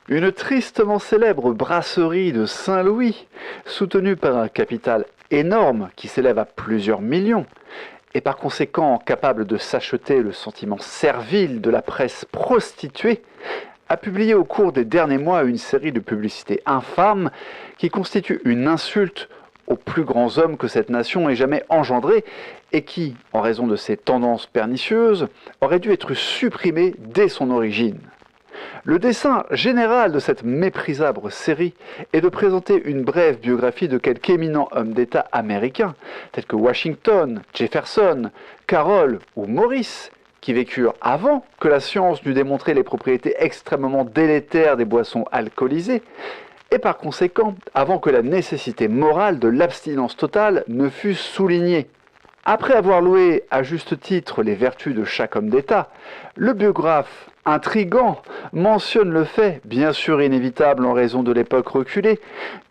Une tristement célèbre brasserie de Saint-Louis, soutenue par un capital énorme qui s'élève à plusieurs millions, et par conséquent capable de s'acheter le sentiment servile de la presse prostituée, a publié au cours des derniers mois une série de publicités infâmes qui constituent une insulte aux plus grands hommes que cette nation ait jamais engendrés et qui, en raison de ses tendances pernicieuses, auraient dû être supprimées dès son origine. Le dessein général de cette méprisable série est de présenter une brève biographie de quelques éminents hommes d'État américains, tels que Washington, Jefferson, Carroll ou Morris, qui vécurent avant que la science n'eût démontré les propriétés extrêmement délétères des boissons alcoolisées, et par conséquent avant que la nécessité morale de l'abstinence totale ne fût soulignée. Après avoir loué à juste titre les vertus de chaque homme d'État, le biographe intrigant mentionne le fait, bien sûr inévitable en raison de l'époque reculée,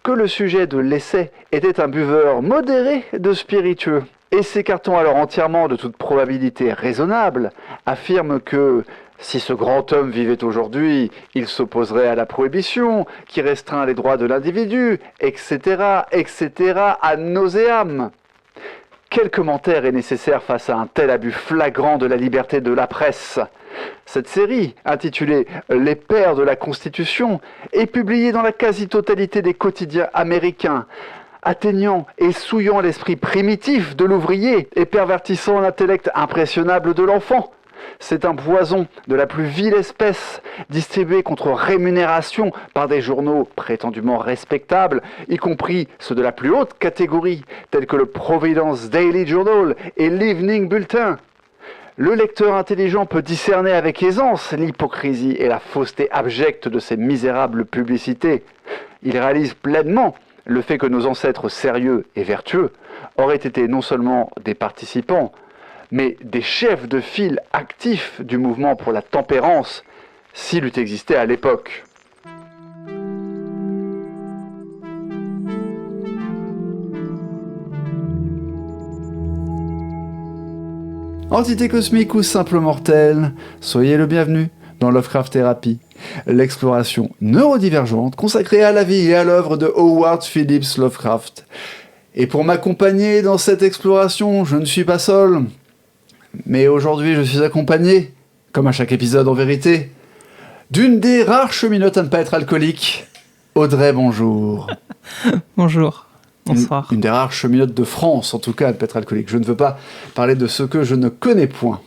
que le sujet de l'essai était un buveur modéré de spiritueux. Et s'écartant alors entièrement de toute probabilité raisonnable, affirme que si ce grand homme vivait aujourd'hui, il s'opposerait à la prohibition, qui restreint les droits de l'individu, etc., ad nauseam. Quel commentaire est nécessaire face à un tel abus flagrant de la liberté de la presse ? Cette série, intitulée « Les pères de la Constitution », est publiée dans la quasi-totalité des quotidiens américains, atteignant et souillant l'esprit primitif de l'ouvrier et pervertissant l'intellect impressionnable de l'enfant. C'est un poison de la plus vile espèce, distribué contre rémunération par des journaux prétendument respectables, y compris ceux de la plus haute catégorie, tels que le Providence Daily Journal et l'Evening Bulletin. Le lecteur intelligent peut discerner avec aisance l'hypocrisie et la fausseté abjecte de ces misérables publicités. Il réalise pleinement le fait que nos ancêtres sérieux et vertueux auraient été non seulement des participants, mais des chefs de file actifs du mouvement pour la tempérance, s'il eût existé à l'époque. Entité cosmique ou simple mortel, soyez le bienvenu dans Lovecraft Therapy, l'exploration neurodivergente consacrée à la vie et à l'œuvre de Howard Phillips Lovecraft. Et pour m'accompagner dans cette exploration, je ne suis pas seul, mais aujourd'hui je suis accompagné, comme à chaque épisode en vérité, d'une des rares cheminotes à ne pas être alcoolique. Audrey, bonjour. Bonjour. Bonsoir. Une des rares cheminotes de France, en tout cas, à ne pas être alcoolique. Je ne veux pas parler de ce que je ne connais point.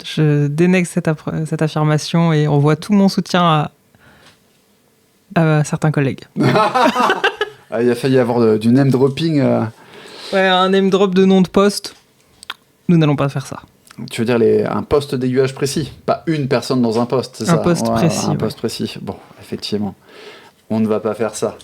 Je dénègue cette affirmation et envoie tout mon soutien à certains collègues. Il a failli y avoir du name dropping. Ouais, un name drop de nom de poste. Nous n'allons pas faire ça. Tu veux dire un poste d'aiguillage précis, pas une personne dans un poste, c'est ça ? Un poste précis. Un poste précis. Bon, effectivement, on ne va pas faire ça.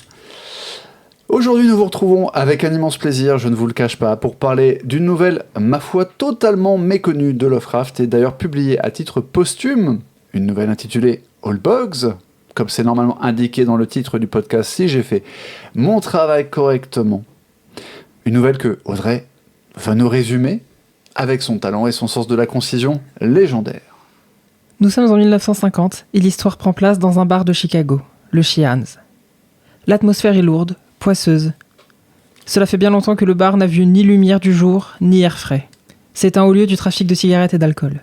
Aujourd'hui, nous vous retrouvons avec un immense plaisir, je ne vous le cache pas, pour parler d'une nouvelle, ma foi, totalement méconnue de Lovecraft et d'ailleurs publiée à titre posthume, une nouvelle intitulée All Bugs, comme c'est normalement indiqué dans le titre du podcast si j'ai fait mon travail correctement. Une nouvelle que Audrey va nous résumer avec son talent et son sens de la concision légendaire. Nous sommes en 1950 et l'histoire prend place dans un bar de Chicago, le Sheehan's. L'atmosphère est lourde, poisseuse. Cela fait bien longtemps que le bar n'a vu ni lumière du jour, ni air frais. C'est un haut lieu du trafic de cigarettes et d'alcool.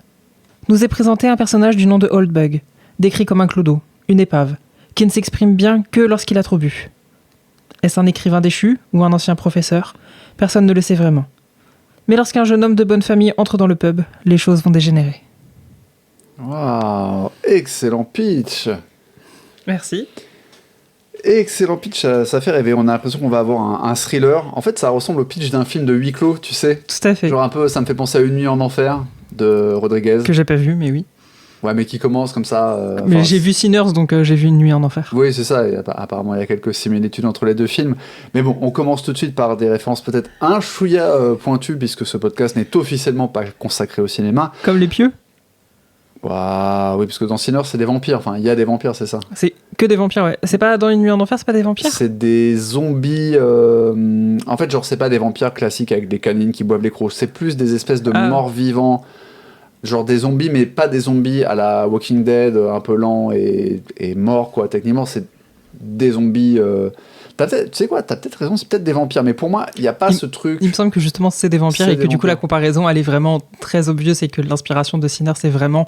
Nous est présenté un personnage du nom de Old Bug, décrit comme un clodo, une épave, qui ne s'exprime bien que lorsqu'il a trop bu. Est-ce un écrivain déchu ou un ancien professeur ? Personne ne le sait vraiment. Mais lorsqu'un jeune homme de bonne famille entre dans le pub, les choses vont dégénérer. Waouh, excellent pitch. Merci. Excellent pitch, ça fait rêver. On a l'impression qu'on va avoir un thriller. En fait, ça ressemble au pitch d'un film de huis clos, tu sais. Tout à fait. Genre un peu, ça me fait penser à Une nuit en enfer de Rodriguez. Que j'ai pas vu, mais oui. Ouais, mais qui commence comme ça. Mais j'ai vu Sinners, donc j'ai vu Une nuit en enfer. Oui, c'est ça. Et apparemment, il y a quelques similitudes entre les deux films. Mais bon, on commence tout de suite par des références peut-être un chouïa pointues, puisque ce podcast n'est officiellement pas consacré au cinéma. Comme Les Pieux ? Waouh, oui, parce que dans Sinners, c'est des vampires. Enfin, il y a des vampires, c'est ça. C'est que des vampires, ouais. C'est pas dans Une nuit en enfer, c'est pas des vampires ? C'est des zombies. En fait, genre, c'est pas des vampires classiques avec des canines qui boivent les crocs. C'est plus des espèces de morts vivants. genre des zombies, mais pas des zombies à la Walking Dead, un peu lents et morts, quoi. Techniquement, c'est des zombies... tu sais quoi, t'as peut-être raison, c'est peut-être des vampires, mais pour moi, il n'y a pas ce truc... Il me semble que justement, c'est des vampires et que du coup, la comparaison, elle est vraiment très obvious et que l'inspiration de Sinner, c'est vraiment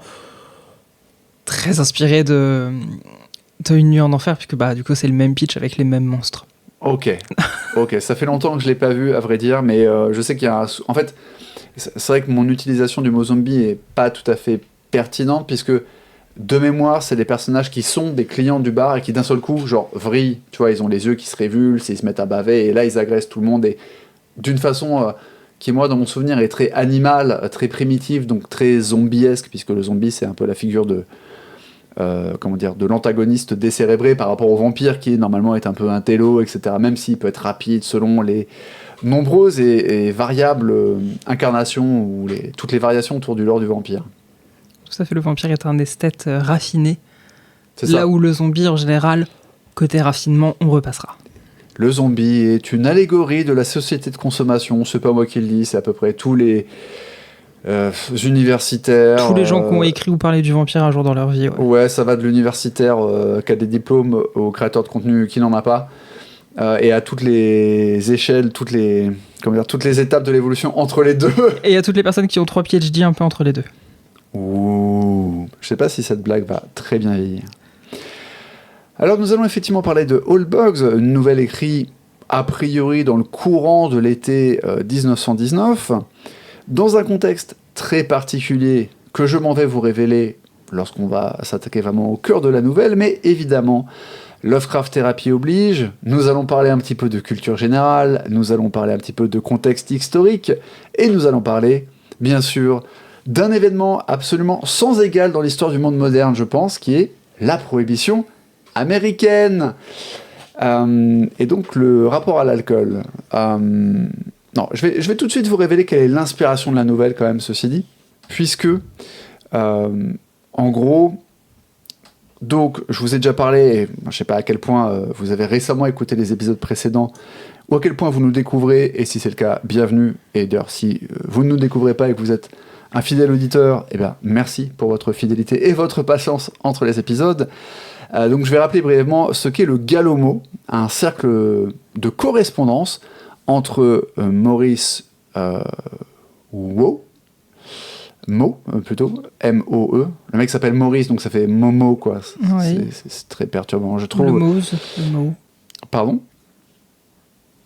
très inspiré de Une nuit en enfer, puisque du coup, c'est le même pitch avec les mêmes monstres. Ok, ça fait longtemps que je l'ai pas vu, à vrai dire, mais je sais qu'il y a en fait, c'est vrai que mon utilisation du mot zombie est pas tout à fait pertinente, puisque de mémoire, c'est des personnages qui sont des clients du bar et qui d'un seul coup, genre, vrillent, tu vois, ils ont les yeux qui se révulsent, ils se mettent à baver, et là, ils agressent tout le monde, et d'une façon qui, moi, dans mon souvenir, est très animale, très primitive, donc très zombiesque, puisque le zombie, c'est un peu la figure de de l'antagoniste décérébré par rapport au vampire qui normalement est un peu un télo, etc. Même s'il peut être rapide selon les nombreuses et variables incarnations ou toutes les variations autour du lore du vampire. Tout à fait, le vampire est un esthète raffiné. C'est ça. Là où le zombie, en général, côté raffinement, on repassera. Le zombie est une allégorie de la société de consommation, c'est pas moi qui le dis, c'est à peu près tous les universitaires. Tous les gens qui ont écrit ou parlé du vampire un jour dans leur vie. Ouais, ça va de l'universitaire qui a des diplômes au créateur de contenu qui n'en a pas. Et à toutes les échelles, toutes les étapes de l'évolution entre les deux. Et à toutes les personnes qui ont 3 PhD un peu entre les deux. Ouh, je sais pas si cette blague va très bien vieillir. Alors nous allons effectivement parler de All Bugs, une nouvelle écrite a priori dans le courant de l'été 1919, dans un contexte très particulier que je m'en vais vous révéler lorsqu'on va s'attaquer vraiment au cœur de la nouvelle, mais évidemment, Lovecraft thérapie oblige, nous allons parler un petit peu de culture générale, nous allons parler un petit peu de contexte historique, et nous allons parler, bien sûr, d'un événement absolument sans égal dans l'histoire du monde moderne, je pense, qui est la prohibition américaine. Et donc le rapport à l'alcool. Non, je vais tout de suite vous révéler quelle est l'inspiration de la nouvelle, quand même, ceci dit, puisque, en gros, donc, je vous ai déjà parlé, et je ne sais pas à quel point vous avez récemment écouté les épisodes précédents, ou à quel point vous nous découvrez, et si c'est le cas, bienvenue, et d'ailleurs, si vous ne nous découvrez pas et que vous êtes un fidèle auditeur, eh bien, merci pour votre fidélité et votre patience entre les épisodes. Donc, je vais rappeler brièvement ce qu'est le Galomo, un cercle de correspondance entre Maurice Mo, plutôt, M-O-E. Le mec s'appelle Maurice, donc ça fait Momo, quoi. C'est très perturbant, je trouve. Le Mose, le mot. Pardon ?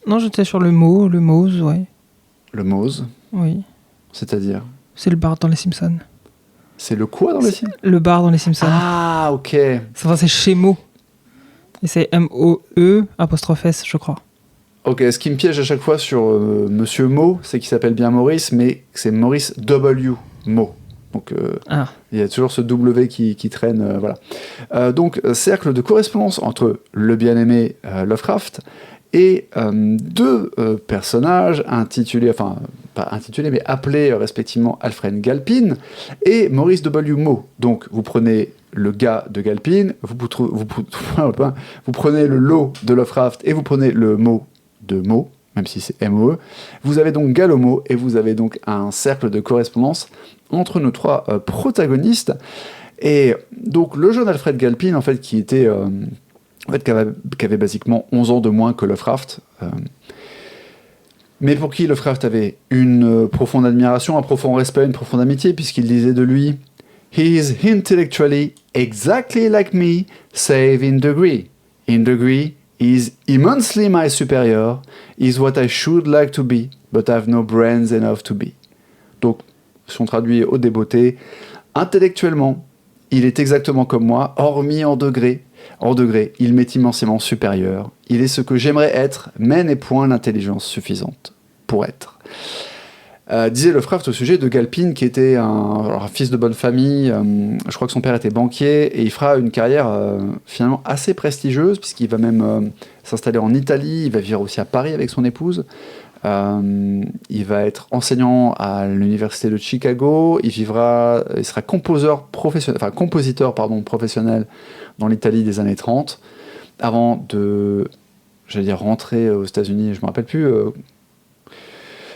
Non, j'étais sur le Mose, ouais. Le Mose ? Oui. C'est-à-dire ? C'est le bar dans les Simpsons. C'est le quoi dans les Simpsons ? Le bar dans les Simpsons. Ah, ok. C'est chez Mo. Et c'est M-O-E apostrophe S, je crois. Ok, ce qui me piège à chaque fois sur Monsieur Mo, c'est qu'il s'appelle bien Maurice, mais c'est Maurice W. Mo. Donc il y a toujours ce W qui traîne, voilà. Donc cercle de correspondance entre le bien-aimé Lovecraft et deux personnages intitulés, enfin pas intitulés, mais appelés respectivement Alfred Galpin et Maurice W. Mo. Donc vous prenez le gars de Galpin, vous prenez le lot de Lovecraft et vous prenez le mot de Mo, même si c'est M-O-E, vous avez donc Galomo, et vous avez donc un cercle de correspondance entre nos trois protagonistes. Et donc le jeune Alfred Galpin, en fait, qui avait basiquement 11 ans de moins que Lovecraft, mais pour qui Lovecraft avait une profonde admiration, un profond respect, une profonde amitié, puisqu'il disait de lui « He is intellectually exactly like me, save in degree. In degree, is immensely my superior, is what I should like to be, but I've no brains enough to be. » Donc, si on traduit au débeauté, intellectuellement, il est exactement comme moi, hormis en degré. En degré, il m'est immensément supérieur. Il est ce que j'aimerais être, mais n'est point l'intelligence suffisante pour être. Disait Lovecraft au sujet de Galpin, qui était un fils de bonne famille. Je crois que son père était banquier, et il fera une carrière finalement assez prestigieuse, puisqu'il va même s'installer en Italie, il va vivre aussi à Paris avec son épouse. Il va être enseignant à l'université de Chicago, il sera compositeur professionnel dans l'Italie des années 30, avant de, rentrer aux États-Unis, je me rappelle plus.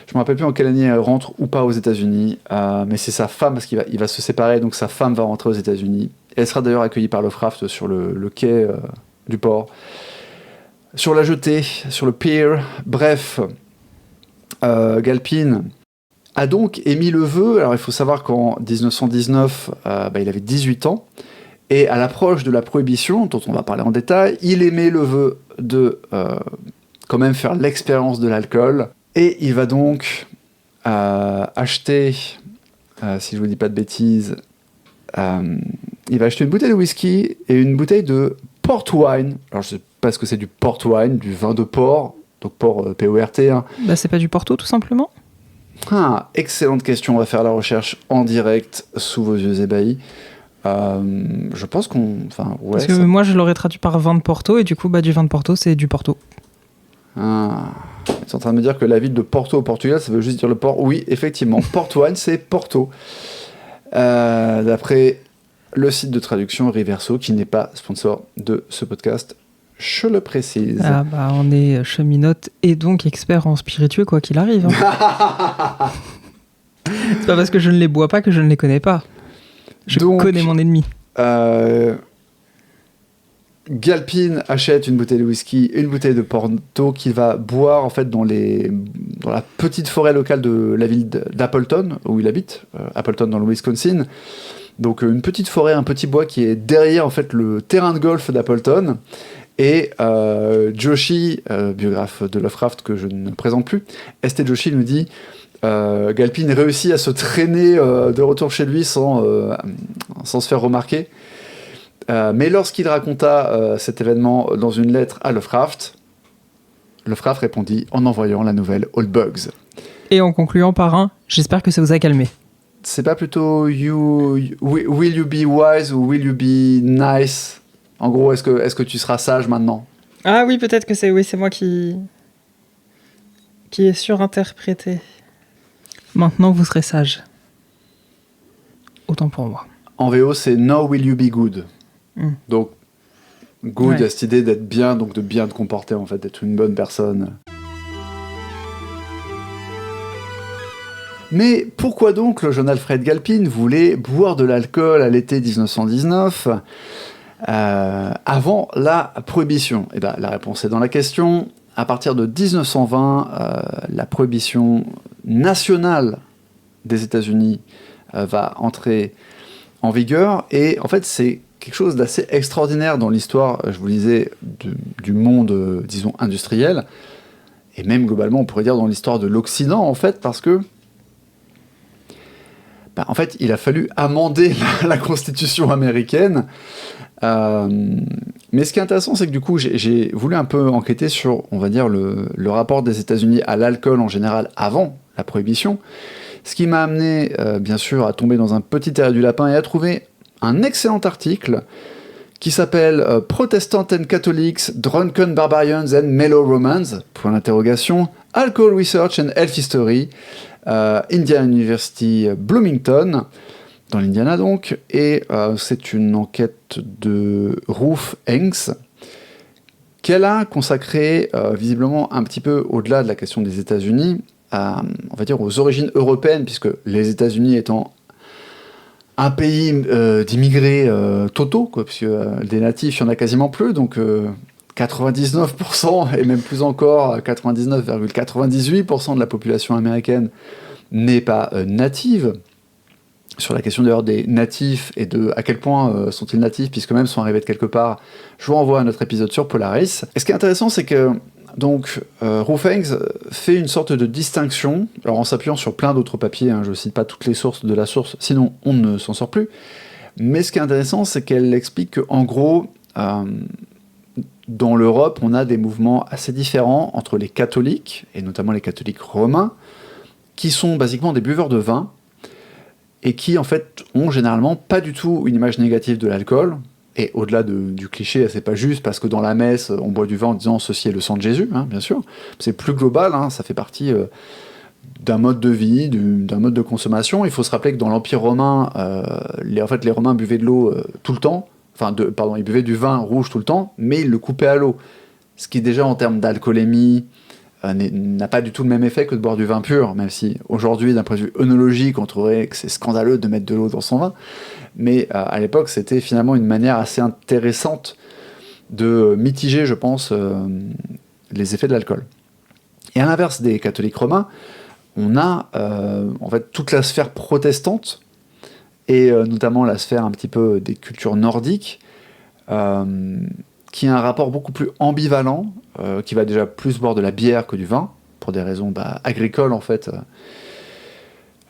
Je me rappelle plus en quelle année elle rentre ou pas aux États-Unis, mais c'est sa femme, parce qu'il va se séparer, donc sa femme va rentrer aux États-Unis. Elle sera d'ailleurs accueillie par Lovecraft sur le quai du port, sur la jetée, sur le pier. Bref, Galpin a donc émis le vœu. Alors il faut savoir qu'en 1919, il avait 18 ans, et à l'approche de la prohibition, dont on va parler en détail, il émet le vœu de quand même faire l'expérience de l'alcool, et il va donc acheter, si je vous dis pas de bêtises, il va acheter une bouteille de whisky et une bouteille de port wine. Alors je sais pas ce que c'est du port wine, du vin de port, donc port P-O-R-T. Hein. Bah c'est pas du Porto tout simplement. Excellente question, on va faire la recherche en direct sous vos yeux ébahis. Je pense qu'on... Parce que moi je l'aurais traduit par vin de Porto et du coup du vin de Porto c'est du Porto. Ils sont en train de me dire que la ville de Porto au Portugal ça veut juste dire le port. Oui, effectivement, port wine c'est Porto. D'après le site de traduction Riverso, qui n'est pas sponsor de ce podcast, je le précise. On est cheminote et donc expert en spiritueux quoi qu'il arrive. Hein. C'est pas parce que je ne les bois pas que je ne les connais pas. Je connais mon ennemi. Galpin achète une bouteille de whisky, une bouteille de Porto qu'il va boire en fait dans la petite forêt locale de la ville d'Appleton où il habite, Appleton dans le Wisconsin. Donc une petite forêt, un petit bois qui est derrière en fait le terrain de golf d'Appleton. Et Joshi, biographe de Lovecraft que je ne présente plus, St. Joshi nous dit Galpin réussit à se traîner de retour chez lui sans se faire remarquer. Mais lorsqu'il raconta cet événement dans une lettre à Lovecraft répondit en envoyant la nouvelle Old Bugs. Et en concluant par j'espère que ça vous a calmé. C'est pas plutôt will you be wise ou will you be nice? En gros, est-ce que tu seras sage maintenant? Ah oui, peut-être que c'est moi qui est surinterprété. Maintenant, vous serez sage. Autant pour moi. En VO, c'est now will you be good. Donc, good, il y a cette idée d'être bien, donc de bien te comporter, en fait, d'être une bonne personne. Mais pourquoi donc le jeune Alfred Galpin voulait boire de l'alcool à l'été 1919 avant la prohibition? Eh bien, la réponse est dans la question. À partir de 1920, la prohibition nationale des États-Unis va entrer en vigueur. Et en fait, c'est quelque chose d'assez extraordinaire dans l'histoire, je vous le disais, du monde, disons, industriel. Et même, globalement, on pourrait dire dans l'histoire de l'Occident, en fait, parce que en fait, il a fallu amender la Constitution américaine. Mais ce qui est intéressant, c'est que du coup, j'ai voulu un peu enquêter sur, on va dire, le rapport des États-Unis à l'alcool en général avant la prohibition. Ce qui m'a amené, bien sûr, à tomber dans un petit terrain du lapin et à trouver un excellent article qui s'appelle Protestant and Catholics, Drunken Barbarians and Mellow Romans, point d'interrogation, Alcohol Research and Health History, Indiana University Bloomington, dans l'Indiana donc, et c'est une enquête de Ruth Hanks qu'elle a consacrée visiblement un petit peu au-delà de la question des États-Unis, on va dire aux origines européennes, puisque les États-Unis étant un pays d'immigrés totaux, quoi, puisque des natifs, il y en a quasiment plus, donc 99%, et même plus encore, 99,98% de la population américaine n'est pas native. Sur la question d'ailleurs des natifs et de à quel point sont-ils natifs, puisque même sont arrivés de quelque part, je vous renvoie à notre épisode sur Polaris. Et ce qui est intéressant, c'est que donc Ruth Hanks fait une sorte de distinction, alors en s'appuyant sur plein d'autres papiers, je ne cite pas toutes les sources de la source, sinon on ne s'en sort plus, mais ce qui est intéressant, c'est qu'elle explique qu'en gros, dans l'Europe, on a des mouvements assez différents entre les catholiques, et notamment les catholiques romains, qui sont basiquement des buveurs de vin, et qui en fait ont généralement pas du tout une image négative de l'alcool. Et au-delà du cliché, c'est pas juste parce que dans la messe, on boit du vin en disant ceci est le sang de Jésus, bien sûr. C'est plus global, ça fait partie d'un mode de vie, d'un mode de consommation. Il faut se rappeler que dans l'Empire romain, les Romains buvaient de l'eau tout le temps. Ils buvaient du vin rouge tout le temps, mais ils le coupaient à l'eau. Ce qui déjà en termes d'alcoolémie, n'a pas du tout le même effet que de boire du vin pur, même si aujourd'hui, d'un point de vue œnologique, on trouverait que c'est scandaleux de mettre de l'eau dans son vin. Mais à l'époque, c'était finalement une manière assez intéressante de mitiger, je pense, les effets de l'alcool. Et à l'inverse des catholiques romains, on a en fait toute la sphère protestante, et notamment la sphère un petit peu des cultures nordiques, qui a un rapport beaucoup plus ambivalent, qui va déjà plus boire de la bière que du vin, pour des raisons agricoles en fait,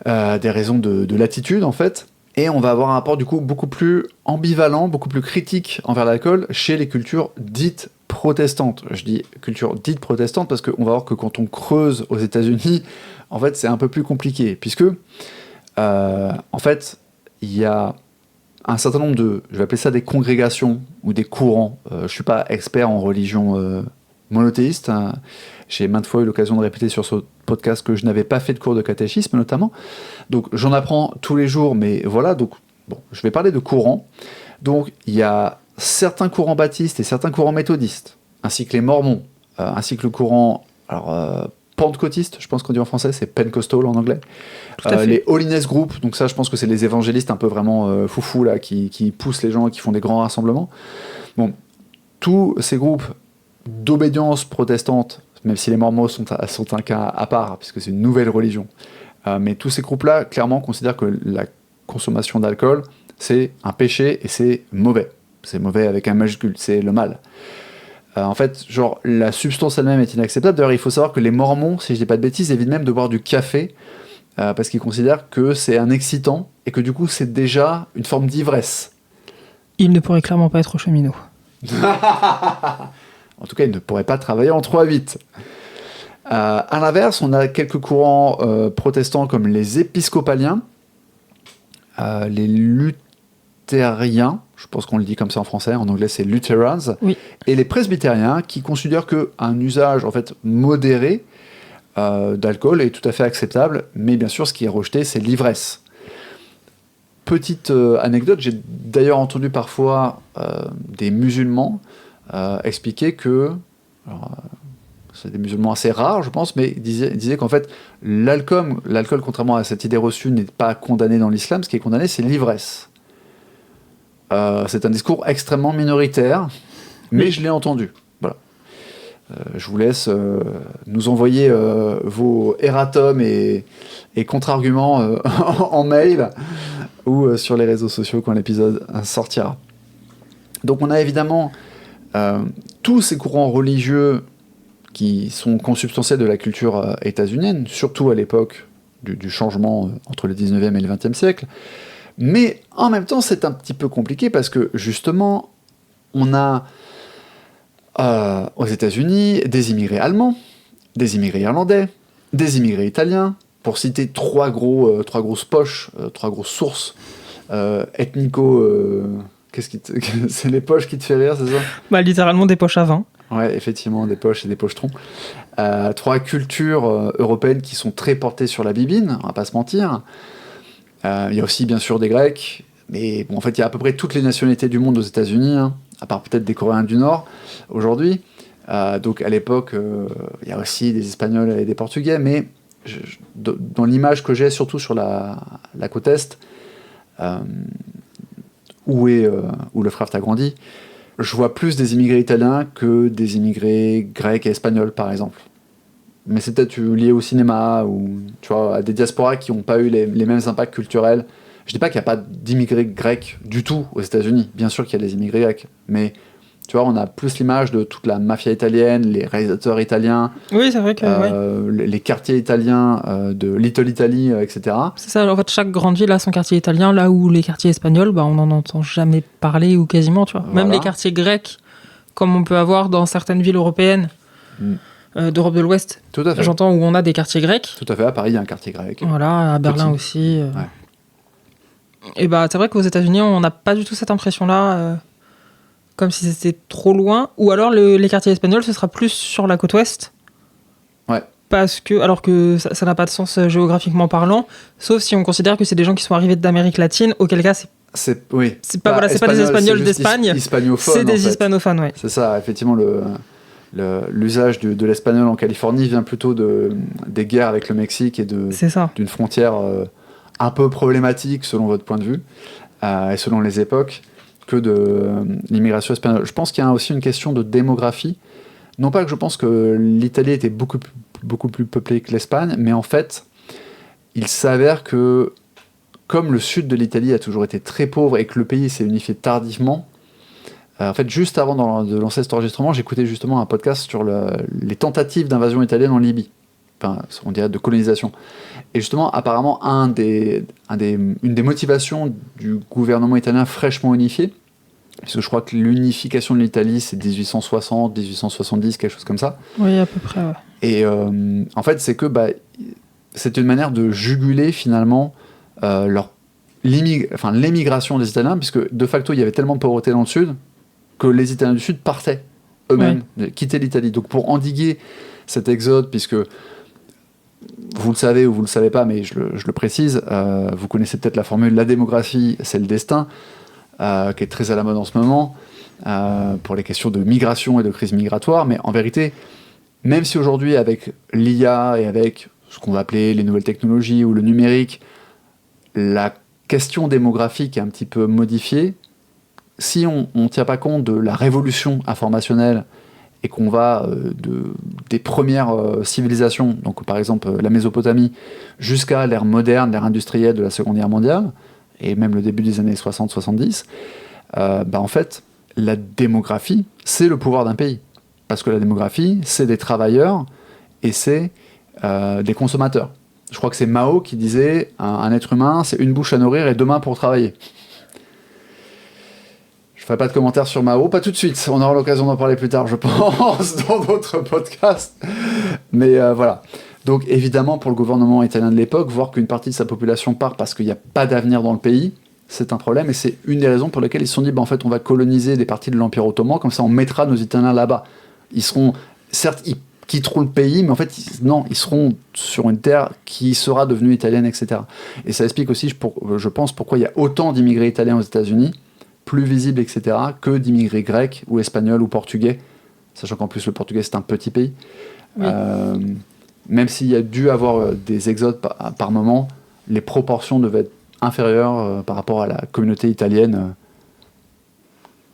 des raisons de latitude en fait, et on va avoir un rapport du coup beaucoup plus ambivalent, beaucoup plus critique envers l'alcool chez les cultures dites protestantes. Je dis culture dite protestante parce qu'on va voir que quand on creuse aux États-Unis, en fait c'est un peu plus compliqué, puisque en fait il y a un certain nombre de, je vais appeler ça des congrégations ou des courants. Je ne suis pas expert en religion monothéiste. Hein. J'ai maintes fois eu l'occasion de répéter sur ce podcast que je n'avais pas fait de cours de catéchisme notamment. Donc j'en apprends tous les jours, mais voilà. Donc bon, je vais parler de courants. Donc il y a certains courants baptistes et certains courants méthodistes, ainsi que les mormons, ainsi que le courant pentecôtiste, je pense qu'on dit en français, c'est Pentecostal en anglais. Les Holiness Group, donc ça je pense que c'est les évangélistes un peu vraiment foufous là, qui poussent les gens et qui font des grands rassemblements. Bon, tous ces groupes d'obédience protestante, même si les mormons sont un cas à part, puisque c'est une nouvelle religion, mais tous ces groupes-là, clairement, considèrent que la consommation d'alcool, c'est un péché et c'est mauvais. C'est mauvais avec un majuscule, c'est le mal. En fait, genre, la substance elle-même est inacceptable. D'ailleurs, il faut savoir que les mormons, si je dis pas de bêtises, évitent même de boire du café, parce qu'ils considèrent que c'est un excitant, et que du coup, c'est déjà une forme d'ivresse. Il ne pourrait clairement pas être cheminot. En tout cas, il ne pourrait pas travailler en 3-8. À l'inverse, on a quelques courants protestants comme les épiscopaliens, les luthériens, je pense qu'on le dit comme ça en français, en anglais c'est Lutherans, oui. Et les presbytériens qui considèrent qu'un usage en fait modéré d'alcool est tout à fait acceptable, mais bien sûr ce qui est rejeté c'est l'ivresse. Petite anecdote, j'ai d'ailleurs entendu parfois des musulmans expliquer que, c'est des musulmans assez rares je pense, mais ils disaient qu'en fait l'alcool, contrairement à cette idée reçue, n'est pas condamné dans l'islam, ce qui est condamné c'est l'ivresse. C'est un discours extrêmement minoritaire, mais je l'ai entendu. Voilà. Je vous laisse nous envoyer vos erratums et contre-arguments en mail ou sur les réseaux sociaux quand l'épisode sortira. Donc on a évidemment tous ces courants religieux qui sont consubstantiels de la culture états-unienne, surtout à l'époque du changement entre le 19e et le 20e siècle. Mais en même temps, c'est un petit peu compliqué parce que justement, on a aux États-Unis des immigrés allemands, des immigrés irlandais, des immigrés italiens, pour citer trois grosses poches, trois grosses sources ethnico. C'est les poches qui te fait rire, c'est ça ? Bah, littéralement des poches à vin. Ouais, effectivement, des poches et des pochetons. Trois cultures européennes qui sont très portées sur la bibine, on va pas se mentir. Il y a aussi bien sûr des Grecs, mais bon, en fait il y a à peu près toutes les nationalités du monde aux États-Unis, hein, à part peut-être des Coréens du Nord aujourd'hui. Donc à l'époque, il y a aussi des Espagnols et des Portugais, mais dans l'image que j'ai, surtout sur la côte Est, où le frère t'a grandi, je vois plus des immigrés italiens que des immigrés grecs et espagnols par exemple. Mais c'est peut-être lié au cinéma ou tu vois, à des diasporas qui n'ont pas eu les mêmes impacts culturels. Je dis pas qu'il n'y a pas d'immigrés grecs du tout aux États-Unis. Bien sûr qu'il y a des immigrés grecs, mais tu vois, on a plus l'image de toute la mafia italienne, les réalisateurs italiens. Oui, c'est vrai que les quartiers italiens de Little Italy, etc. C'est ça. En fait, chaque grande ville a son quartier italien, là où les quartiers espagnols, bah, on n'en entend jamais parler ou quasiment, tu vois. Voilà. Même les quartiers grecs, comme on peut avoir dans certaines villes européennes. D'Europe de l'Ouest. Tout à fait. J'entends où on a des quartiers grecs. Tout à fait, à Paris, il y a un quartier grec. Voilà, à Berlin aussi. Ouais. Et bah, c'est vrai qu'aux États-Unis, on n'a pas du tout cette impression-là, comme si c'était trop loin. Ou alors, les quartiers espagnols, ce sera plus sur la côte ouest. Ouais. Parce que, alors que ça n'a pas de sens géographiquement parlant, sauf si on considère que c'est des gens qui sont arrivés d'Amérique latine, auquel cas, c'est pas des Espagnols d'Espagne, hispanophones, c'est des hispanophones, ouais. C'est ça, effectivement, l'usage de l'espagnol en Californie vient plutôt des guerres avec le Mexique et C'est ça. d'une frontière un peu problématique selon votre point de vue et selon les époques que de l'immigration espagnole. Je pense qu'il y a aussi une question de démographie. Non pas que je pense que l'Italie était beaucoup plus peuplée que l'Espagne, mais en fait, il s'avère que comme le sud de l'Italie a toujours été très pauvre et que le pays s'est unifié tardivement, en fait, juste avant de lancer cet enregistrement, j'écoutais justement un podcast sur les tentatives d'invasion italienne en Libye. Enfin, on dirait de colonisation. Et justement, apparemment, une des motivations du gouvernement italien fraîchement unifié, parce que je crois que l'unification de l'Italie, c'est 1860, 1870, quelque chose comme ça. Oui, à peu près, ouais. Et en fait, c'est que c'est une manière de juguler finalement l'émigration des Italiens, puisque de facto, il y avait tellement de pauvreté dans le sud que les Italiens du sud partaient eux-mêmes, quittaient l'Italie. Donc pour endiguer cet exode, puisque vous le savez ou vous le savez pas, mais je le précise, vous connaissez peut-être la formule « la démographie, c'est le destin », qui est très à la mode en ce moment, pour les questions de migration et de crise migratoire, mais en vérité, même si aujourd'hui, avec l'IA et avec ce qu'on va appeler les nouvelles technologies ou le numérique, la question démographique est un petit peu modifiée, si on ne tient pas compte de la révolution informationnelle et qu'on va des premières civilisations, donc par exemple la Mésopotamie, jusqu'à l'ère moderne, l'ère industrielle de la Seconde Guerre mondiale, et même le début des années 60-70, en fait, la démographie, c'est le pouvoir d'un pays. Parce que la démographie, c'est des travailleurs et c'est des consommateurs. Je crois que c'est Mao qui disait un être humain, c'est une bouche à nourrir et deux mains pour travailler. Je ne ferai pas de commentaires sur Mao, pas tout de suite. On aura l'occasion d'en parler plus tard, je pense, dans d'autres podcasts. Mais voilà. Donc évidemment, pour le gouvernement italien de l'époque, voir qu'une partie de sa population part parce qu'il n'y a pas d'avenir dans le pays, c'est un problème. Et c'est une des raisons pour lesquelles ils se sont dit, en fait, on va coloniser des parties de l'Empire ottoman, comme ça on mettra nos Italiens là-bas. Ils seront, certes, ils quitteront le pays, mais en fait, ils seront sur une terre qui sera devenue italienne, etc. Et ça explique aussi, je pense, pourquoi il y a autant d'immigrés italiens aux États-Unis, plus visibles, etc., que d'immigrés grecs ou espagnols ou portugais, sachant qu'en plus le portugais c'est un petit pays. Oui. Même s'il y a dû avoir des exodes par moment, les proportions devaient être inférieures par rapport à la communauté italienne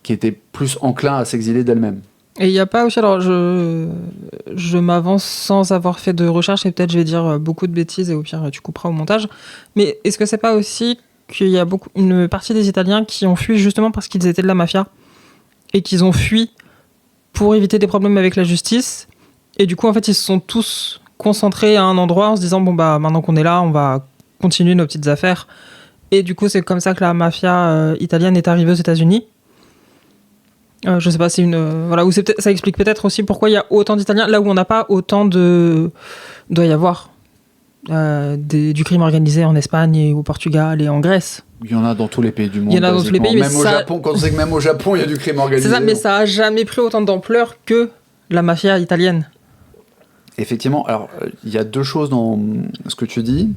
qui était plus enclin à s'exiler d'elle-même. Et il n'y a pas aussi, alors je m'avance sans avoir fait de recherche et peut-être je vais dire beaucoup de bêtises et au pire tu couperas au montage, mais est-ce que c'est pas aussi qu'il y a une partie des Italiens qui ont fui justement parce qu'ils étaient de la mafia et qu'ils ont fui pour éviter des problèmes avec la justice et du coup en fait ils se sont tous concentrés à un endroit en se disant maintenant qu'on est là on va continuer nos petites affaires et du coup c'est comme ça que la mafia italienne est arrivée aux États-Unis. Je sais pas, c'est ou ça explique peut-être aussi pourquoi il y a autant d'Italiens là où on n'a pas autant doit y avoir du crime organisé en Espagne et au Portugal et en Grèce. Il y en a dans tous les pays du monde. Il y en a dans tous les pays, même au Japon, quand on sait que même au Japon, il y a du crime organisé. C'est ça, mais ça a jamais pris autant d'ampleur que la mafia italienne. Effectivement, alors il y a deux choses dans ce que tu dis.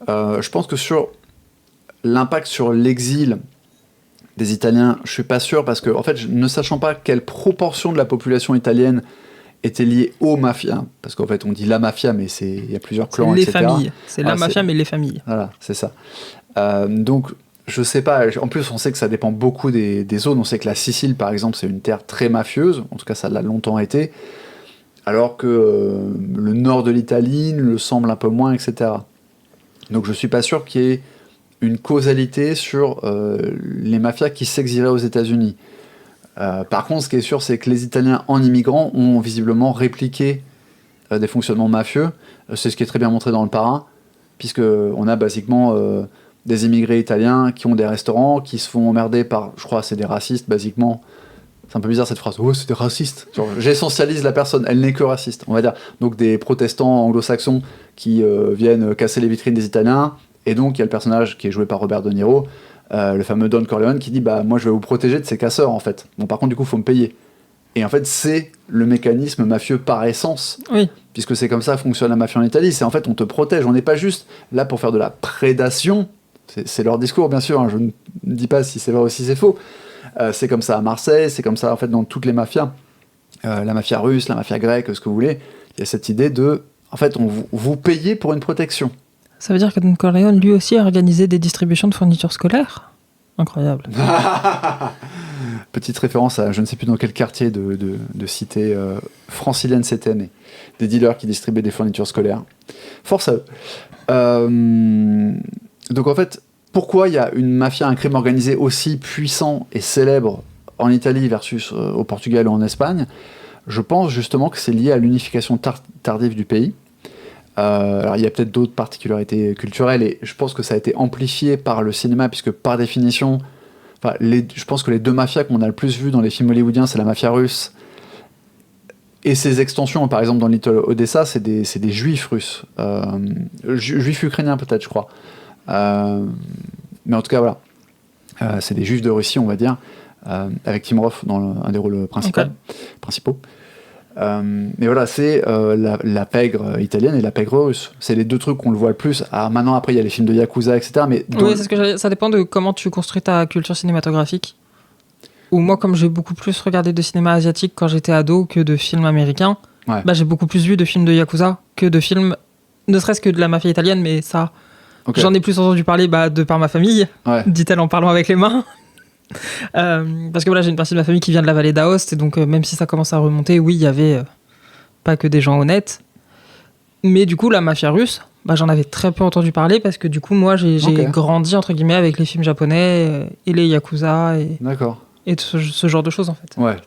Je pense que sur l'impact sur l'exil des Italiens, je suis pas sûr parce que, en fait, ne sachant pas quelle proportion de la population italienne était liée aux mafias, parce qu'en fait, on dit la mafia, mais il y a plusieurs clans, les etc. Familles. C'est la mafia, mais les familles. Voilà, c'est ça. Donc, je sais pas. En plus, on sait que ça dépend beaucoup des zones. On sait que la Sicile, par exemple, c'est une terre très mafieuse. En tout cas, ça l'a longtemps été. Alors que le nord de l'Italie le semble un peu moins, etc. Donc, je suis pas sûr qu'il y ait une causalité sur les mafias qui s'exileraient aux États-Unis. Par contre, ce qui est sûr, c'est que les Italiens, en immigrant, ont visiblement répliqué des fonctionnements mafieux. C'est ce qui est très bien montré dans Le Parrain, puisqu'on a basiquement des immigrés italiens qui ont des restaurants, qui se font emmerder par, je crois, c'est des racistes, basiquement. C'est un peu bizarre cette phrase. Oh, c'est des racistes. Genre, j'essentialise la personne, elle n'est que raciste, on va dire. Donc des protestants anglo-saxons qui viennent casser les vitrines des Italiens. Et donc, il y a le personnage qui est joué par Robert De Niro, le fameux Don Corleone, qui dit moi, je vais vous protéger de ces casseurs, en fait. Bon, par contre, du coup, il faut me payer. Et en fait, c'est le mécanisme mafieux par essence. Oui. Puisque c'est comme ça que fonctionne la mafia en Italie. C'est en fait, on te protège. On n'est pas juste là pour faire de la prédation. C'est leur discours, bien sûr. Hein. Je ne dis pas si c'est vrai ou si c'est faux. C'est comme ça à Marseille. C'est comme ça, en fait, dans toutes les mafias. la mafia russe, la mafia grecque, ce que vous voulez. Il y a cette idée de, en fait, vous payez pour une protection. Ça veut dire que Don Corleone, lui aussi, a organisé des distributions de fournitures scolaires ? Incroyable. Petite référence à je ne sais plus dans quel quartier de cité francilienne c'était, mais des dealers qui distribuaient des fournitures scolaires. Force à eux. Donc en fait, pourquoi il y a une mafia, un crime organisé aussi puissant et célèbre en Italie versus au Portugal ou en Espagne ? Je pense justement que c'est lié à l'unification tardive du pays. Alors il y a peut-être d'autres particularités culturelles et je pense que ça a été amplifié par le cinéma puisque par définition, je pense que les deux mafias qu'on a le plus vues dans les films hollywoodiens, c'est la mafia russe et ses extensions. Par exemple dans Little Odessa, c'est des juifs russes, juifs ukrainiens peut-être, je crois. Mais en tout cas voilà, c'est des juifs de Russie, on va dire, avec Tim Roth dans un des rôles principaux. Mais voilà, c'est la pègre italienne et la pègre russe. C'est les deux trucs qu'on le voit le plus. Alors maintenant, après, il y a les films de Yakuza, etc. Mais oui, c'est ce que ça dépend de comment tu construis ta culture cinématographique. Ou moi, comme j'ai beaucoup plus regardé de cinéma asiatique quand j'étais ado que de films américains, j'ai beaucoup plus vu de films de Yakuza que de films, ne serait-ce que de la mafia italienne, mais ça, j'en ai plus entendu parler de par ma famille, dit-elle en parlant avec les mains. Parce que voilà, j'ai une partie de ma famille qui vient de la vallée d'Aoste et donc même si ça commence à remonter, oui, il y avait pas que des gens honnêtes, mais du coup la mafia russe, j'en avais très peu entendu parler parce que du coup moi j'ai grandi entre guillemets avec les films japonais et les Yakuza et ce genre de choses en fait. Ouais,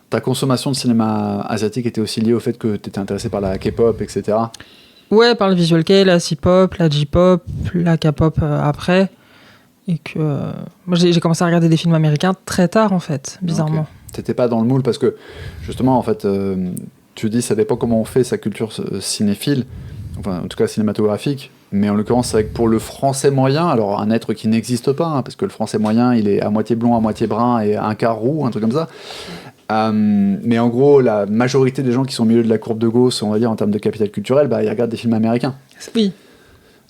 ta consommation de cinéma asiatique était aussi liée au fait que tu étais intéressé par la K-pop, etc. Ouais, par le visual kei, la C-pop, la J-pop, la K-pop après. Et que moi j'ai commencé à regarder des films américains très tard en fait, bizarrement. Okay. T'étais pas dans le moule parce que justement en fait tu dis ça dépend comment on fait sa culture cinéphile, enfin en tout cas cinématographique, mais en l'occurrence c'est vrai que pour le français moyen, alors un être qui n'existe pas, parce que le français moyen il est à moitié blond, à moitié brun et un quart roux, un truc comme ça. Mais en gros la majorité des gens qui sont au milieu de la courbe de Gauss, on va dire en termes de capital culturel, ils regardent des films américains. Oui.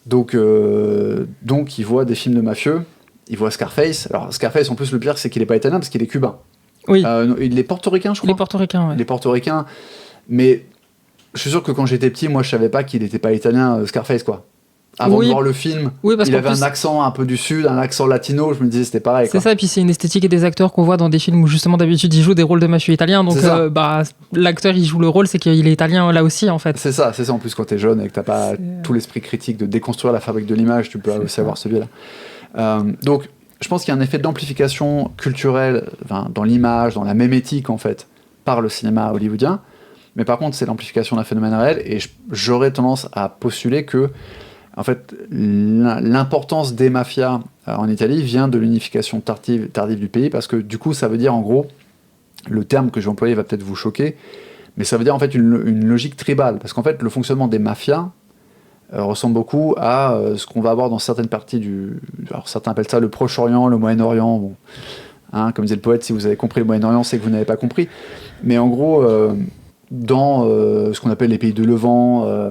Donc ils voient des films de mafieux, ils voient Scarface. Alors Scarface, en plus, le pire, c'est qu'il n'est pas italien parce qu'il est cubain. Oui. Il est portoricain, je crois. Il est portoricain, ouais. Il est portoricain, mais je suis sûr que quand j'étais petit, moi, je savais pas qu'il n'était pas italien, Scarface, quoi. Avant de voir le film, il avait un accent un peu du sud, un accent latino, je me disais c'était pareil. C'est ça, et puis c'est une esthétique et des acteurs qu'on voit dans des films où justement d'habitude ils jouent des rôles de mafieux italiens, donc l'acteur il joue le rôle, c'est qu'il est italien là aussi en fait. C'est ça, en plus quand t'es jeune et que t'as pas tout l'esprit critique de déconstruire la fabrique de l'image, tu peux aussi avoir ce biais-là. Donc je pense qu'il y a un effet d'amplification culturelle dans l'image, dans la mémétique en fait, par le cinéma hollywoodien, mais par contre c'est l'amplification d'un phénomène réel, et j'aurais tendance à postuler que en fait, l'importance des mafias en Italie vient de l'unification tardive du pays, parce que du coup, ça veut dire en gros, le terme que je vais employer va peut-être vous choquer, mais ça veut dire en fait une logique tribale, parce qu'en fait, le fonctionnement des mafias ressemble beaucoup à ce qu'on va avoir dans certaines parties alors certains appellent ça le Proche-Orient, le Moyen-Orient, bon, comme disait le poète, si vous avez compris le Moyen-Orient, c'est que vous n'avez pas compris, mais en gros, dans ce qu'on appelle les pays de Levant,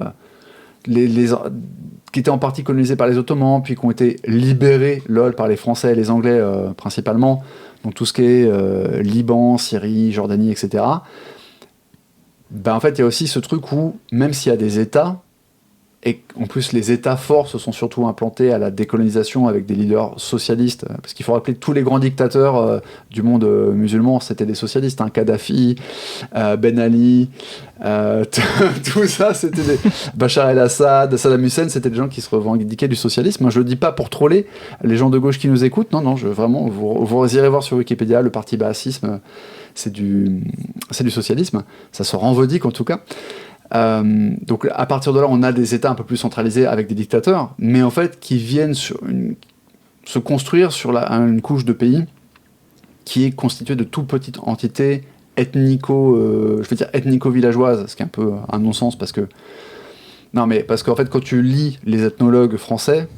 qui étaient en partie colonisés par les Ottomans, puis qui ont été libérés par les Français et les Anglais principalement, donc tout ce qui est Liban, Syrie, Jordanie, etc. En fait, il y a aussi ce truc où, même s'il y a des États, et en plus les États forts se sont surtout implantés à la décolonisation avec des leaders socialistes, parce qu'il faut rappeler que tous les grands dictateurs du monde musulman, c'était des socialistes, Kadhafi, Ben Ali, tout ça, c'était des Bachar el-Assad, Saddam Hussein, c'était des gens qui se revendiquaient du socialisme. Je le dis pas pour troller les gens de gauche qui nous écoutent, non, vraiment, vous irez voir sur Wikipédia, le parti baasisme, c'est du socialisme, ça se revendique en tout cas. Donc à partir de là, on a des États un peu plus centralisés avec des dictateurs, mais en fait qui viennent se construire sur une couche de pays qui est constituée de toutes petites entités ethnico-villageoises, ce qui est un peu un non-sens parce qu'en fait quand tu lis les ethnologues français,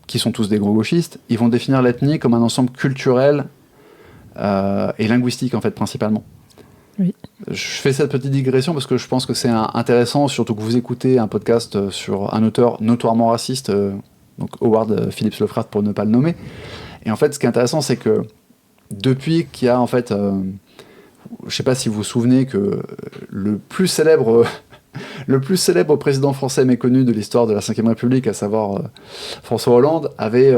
qui sont tous des gros gauchistes, ils vont définir l'ethnie comme un ensemble culturel et linguistique en fait principalement. Oui. Je fais cette petite digression parce que je pense que c'est intéressant, surtout que vous écoutez un podcast sur un auteur notoirement raciste, donc Howard Phillips Lovecraft pour ne pas le nommer. Et en fait, ce qui est intéressant, c'est que depuis qu'il y a en fait je ne sais pas si vous vous souvenez que le plus célèbre président français méconnu de l'histoire de la Ve République, à savoir François Hollande, avait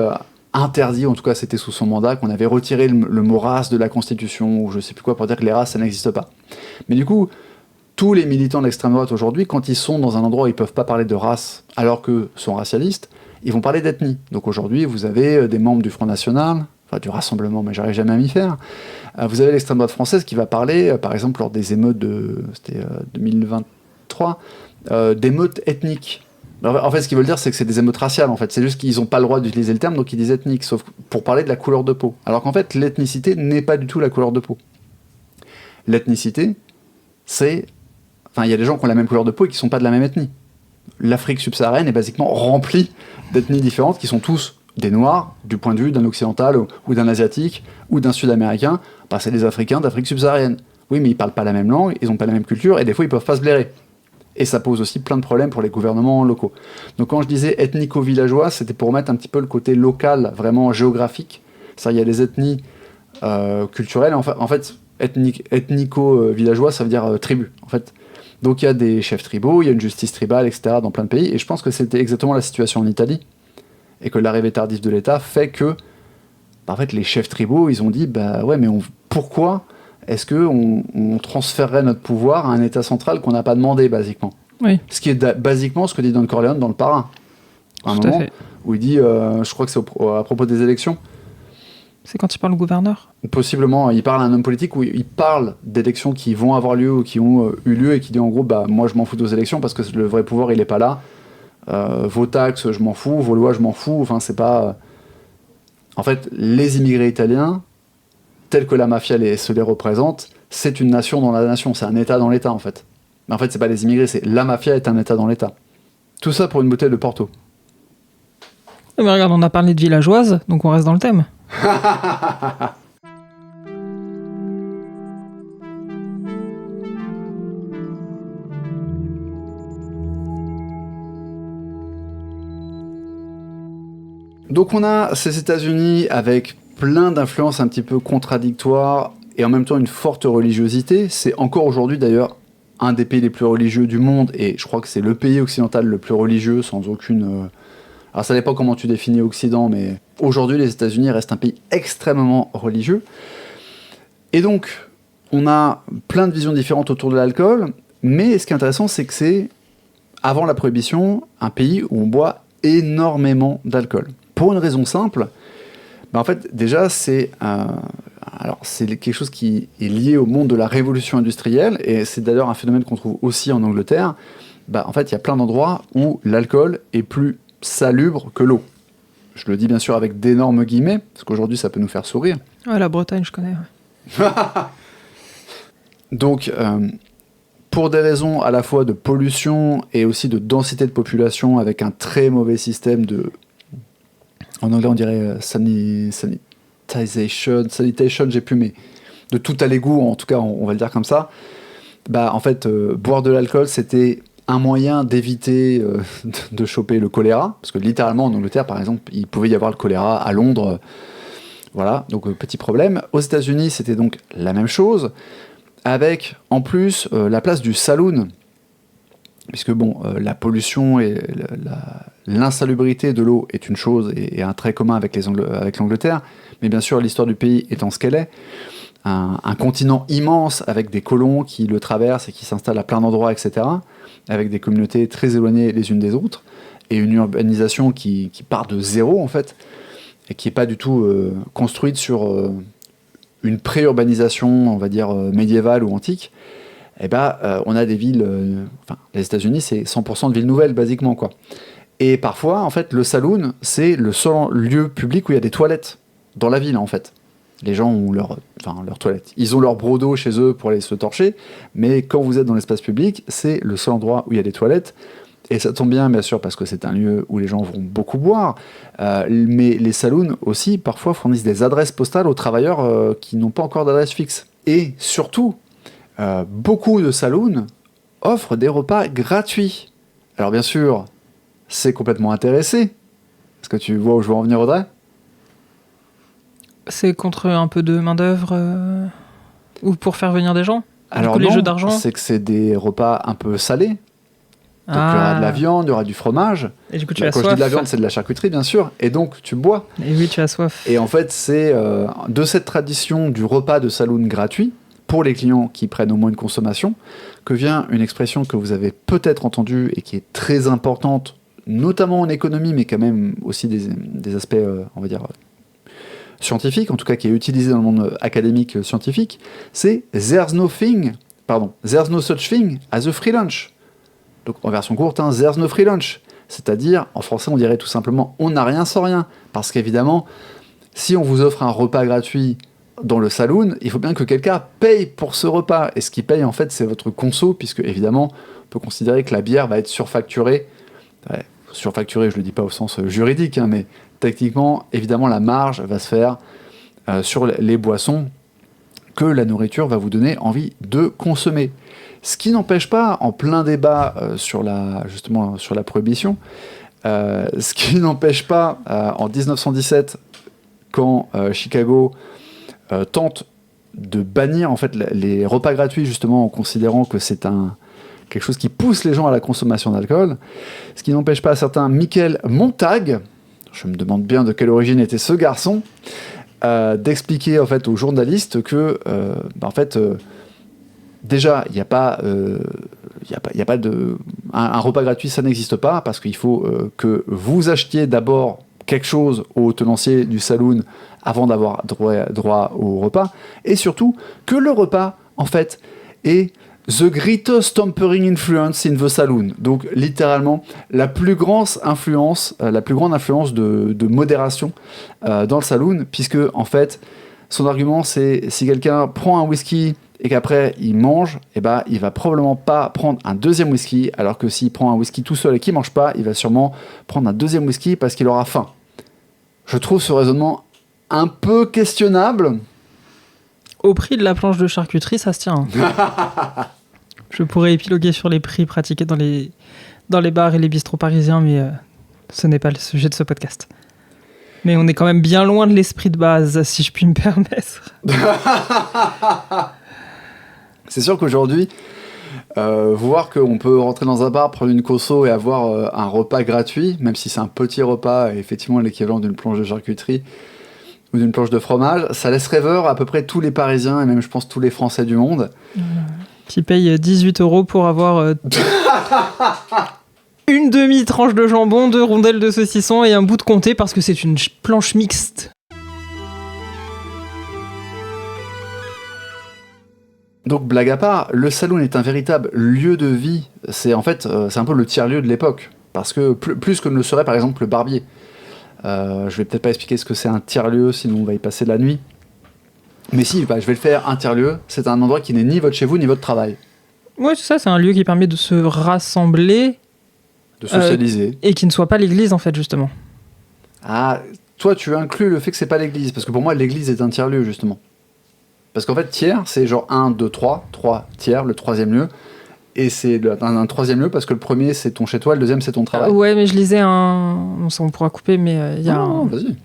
interdit, en tout cas c'était sous son mandat, qu'on avait retiré le mot race de la Constitution, ou je ne sais plus quoi, pour dire que les races, ça n'existe pas. Mais du coup, tous les militants de l'extrême droite aujourd'hui, quand ils sont dans un endroit où ils ne peuvent pas parler de race, alors qu'ils sont racialistes, ils vont parler d'ethnie. Donc aujourd'hui, vous avez des membres du Front National, enfin du Rassemblement, mais j'arrive jamais à m'y faire. Vous avez l'extrême droite française qui va parler, par exemple, lors des émeutes c'était 2023, d'émeutes ethniques. Alors, en fait, ce qu'ils veulent dire, c'est que c'est des émeutes raciales, en fait. C'est juste qu'ils n'ont pas le droit d'utiliser le terme, donc ils disent ethnique, sauf pour parler de la couleur de peau. Alors qu'en fait, l'ethnicité n'est pas du tout la couleur de peau. L'ethnicité, c'est... Enfin, il y a des gens qui ont la même couleur de peau et qui ne sont pas de la même ethnie. L'Afrique subsaharienne est basiquement remplie d'ethnies différentes qui sont tous des Noirs, du point de vue d'un Occidental ou d'un Asiatique ou d'un Sud-Américain. Bah, c'est des Africains d'Afrique subsaharienne. Oui, mais ils ne parlent pas la même langue, ils n'ont pas la même culture et des fois, ils ne peuvent pas se blairer. Et ça pose aussi plein de problèmes pour les gouvernements locaux. Donc quand je disais ethnico-villageois, c'était pour mettre un petit peu le côté local, vraiment géographique. C'est-à-dire il y a des ethnies culturelles. En fait, ethnico-villageois, ça veut dire tribu. En fait. Donc il y a des chefs tribaux, il y a une justice tribale, etc. dans plein de pays. Et je pense que c'était exactement la situation en Italie. Et que l'arrivée tardive de l'État fait que, en fait, les chefs tribaux, ils ont dit, bah ouais, mais pourquoi est-ce qu'on transférerait notre pouvoir à un État central qu'on n'a pas demandé, basiquement? Oui. Ce qui est basiquement ce que dit Don Corleone dans Le Parrain. À un moment où il dit, je crois que c'est à propos des élections. C'est quand il parle au gouverneur? Possiblement, il parle à un homme politique où il parle d'élections qui vont avoir lieu ou qui ont eu lieu et qui dit en gros, bah moi je m'en fous de vos élections parce que le vrai pouvoir il est pas là. Vos taxes, je m'en fous. Vos lois, je m'en fous. Enfin, c'est pas... En fait, les immigrés italiens, tels que la mafia se les représente, c'est une nation dans la nation. C'est un État dans l'État, en fait. Mais en fait, c'est pas les immigrés, c'est la mafia est un État dans l'État. Tout ça pour une bouteille de Porto. Mais regarde, on a parlé de villageoise, donc on reste dans le thème. Donc on a ces États-Unis avec plein d'influences un petit peu contradictoires et en même temps une forte religiosité. C'est encore aujourd'hui d'ailleurs un des pays les plus religieux du monde et je crois que c'est le pays occidental le plus religieux sans aucune... Alors ça dépend comment tu définis Occident, mais aujourd'hui les États-Unis restent un pays extrêmement religieux. Et donc on a plein de visions différentes autour de l'alcool, mais ce qui est intéressant c'est que c'est, avant la prohibition, un pays où on boit énormément d'alcool. Pour une raison simple, en fait, déjà, c'est quelque chose qui est lié au monde de la révolution industrielle, et c'est d'ailleurs un phénomène qu'on trouve aussi en Angleterre. En fait, il y a plein d'endroits où l'alcool est plus salubre que l'eau. Je le dis bien sûr avec d'énormes guillemets, parce qu'aujourd'hui, ça peut nous faire sourire. Ouais, la Bretagne, je connais. Ouais. Donc, pour des raisons à la fois de pollution et aussi de densité de population, avec un très mauvais système de... En anglais, on dirait sanitation, j'ai plus, mais de tout à l'égout, en tout cas, on va le dire comme ça. En fait, boire de l'alcool, c'était un moyen d'éviter de choper le choléra, parce que littéralement, en Angleterre, par exemple, il pouvait y avoir le choléra à Londres. Voilà, donc petit problème. Aux États-Unis, c'était donc la même chose, avec en plus la place du saloon. Puisque la pollution et l'insalubrité de l'eau est une chose et un trait commun avec l'Angleterre, mais bien sûr l'histoire du pays étant ce qu'elle est, un continent immense avec des colons qui le traversent et qui s'installent à plein d'endroits, etc., avec des communautés très éloignées les unes des autres, et une urbanisation qui part de zéro en fait, et qui n'est pas du tout construite sur une pré-urbanisation, on va dire médiévale ou antique. On a des villes... les États-Unis, c'est 100% de villes nouvelles, basiquement, quoi. Et parfois, en fait, le saloon, c'est le seul lieu public où il y a des toilettes dans la ville, en fait. Les gens ont leurs toilettes. Ils ont leur brodo chez eux pour aller se torcher, mais quand vous êtes dans l'espace public, c'est le seul endroit où il y a des toilettes. Et ça tombe bien sûr, parce que c'est un lieu où les gens vont beaucoup boire. Mais les saloons, aussi, parfois, fournissent des adresses postales aux travailleurs qui n'ont pas encore d'adresse fixe. Et surtout... beaucoup de saloons offrent des repas gratuits. Alors bien sûr, c'est complètement intéressé. Est-ce que tu vois où je veux en venir, Audrey? C'est contre un peu de main-d'œuvre Ou pour faire venir des gens? Alors les non, jeux d'argent? c'est que c'est des repas un peu salés. Donc il y aura de la viande, il y aura du fromage. Et du coup, tu as Quand soif. je dis de la viande, c'est de la charcuterie, bien sûr. Et donc, tu bois. Et oui, tu as soif. Et en fait, c'est de cette tradition du repas de saloon gratuit pour les clients qui prennent au moins une consommation que vient une expression que vous avez peut-être entendue et qui est très importante, notamment en économie, mais quand même aussi des aspects, on va dire, scientifiques, en tout cas qui est utilisée dans le monde académique scientifique, c'est there's no such thing as a free lunch. Donc en version courte, there's no free lunch. C'est-à-dire, en français, on dirait tout simplement on n'a rien sans rien. Parce qu'évidemment, si on vous offre un repas gratuit dans le saloon, il faut bien que quelqu'un paye pour ce repas. Et ce qui paye, en fait, c'est votre conso, puisque évidemment, on peut considérer que la bière va être surfacturée. Ouais, surfacturée, je ne le dis pas au sens juridique, mais techniquement, évidemment, la marge va se faire sur les boissons que la nourriture va vous donner envie de consommer. Ce qui n'empêche pas, en plein débat sur la prohibition, ce qui n'empêche pas, en 1917, quand Chicago tente de bannir en fait les repas gratuits, justement en considérant que c'est quelque chose qui pousse les gens à la consommation d'alcool, ce qui n'empêche pas certains Michael Montag, je me demande bien de quelle origine était ce garçon, d'expliquer en fait aux journalistes que déjà, il n'y a pas un repas gratuit, ça n'existe pas, parce qu'il faut que vous achetiez d'abord quelque chose au tenancier du saloon avant d'avoir droit au repas, et surtout que le repas, en fait, est the greatest tampering influence in the saloon. Donc, littéralement, la plus grande influence de modération dans le saloon, puisque, en fait, son argument, c'est si quelqu'un prend un whisky et qu'après il mange, il va probablement pas prendre un deuxième whisky, alors que s'il prend un whisky tout seul et qu'il mange pas, il va sûrement prendre un deuxième whisky parce qu'il aura faim. Je trouve ce raisonnement un peu questionnable. Au prix de la planche de charcuterie, ça se tient. Je pourrais épiloguer sur les prix pratiqués dans les bars et les bistrots parisiens, mais ce n'est pas le sujet de ce podcast. Mais on est quand même bien loin de l'esprit de base, si je puis me permettre. C'est sûr qu'aujourd'hui, voir qu'on peut rentrer dans un bar, prendre une conso et avoir un repas gratuit, même si c'est un petit repas, et effectivement l'équivalent d'une planche de charcuterie ou d'une planche de fromage, ça laisse rêveur à peu près tous les Parisiens et même je pense tous les Français du monde. Qui payent 18 € pour avoir une demi-tranche de jambon, 2 rondelles de saucisson et un bout de comté parce que c'est une planche mixte. Donc, blague à part, le saloon est un véritable lieu de vie. C'est un peu le tiers-lieu de l'époque. Parce que plus que ne le serait par exemple le barbier. Je vais peut-être pas expliquer ce que c'est un tiers-lieu, sinon on va y passer la nuit. Mais si, je vais le faire, un tiers-lieu. C'est un endroit qui n'est ni votre chez vous, ni votre travail. Ouais, c'est ça, c'est un lieu qui permet de se rassembler. De socialiser. Et qui ne soit pas l'église, en fait, justement. Ah, toi, tu inclus le fait que c'est pas l'église. Parce que pour moi, l'église est un tiers-lieu, justement. Parce qu'en fait, tiers, c'est genre 1, 2, 3 tiers, le troisième lieu. Et c'est un troisième lieu parce que le premier, c'est ton chez-toi, le deuxième, c'est ton travail. Ouais, mais je lisais on pourra couper, mais il y a vas-y.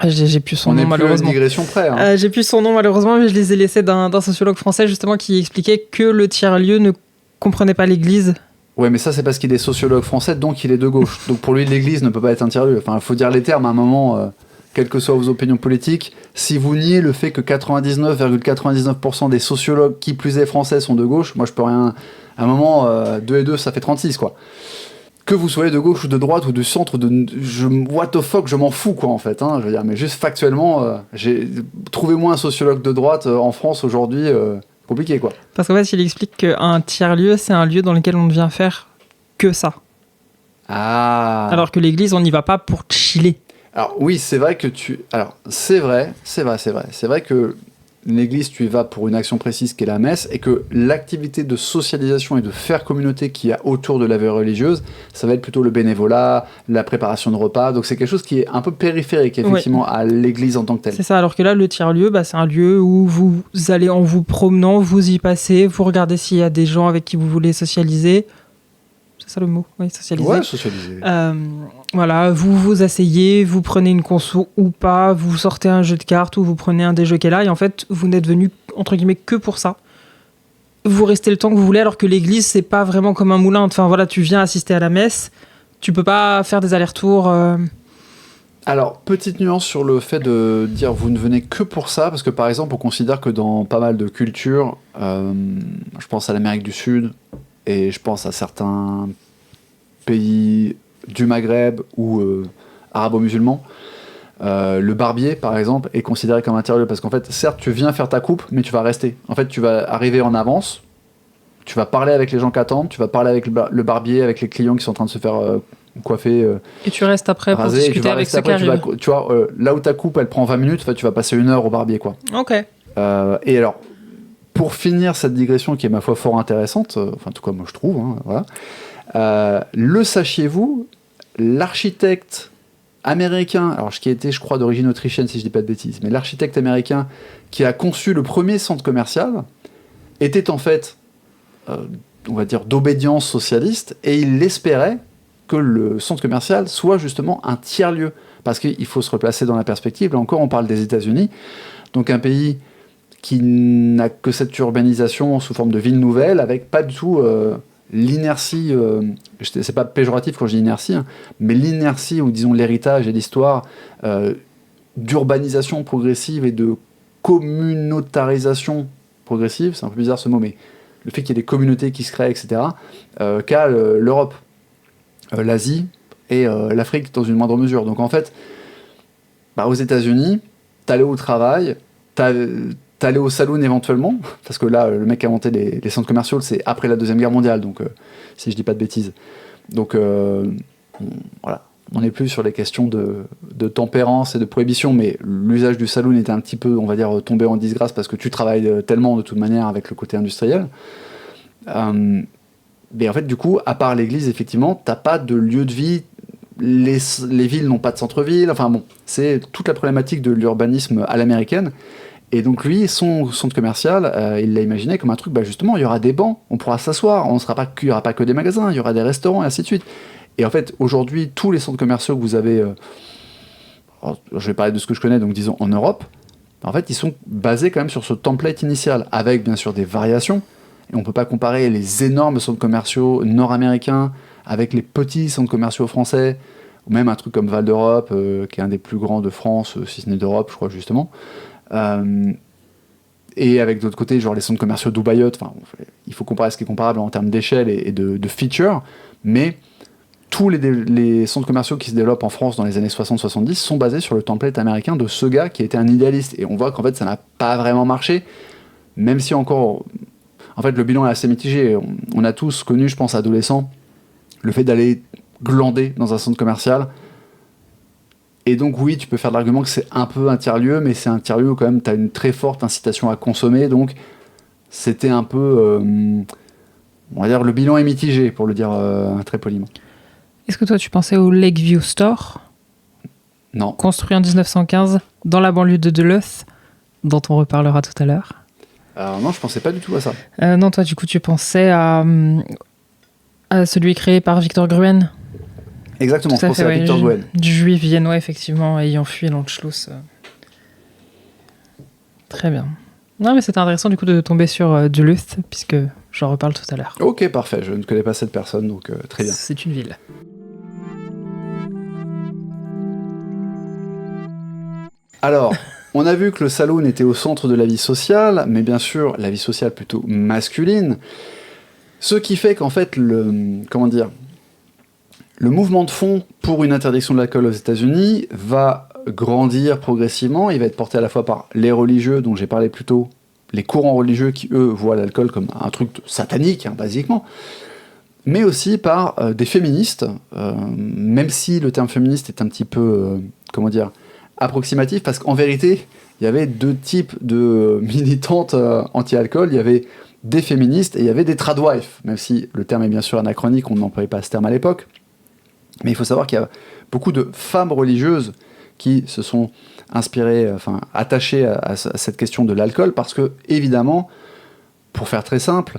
J'ai plus son nom, malheureusement. On est plus à une digression près. J'ai plus son nom, malheureusement, mais je lisais l'essai d'un sociologue français, justement, qui expliquait que le tiers-lieu ne comprenait pas l'église. Ouais, mais ça, c'est parce qu'il est sociologue français, donc il est de gauche. Donc pour lui, l'église ne peut pas être un tiers-lieu. Enfin, il faut dire les termes à un moment... quelles que soient vos opinions politiques, si vous niez le fait que 99,99% des sociologues, qui plus est français, sont de gauche, moi je peux rien... À un moment, 2 et 2, ça fait 36, quoi. Que vous soyez de gauche ou de droite ou du centre, what the fuck, je m'en fous, quoi, en fait. Je veux dire, mais juste factuellement, trouvez-moi un sociologue de droite en France aujourd'hui, compliqué, quoi. Parce qu'en fait, il explique qu'un tiers-lieu, c'est un lieu dans lequel on ne vient faire que ça. Ah. Alors que l'église, on n'y va pas pour chiller. Alors oui, c'est vrai que c'est vrai que l'église, tu y vas pour une action précise qui est la messe, et que l'activité de socialisation et de faire communauté qu'il y a autour de la vie religieuse, ça va être plutôt le bénévolat, la préparation de repas, donc c'est quelque chose qui est un peu périphérique, effectivement, à l'église en tant que telle. C'est ça, alors que là, le tiers-lieu, c'est un lieu où vous allez en vous promenant, vous y passez, vous regardez s'il y a des gens avec qui vous voulez socialiser. C'est ça le mot, oui, socialiser. Ouais, socialiser. Voilà, vous vous asseyez, vous prenez une conso ou pas, vous sortez un jeu de cartes ou vous prenez un des jeux qu'elle a, et en fait, vous n'êtes venu entre guillemets que pour ça. Vous restez le temps que vous voulez, alors que l'église, c'est pas vraiment comme un moulin. Enfin voilà, tu viens assister à la messe, tu peux pas faire des allers-retours. Alors, petite nuance sur le fait de dire vous ne venez que pour ça, parce que par exemple, on considère que dans pas mal de cultures, je pense à l'Amérique du Sud, et je pense à certains pays du Maghreb ou arabo-musulmans, le barbier, par exemple, est considéré comme intérieur, parce qu'en fait, certes, tu viens faire ta coupe, mais tu vas rester. En fait, tu vas arriver en avance, tu vas parler avec les gens qui attendent, tu vas parler avec le barbier, avec les clients qui sont en train de se faire coiffer, et tu restes après raser, pour discuter avec ceux qui arrivent. tu vois, là où ta coupe, elle prend 20 minutes, en fait, tu vas passer 1 heure au barbier, quoi. Ok. Et alors, pour finir cette digression qui est, ma foi, fort intéressante, enfin, en tout cas, moi, je trouve, hein, voilà. Le sachiez-vous, l'architecte américain, alors qui était, je crois, d'origine autrichienne, si je dis pas de bêtises, mais l'architecte américain qui a conçu le premier centre commercial était en fait, on va dire, d'obédience socialiste, et il espérait que le centre commercial soit justement un tiers-lieu. Parce qu'il faut se replacer dans la perspective. Là encore, on parle des États-Unis, donc un pays qui n'a que cette urbanisation sous forme de ville nouvelle, avec pas du tout l'inertie, c'est pas péjoratif quand je dis inertie, hein, mais l'inertie, ou disons l'héritage et l'histoire d'urbanisation progressive et de communautarisation progressive, c'est un peu bizarre ce mot, mais le fait qu'il y ait des communautés qui se créent, etc., qu'a l'Europe, l'Asie et l'Afrique dans une moindre mesure. Donc en fait, aux États-Unis, t'allais au travail, t'allais au saloon éventuellement, parce que là, le mec qui a inventé les centres commerciaux, c'est après la Deuxième Guerre mondiale, donc si je dis pas de bêtises. Donc voilà, on n'est plus sur les questions de tempérance et de prohibition, mais l'usage du saloon était un petit peu, on va dire, tombé en disgrâce parce que tu travailles tellement de toute manière avec le côté industriel. Mais en fait, du coup, à part l'église, effectivement, t'as pas de lieu de vie. Les villes n'ont pas de centre-ville. Enfin bon, c'est toute la problématique de l'urbanisme à l'américaine. Et donc lui, son centre commercial, il l'a imaginé comme un truc, justement, il y aura des bancs, on pourra s'asseoir, il n'y aura pas que des magasins, il y aura des restaurants, et ainsi de suite. Et en fait, aujourd'hui, tous les centres commerciaux que vous avez, je vais parler de ce que je connais, donc disons en Europe, en fait, ils sont basés quand même sur ce template initial, avec bien sûr des variations. Et on ne peut pas comparer les énormes centres commerciaux nord-américains avec les petits centres commerciaux français, ou même un truc comme Val d'Europe, qui est un des plus grands de France, si ce n'est d'Europe, je crois, justement. Et avec d'autre côté, genre les centres commerciaux Dubaïot, il faut comparer ce qui est comparable en termes d'échelle et de features, mais tous les centres commerciaux qui se développent en France dans les années 60-70 sont basés sur le template américain de ce gars qui était un idéaliste. Et on voit qu'en fait, ça n'a pas vraiment marché, même si encore... En fait, le bilan est assez mitigé. On a tous connu, je pense, adolescents, le fait d'aller glander dans un centre commercial. Et donc, oui, tu peux faire de l'argument que c'est un peu un tiers-lieu, mais c'est un tiers-lieu où, quand même, tu as une très forte incitation à consommer. Donc, c'était un peu... on va dire, le bilan est mitigé, pour le dire très poliment. Est-ce que toi, tu pensais au Lakeview Store ? Non. Construit en 1915, dans la banlieue de Duluth, dont on reparlera tout à l'heure. Alors non, je pensais pas du tout à ça. Non, toi, du coup, tu pensais à celui créé par Victor Gruen. Exactement, je pensais à Victor Gruen. Du juif viennois, effectivement, ayant fui l'Anschluss. Très bien. Non, mais c'était intéressant, du coup, de tomber sur Duluth, puisque j'en reparle tout à l'heure. Ok, parfait. Je ne connais pas cette personne, donc très bien. C'est une ville. Alors... On a vu que le saloon était au centre de la vie sociale, mais bien sûr, la vie sociale plutôt masculine. Ce qui fait qu'en fait, le mouvement de fond pour une interdiction de l'alcool aux États-Unis va grandir progressivement. Il va être porté à la fois par les religieux, dont j'ai parlé plus tôt, les courants religieux qui, eux, voient l'alcool comme un truc satanique, basiquement, mais aussi par des féministes, même si le terme féministe est un petit peu, approximatif, parce qu'en vérité, il y avait deux types de militantes anti-alcool. Il y avait des féministes et il y avait des tradwives, même si le terme est bien sûr anachronique, on n'employait pas ce terme à l'époque. Mais il faut savoir qu'il y a beaucoup de femmes religieuses qui se sont inspirées, attachées à cette question de l'alcool, parce que, évidemment, pour faire très simple,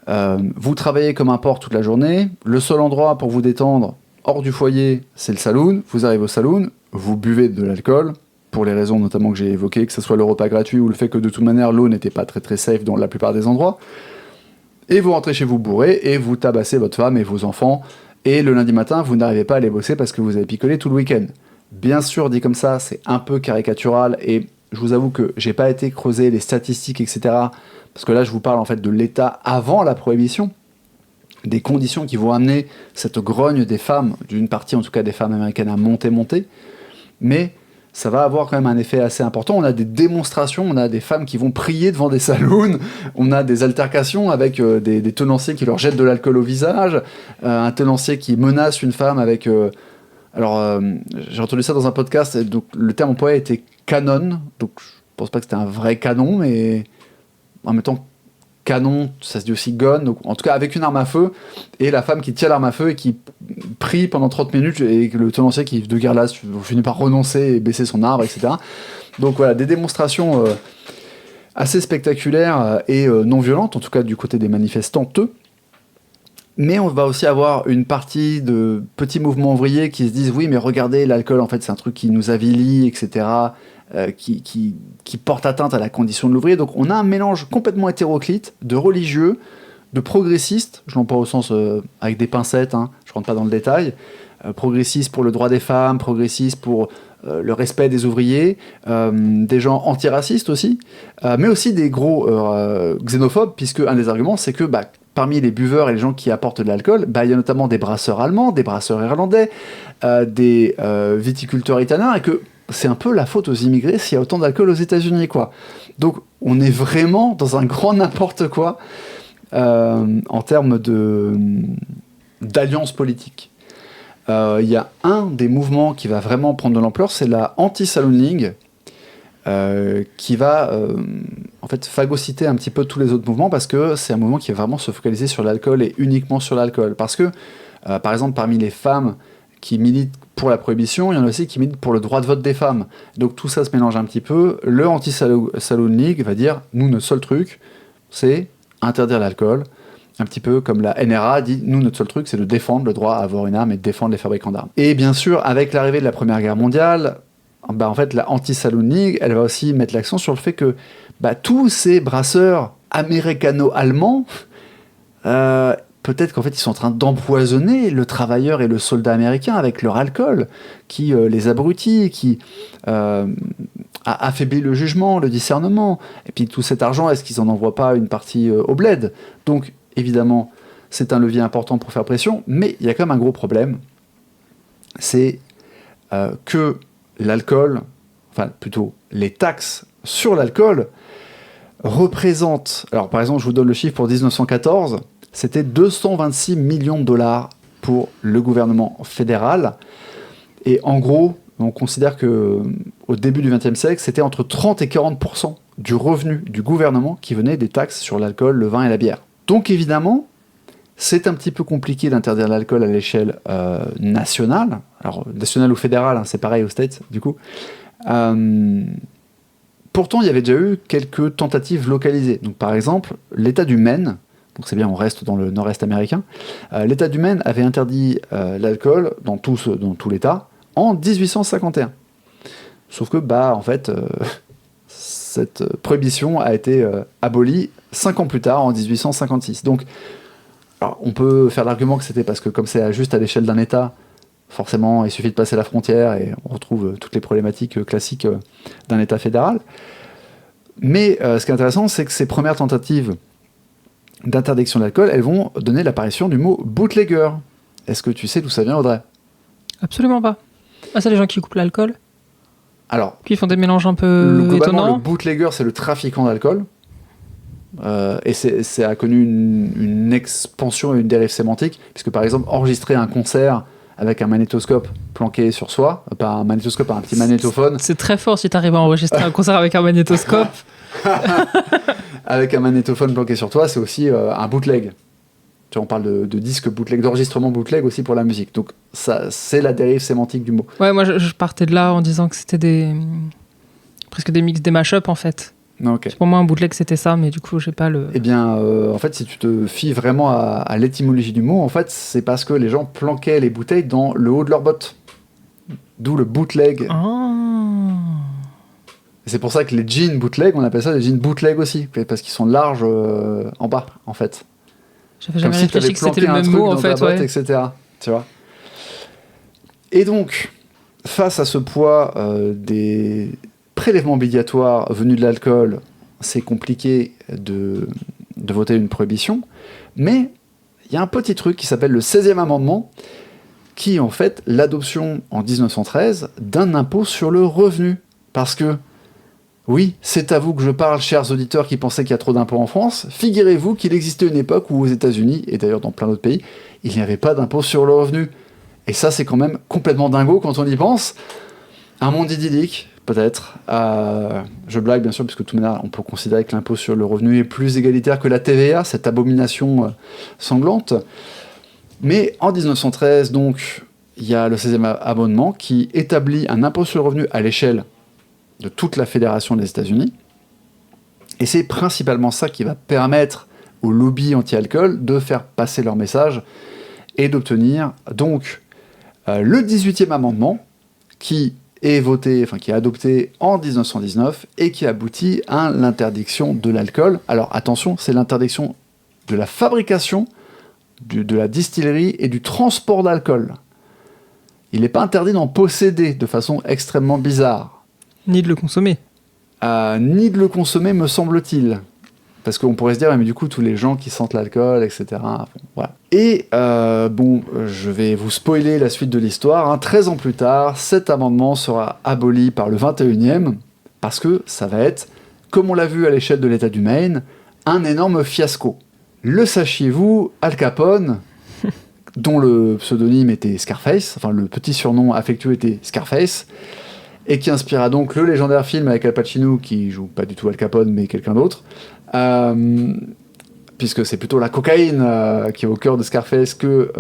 vous travaillez comme un porc toute la journée, le seul endroit pour vous détendre hors du foyer, c'est le saloon. Vous arrivez au saloon, vous buvez de l'alcool pour les raisons notamment que j'ai évoquées, que ce soit le repas gratuit ou le fait que de toute manière l'eau n'était pas très très safe dans la plupart des endroits. Et vous rentrez chez vous bourré et vous tabassez votre femme et vos enfants. Et le lundi matin, vous n'arrivez pas à aller bosser parce que vous avez picolé tout le week-end. Bien sûr, dit comme ça, c'est un peu caricatural et je vous avoue que j'ai pas été creuser les statistiques, etc. Parce que là, je vous parle en fait de l'état avant la prohibition, des conditions qui vont amener cette grogne des femmes, d'une partie en tout cas des femmes américaines, à monter. Mais ça va avoir quand même un effet assez important. On a des démonstrations, on a des femmes qui vont prier devant des saloons, on a des altercations avec des tenanciers qui leur jettent de l'alcool au visage, un tenancier qui menace une femme avec... j'ai entendu ça dans un podcast, et donc le terme employé était canon, donc je pense pas que c'était un vrai canon, mais en même temps, canon, ça se dit aussi gun, donc en tout cas avec une arme à feu, et la femme qui tient l'arme à feu et qui prie pendant 30 minutes, et le tenancier qui, de guerre là, finit par renoncer et baisser son arbre, etc. Donc voilà, des démonstrations assez spectaculaires et non violentes, en tout cas du côté des manifestantes. Mais on va aussi avoir une partie de petits mouvements ouvriers qui se disent oui mais regardez, l'alcool en fait c'est un truc qui nous avilit, etc., qui porte atteinte à la condition de l'ouvrier. Donc on a un mélange complètement hétéroclite de religieux, de progressistes, je l'emploie au sens avec des pincettes, hein, je rentre pas dans le détail, progressistes pour le droit des femmes, progressistes pour le respect des ouvriers, des gens antiracistes aussi, mais aussi des gros xénophobes, puisque un des arguments c'est que parmi les buveurs et les gens qui apportent de l'alcool, il y a notamment des brasseurs allemands, des brasseurs irlandais, des viticulteurs italiens, et que c'est un peu la faute aux immigrés s'il y a autant d'alcool aux États-Unis, quoi. Donc on est vraiment dans un grand n'importe quoi en termes d'alliance politique. Il y a un des mouvements qui va vraiment prendre de l'ampleur, c'est la Anti-Saloon League, qui va en fait phagocyter un petit peu tous les autres mouvements, parce que c'est un mouvement qui va vraiment se focaliser sur l'alcool et uniquement sur l'alcool. Parce que, par exemple, parmi les femmes qui militent pour la prohibition, il y en a aussi qui militent pour le droit de vote des femmes. Donc tout ça se mélange un petit peu. Le Anti-Saloon League va dire, nous, notre seul truc, c'est interdire l'alcool. Un petit peu comme la NRA dit, nous, notre seul truc, c'est de défendre le droit à avoir une arme et de défendre les fabricants d'armes. Et bien sûr, avec l'arrivée de la Première Guerre mondiale, en fait, la Anti-Saloon League, elle va aussi mettre l'accent sur le fait que tous ces brasseurs américano-allemands, peut-être qu'en fait, ils sont en train d'empoisonner le travailleur et le soldat américain avec leur alcool, qui les abrutit, qui affaiblit le jugement, le discernement. Et puis tout cet argent, est-ce qu'ils n'en envoient pas une partie au bled? Donc, évidemment, c'est un levier important pour faire pression, mais il y a quand même un gros problème. C'est que l'alcool, enfin plutôt les taxes sur l'alcool, représentent, alors par exemple je vous donne le chiffre pour 1914, c'était 226 millions de dollars pour le gouvernement fédéral, et en gros on considère que au début du XXe siècle c'était entre 30 et 40% du revenu du gouvernement qui venait des taxes sur l'alcool, le vin et la bière. Donc évidemment c'est un petit peu compliqué d'interdire l'alcool à l'échelle nationale. Alors, nationale ou fédérale, hein, c'est pareil aux States, du coup. Pourtant, il y avait déjà eu quelques tentatives localisées. Donc, par exemple, l'État du Maine, donc c'est bien, on reste dans le nord-est américain, l'État du Maine avait interdit l'alcool dans tout l'État en 1851. Sauf que, en fait, cette prohibition a été abolie 5 ans plus tard, en 1856. Donc, alors, on peut faire l'argument que c'était parce que comme c'est juste à l'échelle d'un État, forcément il suffit de passer la frontière et on retrouve toutes les problématiques classiques d'un État fédéral. Mais ce qui est intéressant, c'est que ces premières tentatives d'interdiction de l'alcool, elles vont donner l'apparition du mot bootlegger. Est-ce que tu sais d'où ça vient, Audrey? Absolument pas. Ah, c'est les gens qui coupent l'alcool? Alors, qui font des mélanges un peu étonnants? Le bootlegger, c'est le trafiquant d'alcool. Et ça a connu une expansion et une dérive sémantique, puisque par exemple enregistrer un concert avec un magnétoscope planqué sur soi, pas un magnétoscope, un petit magnétophone. C'est très fort si tu arrives à enregistrer un concert avec un magnétoscope. Avec un magnétophone planqué sur toi, c'est aussi un bootleg. Tu vois, on parle de disque bootleg, d'enregistrement bootleg aussi pour la musique. Donc ça, c'est la dérive sémantique du mot. Ouais, moi je partais de là en disant que c'était presque des mix, des mash-up en fait. Okay. Pour moi, un bootleg, c'était ça, mais du coup, j'ai pas le... Eh bien, en fait, si tu te fies vraiment à l'étymologie du mot, en fait, c'est parce que les gens planquaient les bouteilles dans le haut de leurs bottes. D'où le bootleg. C'est pour ça que les jeans bootleg, on appelle ça des jeans bootleg aussi, parce qu'ils sont larges en bas, en fait. J'avais jamais réfléchi que c'était le même mot, en fait, botte, etc. Tu vois. Et donc, face à ce poids des prélèvements obligatoires venus de l'alcool, c'est compliqué de voter une prohibition, mais il y a un petit truc qui s'appelle le 16e amendement, qui est en fait l'adoption en 1913 d'un impôt sur le revenu. Parce que, oui, c'est à vous que je parle, chers auditeurs qui pensaient qu'il y a trop d'impôts en France, figurez-vous qu'il existait une époque où aux États-Unis, et d'ailleurs dans plein d'autres pays, il n'y avait pas d'impôt sur le revenu. Et ça, c'est quand même complètement dingo quand on y pense. Un monde idyllique, peut-être. Je blague, bien sûr, parce que tout de même, on peut considérer que l'impôt sur le revenu est plus égalitaire que la TVA, cette abomination sanglante. Mais en 1913, donc, il y a le 16e amendement qui établit un impôt sur le revenu à l'échelle de toute la fédération des États-Unis. Et c'est principalement ça qui va permettre au lobby anti-alcool de faire passer leur message et d'obtenir donc le 18e amendement qui est voté, enfin qui est adopté en 1919 et qui aboutit à l'interdiction de l'alcool. Alors attention, c'est l'interdiction de la fabrication, de la distillerie et du transport d'alcool. Il n'est pas interdit d'en posséder de façon extrêmement bizarre. Ni de le consommer. Ni de le consommer, me semble-t-il. Parce qu'on pourrait se dire, mais du coup, tous les gens qui sentent l'alcool, etc. Bon, voilà. Et je vais vous spoiler la suite de l'histoire. Hein. 13 ans plus tard, cet amendement sera aboli par le 21e, parce que ça va être, comme on l'a vu à l'échelle de l'État du Maine, un énorme fiasco. Le sachiez-vous, Al Capone, dont le pseudonyme était Scarface, enfin le petit surnom affectueux était Scarface, et qui inspira donc le légendaire film avec Al Pacino, qui joue pas du tout Al Capone, mais quelqu'un d'autre, puisque c'est plutôt la cocaïne qui est au cœur de Scarface que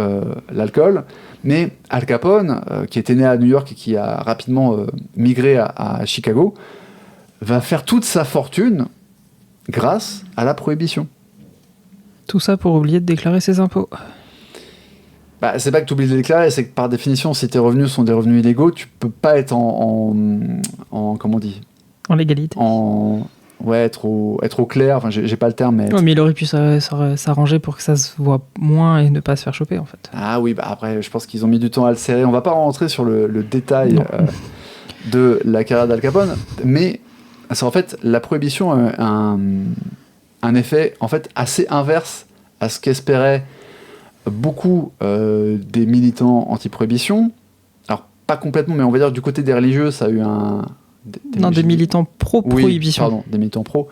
l'alcool. Mais Al Capone, qui était né à New York et qui a rapidement migré à Chicago, va faire toute sa fortune grâce à la prohibition. Tout ça pour oublier de déclarer ses impôts. Bah, c'est pas que tu oublies de les déclarer, c'est que par définition, si tes revenus sont des revenus illégaux, tu peux pas être en comment on dit ? En légalité. Ouais, être au clair, enfin j'ai pas le terme, mais... Ouais, mais il aurait pu s'arranger pour que ça se voit moins et ne pas se faire choper, en fait. Ah oui, bah après, je pense qu'ils ont mis du temps à le serrer. On va pas rentrer sur le détail de la carrière d'Al Capone, mais c'est en fait, la prohibition a un effet en fait assez inverse à ce qu'espéraient beaucoup des militants anti-prohibition. Alors, pas complètement, mais on va dire du côté des religieux, ça a eu des militants pro-prohibition. Oui, pardon, des militants pro.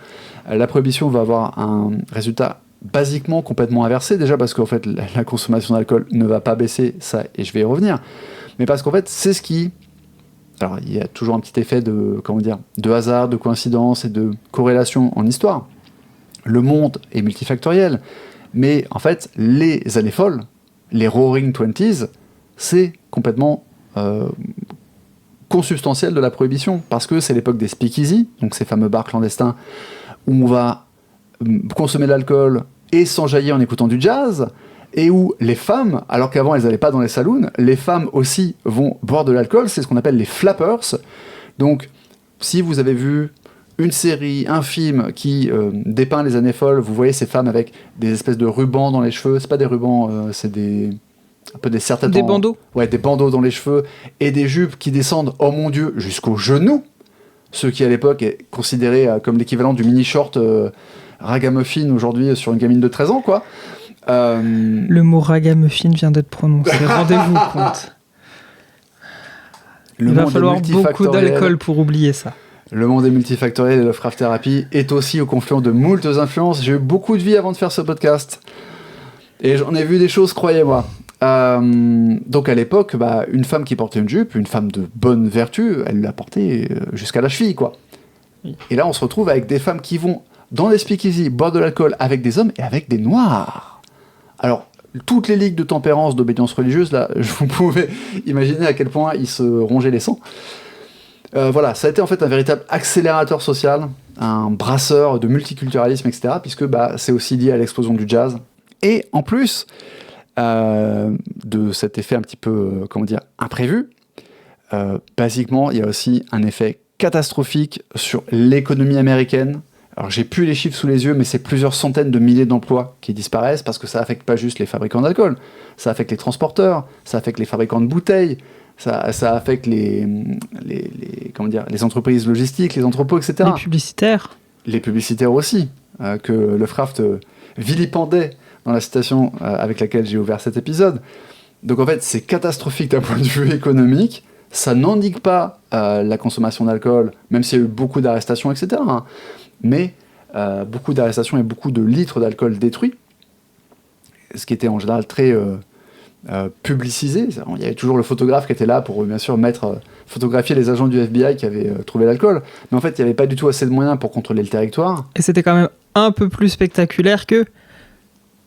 La prohibition va avoir un résultat basiquement complètement inversé, déjà parce qu'en fait, la consommation d'alcool ne va pas baisser, ça, et je vais y revenir, mais parce qu'en fait, c'est ce qui... Alors, il y a toujours un petit effet de hasard, de coïncidence et de corrélation en histoire. Le monde est multifactoriel, mais en fait, les années folles, les Roaring Twenties, c'est complètement consubstantiel de la prohibition, parce que c'est l'époque des speakeasy, donc ces fameux bars clandestins où on va consommer de l'alcool et s'enjailler en écoutant du jazz, et où les femmes, alors qu'avant elles n'allaient pas dans les saloons, les femmes aussi vont boire de l'alcool, c'est ce qu'on appelle les flappers. Donc, si vous avez vu une série, un film qui dépeint les années folles, vous voyez ces femmes avec des espèces de rubans dans les cheveux, c'est pas des rubans, c'est un peu des serre-têtes. Des bandeaux. Ouais, des bandeaux dans les cheveux, et des jupes qui descendent, oh mon Dieu, jusqu'aux genoux, ce qui à l'époque est considéré comme l'équivalent du mini-short ragamuffin aujourd'hui sur une gamine de 13 ans, quoi. Le mot ragamuffin vient d'être prononcé, rendez-vous compte. Il va falloir beaucoup d'alcool pour oublier ça. Le monde est multifactoriel et le craft therapy est aussi au confluent de moultes influences. J'ai eu beaucoup de vie avant de faire ce podcast. Et j'en ai vu des choses, croyez-moi. Donc à l'époque, une femme qui portait une jupe, une femme de bonne vertu, elle la portait jusqu'à la cheville, quoi. Oui. Et là, on se retrouve avec des femmes qui vont dans les speakeasy boire de l'alcool avec des hommes et avec des noirs. Alors, toutes les ligues de tempérance, d'obédience religieuse, là, vous pouvez imaginer à quel point ils se rongeaient les sangs. Voilà, ça a été en fait un véritable accélérateur social, un brasseur de multiculturalisme, etc., puisque c'est aussi lié à l'explosion du jazz. Et en plus de cet effet un petit peu, imprévu, basiquement, il y a aussi un effet catastrophique sur l'économie américaine. Alors j'ai plus les chiffres sous les yeux, mais c'est plusieurs centaines de milliers d'emplois qui disparaissent parce que ça affecte pas juste les fabricants d'alcool, ça affecte les transporteurs, ça affecte les fabricants de bouteilles, ça affecte les entreprises logistiques, les entrepôts, etc. Les publicitaires. Les publicitaires aussi, que Lovecraft vilipendait dans la citation avec laquelle j'ai ouvert cet épisode. Donc en fait, c'est catastrophique d'un point de vue économique. Ça n'endigue pas la consommation d'alcool, même s'il y a eu beaucoup d'arrestations, etc. Hein. Mais beaucoup d'arrestations et beaucoup de litres d'alcool détruits, ce qui était en général très publicisé. Il y avait toujours le photographe qui était là pour, bien sûr, photographier les agents du FBI qui avaient trouvé l'alcool. Mais en fait, il n'y avait pas du tout assez de moyens pour contrôler le territoire. Et c'était quand même un peu plus spectaculaire que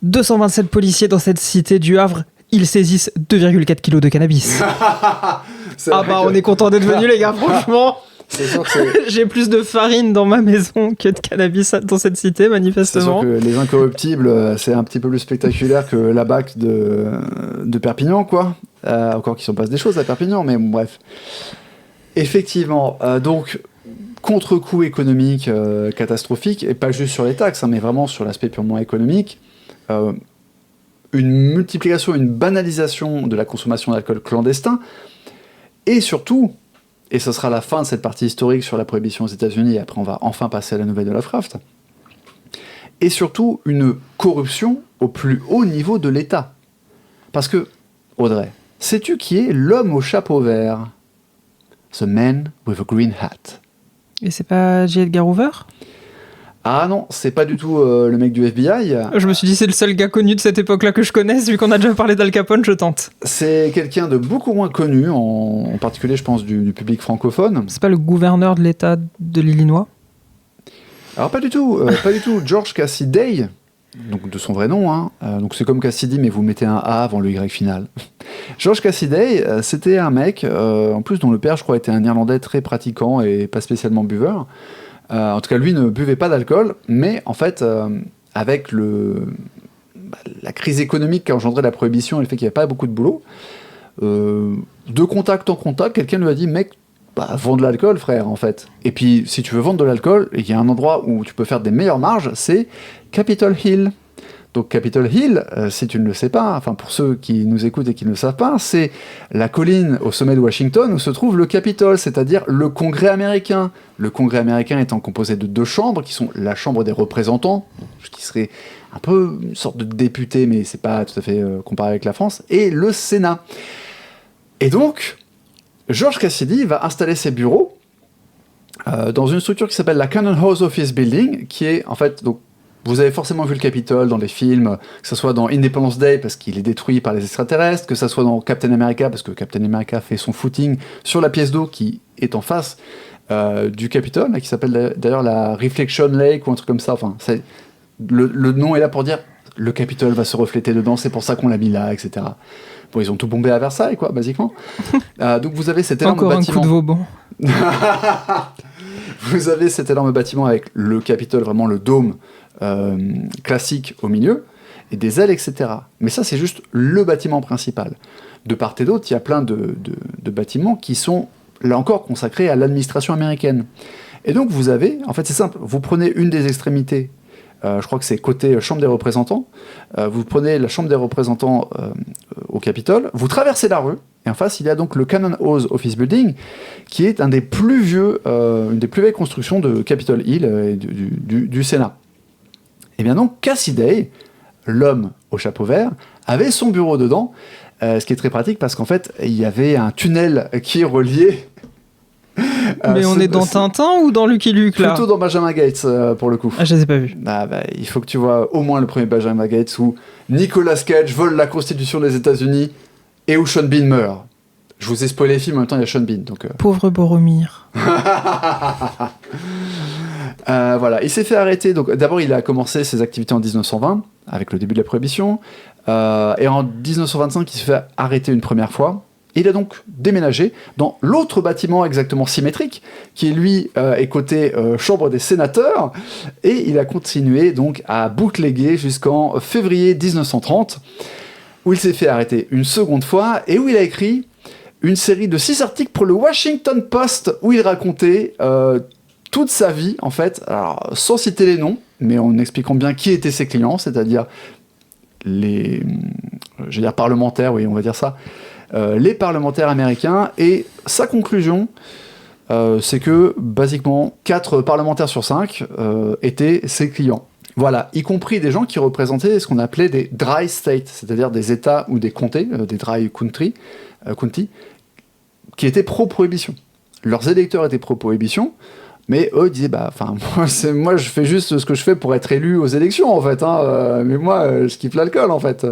227 policiers dans cette cité du Havre, ils saisissent 2,4 kilos de cannabis. On est content d'être venus, les gars, franchement. C'est sûr que j'ai plus de farine dans ma maison que de cannabis dans cette cité, manifestement. C'est sûr que les Incorruptibles, c'est un petit peu plus spectaculaire que la BAC de Perpignan, quoi. Encore qu'il s'en passe des choses à Perpignan, mais bon, bref. Effectivement, donc, contre-coup économique catastrophique, et pas juste sur les taxes, hein, mais vraiment sur l'aspect purement économique. Une multiplication, une banalisation de la consommation d'alcool clandestin, et surtout, et ce sera la fin de cette partie historique sur la prohibition aux États-Unis, et après on va enfin passer à la nouvelle de Lovecraft, et surtout une corruption au plus haut niveau de l'État. Parce que, Audrey, sais-tu qui est l'homme au chapeau vert? The man with a green hat. Et c'est pas J. Edgar Hoover? Ah non, c'est pas du tout le mec du FBI. Je me suis dit, c'est le seul gars connu de cette époque-là que je connaisse, vu qu'on a déjà parlé d'Al Capone, je tente. C'est quelqu'un de beaucoup moins connu, en particulier, je pense, du public francophone. C'est pas le gouverneur de l'État de l'Illinois? Alors pas du tout, pas du tout. George Cassidy, donc de son vrai nom, hein. Donc c'est comme Cassidy, mais vous mettez un A avant le Y final. George Cassidy, c'était un mec, en plus dont le père, je crois, était un Irlandais très pratiquant et pas spécialement buveur. En tout cas, lui ne buvait pas d'alcool, mais en fait, avec la crise économique qu'a engendré la prohibition et le fait qu'il n'y avait pas beaucoup de boulot, de contact en contact, quelqu'un lui a dit « Mec, vends de l'alcool, frère, en fait. » Et puis, si tu veux vendre de l'alcool, il y a un endroit où tu peux faire des meilleures marges, c'est Capitol Hill. Donc Capitol Hill, si tu ne le sais pas, enfin pour ceux qui nous écoutent et qui ne le savent pas, c'est la colline au sommet de Washington où se trouve le Capitole, c'est-à-dire le Congrès américain. Le Congrès américain étant composé de 2 chambres, qui sont la Chambre des représentants, qui serait un peu une sorte de député, mais c'est pas tout à fait comparé avec la France, et le Sénat. Et donc, George Cassidy va installer ses bureaux dans une structure qui s'appelle la Cannon House Office Building, qui est en fait... donc vous avez forcément vu le Capitole dans les films, que ce soit dans Independence Day parce qu'il est détruit par les extraterrestres, que ce soit dans Captain America parce que Captain America fait son footing sur la pièce d'eau qui est en face du Capitole, qui s'appelle d'ailleurs la Reflection Lake ou un truc comme ça. Enfin, le nom est là pour dire le Capitole va se refléter dedans, c'est pour ça qu'on l'a mis là, etc. Bon, ils ont tout bombé à Versailles, quoi, basiquement. Donc vous avez cet énorme bâtiment. Encore un coup de Vauban. Vous avez cet énorme bâtiment avec le Capitole, vraiment le dôme classique au milieu, et des ailes, etc. Mais ça, c'est juste le bâtiment principal. De part et d'autre, il y a plein de bâtiments qui sont, là encore, consacrés à l'administration américaine. Et donc, vous avez, en fait, c'est simple, vous prenez une des extrémités, je crois que c'est côté Chambre des représentants, vous prenez la Chambre des représentants au Capitole, vous traversez la rue, et en face, il y a donc le Cannon House Office Building, qui est une des plus vieilles constructions de Capitol Hill et du Sénat. Et bien donc, Cassidy, l'homme au chapeau vert, avait son bureau dedans, ce qui est très pratique parce qu'en fait, il y avait un tunnel qui reliait... Mais on est dans Tintin ou dans Lucky Luke, là? Plutôt dans Benjamin Gates, pour le coup. Ah, je les ai pas vus. Il faut que tu vois au moins le premier Benjamin Gates où Nicolas Cage vole la Constitution des États-Unis et où Sean Bean meurt. Je vous ai spoilé les films, en même temps il y a Sean Bean. Donc, Pauvre Boromir. Voilà, il s'est fait arrêter. Donc, d'abord, il a commencé ses activités en 1920, avec le début de la Prohibition. Et en 1925, il s'est fait arrêter une première fois. Et il a donc déménagé dans l'autre bâtiment exactement symétrique, qui lui est côté Chambre des sénateurs. Et il a continué donc à bootleguer jusqu'en février 1930, où il s'est fait arrêter une seconde fois et où il a écrit une série de 6 articles pour le Washington Post où il racontait toute sa vie, en fait, alors, sans citer les noms, mais en expliquant bien qui étaient ses clients, c'est-à-dire les parlementaires, oui, on va dire ça, les parlementaires américains, et sa conclusion, c'est que, basiquement, 4 parlementaires sur 5 étaient ses clients. Voilà, y compris des gens qui représentaient ce qu'on appelait des dry states, c'est-à-dire des États ou des comtés, des dry county, qui étaient pro-prohibition. Leurs électeurs étaient pro-prohibition, mais eux disaient, moi je fais juste ce que je fais pour être élu aux élections, en fait, mais moi, je kiffe l'alcool, en fait.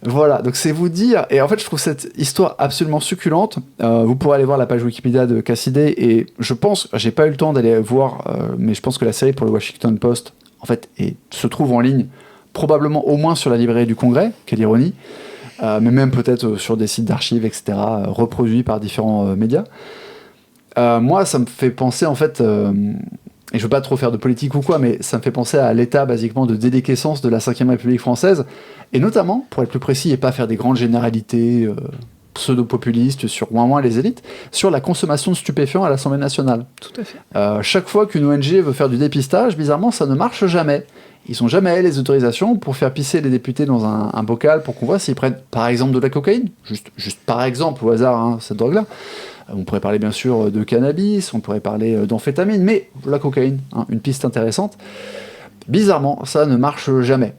Voilà, donc c'est vous dire, et en fait je trouve cette histoire absolument succulente. Vous pourrez aller voir la page Wikipédia de Cassidy, et je pense, j'ai pas eu le temps d'aller voir, mais je pense que la série pour le Washington Post, en fait, se trouve en ligne, probablement au moins sur la librairie du Congrès, quelle ironie, mais même peut-être sur des sites d'archives, etc., reproduits par différents médias. Moi, ça me fait penser, en fait, et je veux pas trop faire de politique ou quoi, mais ça me fait penser à l'état, basiquement, de déliquescence de la 5ème République française, et notamment, pour être plus précis, et pas faire des grandes généralités pseudo-populistes sur moins les élites, sur la consommation de stupéfiants à l'Assemblée nationale. Tout à fait. Chaque fois qu'une ONG veut faire du dépistage, bizarrement, ça ne marche jamais. Ils n'ont jamais les autorisations pour faire pisser les députés dans un bocal pour qu'on voit s'ils prennent, par exemple, de la cocaïne, juste par exemple, au hasard, cette drogue-là. On pourrait parler bien sûr de cannabis, on pourrait parler d'amphétamine, mais la cocaïne, une piste intéressante. Bizarrement, ça ne marche jamais.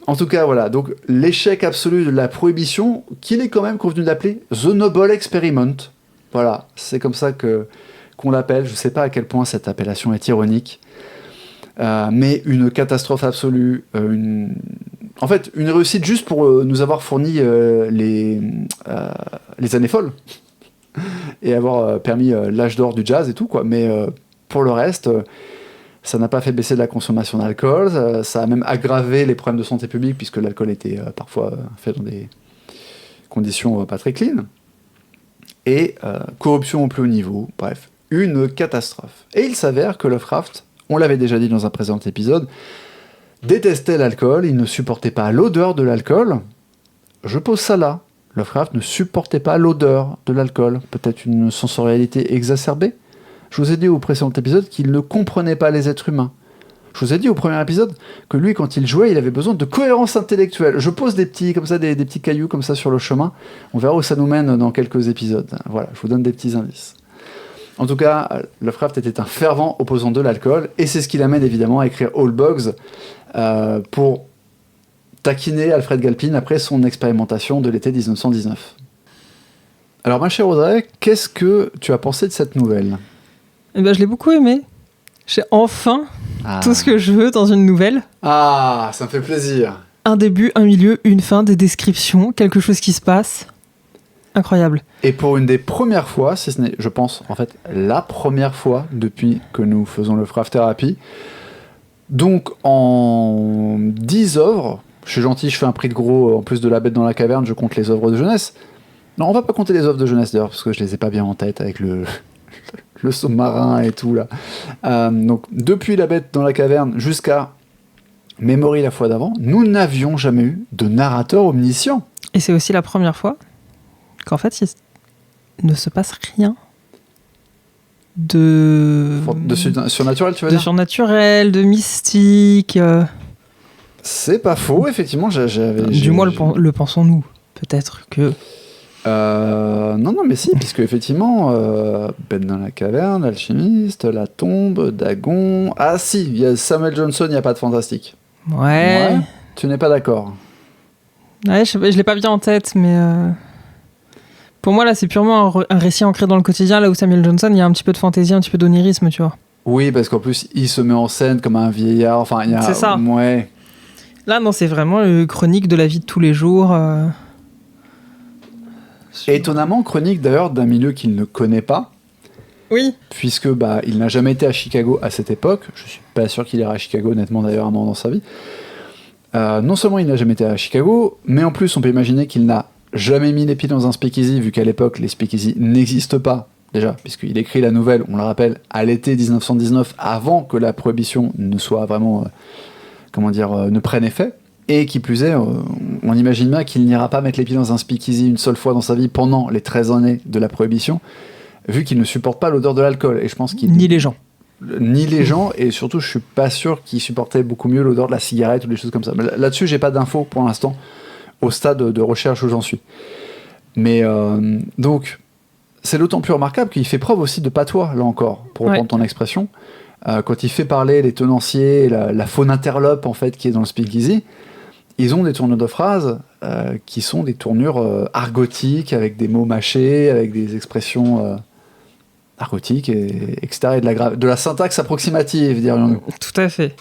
En tout cas, voilà, donc l'échec absolu de la prohibition, qu'il est quand même convenu d'appeler The Noble Experiment. Voilà, c'est comme ça qu'on l'appelle. Je ne sais pas à quel point cette appellation est ironique, mais une catastrophe absolue, en fait, une réussite juste pour nous avoir fourni les années folles et avoir permis l'âge d'or du jazz et tout, quoi. Mais pour le reste, ça n'a pas fait baisser la consommation d'alcool, ça a même aggravé les problèmes de santé publique puisque l'alcool était parfois fait dans des conditions pas très clean. Et corruption au plus haut niveau, bref, une catastrophe. Et il s'avère que Lovecraft, on l'avait déjà dit dans un précédent épisode, détestait l'alcool, il ne supportait pas l'odeur de l'alcool. Je pose ça là. Lovecraft ne supportait pas l'odeur de l'alcool. Peut-être une sensorialité exacerbée. Je vous ai dit au précédent épisode qu'il ne comprenait pas les êtres humains. Je vous ai dit au premier épisode que lui, quand il jouait, il avait besoin de cohérence intellectuelle. Je pose des petits cailloux comme ça sur le chemin. On verra où ça nous mène dans quelques épisodes. Voilà, je vous donne des petits indices. En tout cas, Lovecraft était un fervent opposant de l'alcool, et c'est ce qui l'amène évidemment à écrire All Bugs pour taquiner Alfred Galpin après son expérimentation de l'été 1919. Alors ma chère Audrey, qu'est-ce que tu as pensé de cette nouvelle ? Eh ben, je l'ai beaucoup aimé. J'ai enfin tout ce que je veux dans une nouvelle. Ah, ça me fait plaisir. Un début, un milieu, une fin, des descriptions, quelque chose qui se passe. Incroyable. Et pour une des premières fois, si ce n'est, je pense, en fait, la première fois depuis que nous faisons le Lovecraft Therapy, donc en 10 œuvres, je suis gentil, je fais un prix de gros, en plus de La Bête dans la caverne, je compte les œuvres de jeunesse. Non, on va pas compter les œuvres de jeunesse d'ailleurs, parce que je les ai pas bien en tête avec le sous-marin et tout là. Donc depuis La Bête dans la caverne jusqu'à Memory la fois d'avant, nous n'avions jamais eu de narrateur omniscient. Et c'est aussi la première fois qu'en fait, il ne se passe rien de surnaturel, tu veux de dire ? surnaturel, de mystique. C'est pas faux, effectivement. Du moins, le pensons-nous. Peut-être que... Non, mais si, puisque effectivement, Bête dans la caverne, L'Alchimiste, La Tombe, Dagon... Ah si, il y a Samuel Johnson, il n'y a pas de fantastique. Ouais. Tu n'es pas d'accord ? Ouais, je l'ai pas bien en tête, mais... Pour moi, là, c'est purement un récit ancré dans le quotidien, là où Samuel Johnson, il y a un petit peu de fantaisie, un petit peu d'onirisme, tu vois. Oui, parce qu'en plus, il se met en scène comme un vieillard, enfin, il y a... C'est ça. Ouais. Là, non, c'est vraiment une chronique de la vie de tous les jours. Étonnamment, chronique d'ailleurs d'un milieu qu'il ne connaît pas. Oui. Puisque il n'a jamais été à Chicago à cette époque. Je suis pas sûr qu'il ira à Chicago, honnêtement, d'ailleurs, à un moment dans sa vie. Non seulement il n'a jamais été à Chicago, mais en plus, on peut imaginer qu'il n'a jamais mis les pieds dans un speakeasy, vu qu'à l'époque, les speakeasy n'existent pas, déjà, puisqu'il écrit la nouvelle, on le rappelle, à l'été 1919, avant que la prohibition ne soit vraiment, ne prenne effet. Et qui plus est, on imagine bien qu'il n'ira pas mettre les pieds dans un speakeasy une seule fois dans sa vie pendant les 13 années de la prohibition, vu qu'il ne supporte pas l'odeur de l'alcool. Et je pense qu'il... Ni les gens. Ni les gens, et surtout, je suis pas sûr qu'il supportait beaucoup mieux l'odeur de la cigarette ou des choses comme ça. Mais là-dessus, j'ai pas d'infos pour l'instant, au stade de recherche où j'en suis. Mais donc, c'est d'autant plus remarquable qu'il fait preuve aussi de patois, là encore, pour reprendre ton expression. Quand il fait parler les tenanciers, la faune interlope, en fait, qui est dans le speakeasy, ils ont des tournures de phrases qui sont des tournures argotiques, avec des mots mâchés, avec des expressions argotiques, etc. Et de la syntaxe approximative, dirions-nous. Tout à fait.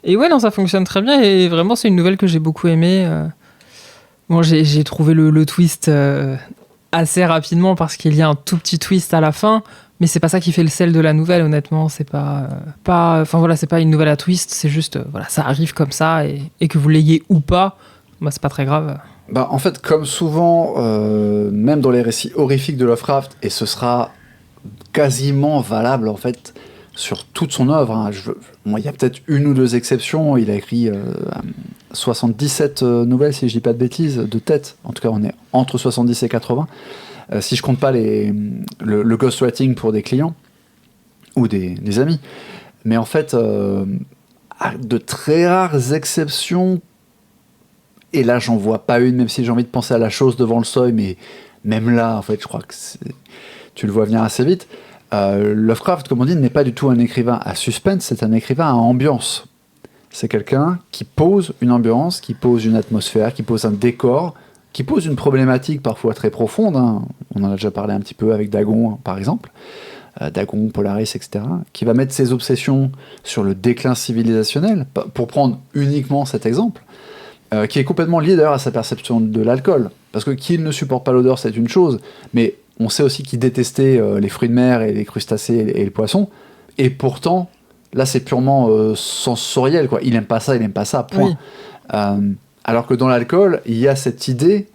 Et ouais, non, ça fonctionne très bien, et vraiment, c'est une nouvelle que j'ai beaucoup aimée. Bon, j'ai trouvé le twist assez rapidement, parce qu'il y a un tout petit twist à la fin, mais c'est pas ça qui fait le sel de la nouvelle, honnêtement. C'est c'est pas une nouvelle à twist, c'est juste, ça arrive comme ça, et que vous l'ayez ou pas, c'est pas très grave. En fait, comme souvent, même dans les récits horrifiques de Lovecraft, et ce sera quasiment valable, en fait, sur toute son œuvre, hein. Il y a peut-être une ou deux exceptions. Il a écrit 77 nouvelles, si je dis pas de bêtises, de tête. En tout cas, on est entre 70 et 80. Si je compte pas le ghostwriting pour des clients ou des amis. Mais en fait, à de très rares exceptions, et là, j'en vois pas une, même si j'ai envie de penser à La Chose devant le seuil, mais même là, en fait, je crois que tu le vois venir assez vite. Lovecraft, comme on dit, n'est pas du tout un écrivain à suspense, c'est un écrivain à ambiance. C'est quelqu'un qui pose une ambiance, qui pose une atmosphère, qui pose un décor, qui pose une problématique parfois très profonde, hein. On en a déjà parlé un petit peu avec Dagon, par exemple, Dagon, Polaris, etc., qui va mettre ses obsessions sur le déclin civilisationnel, pour prendre uniquement cet exemple, qui est complètement lié d'ailleurs à sa perception de l'alcool, parce que qu'il ne supporte pas l'odeur, c'est une chose, mais on sait aussi qu'il détestait les fruits de mer et les crustacés et les poissons, et pourtant, là c'est purement sensoriel, quoi. Il aime pas ça, point. Oui. Alors que dans l'alcool, il y a cette idée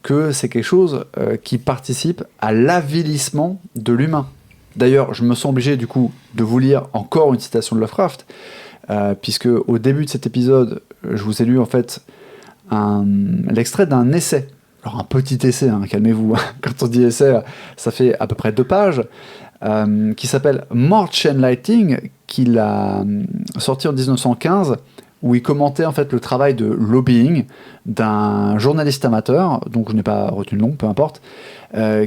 que c'est quelque chose qui participe à l'avilissement de l'humain. D'ailleurs, je me sens obligé du coup de vous lire encore une citation de Lovecraft, puisque au début de cet épisode, je vous ai lu en fait l'extrait d'un essai. Alors un petit essai, hein, calmez-vous, quand on dit essai, ça fait à peu près 2 pages, qui s'appelle More Chain Lighting, qu'il a sorti en 1915, où il commentait en fait le travail de lobbying d'un journaliste amateur, donc je n'ai pas retenu le nom, peu importe,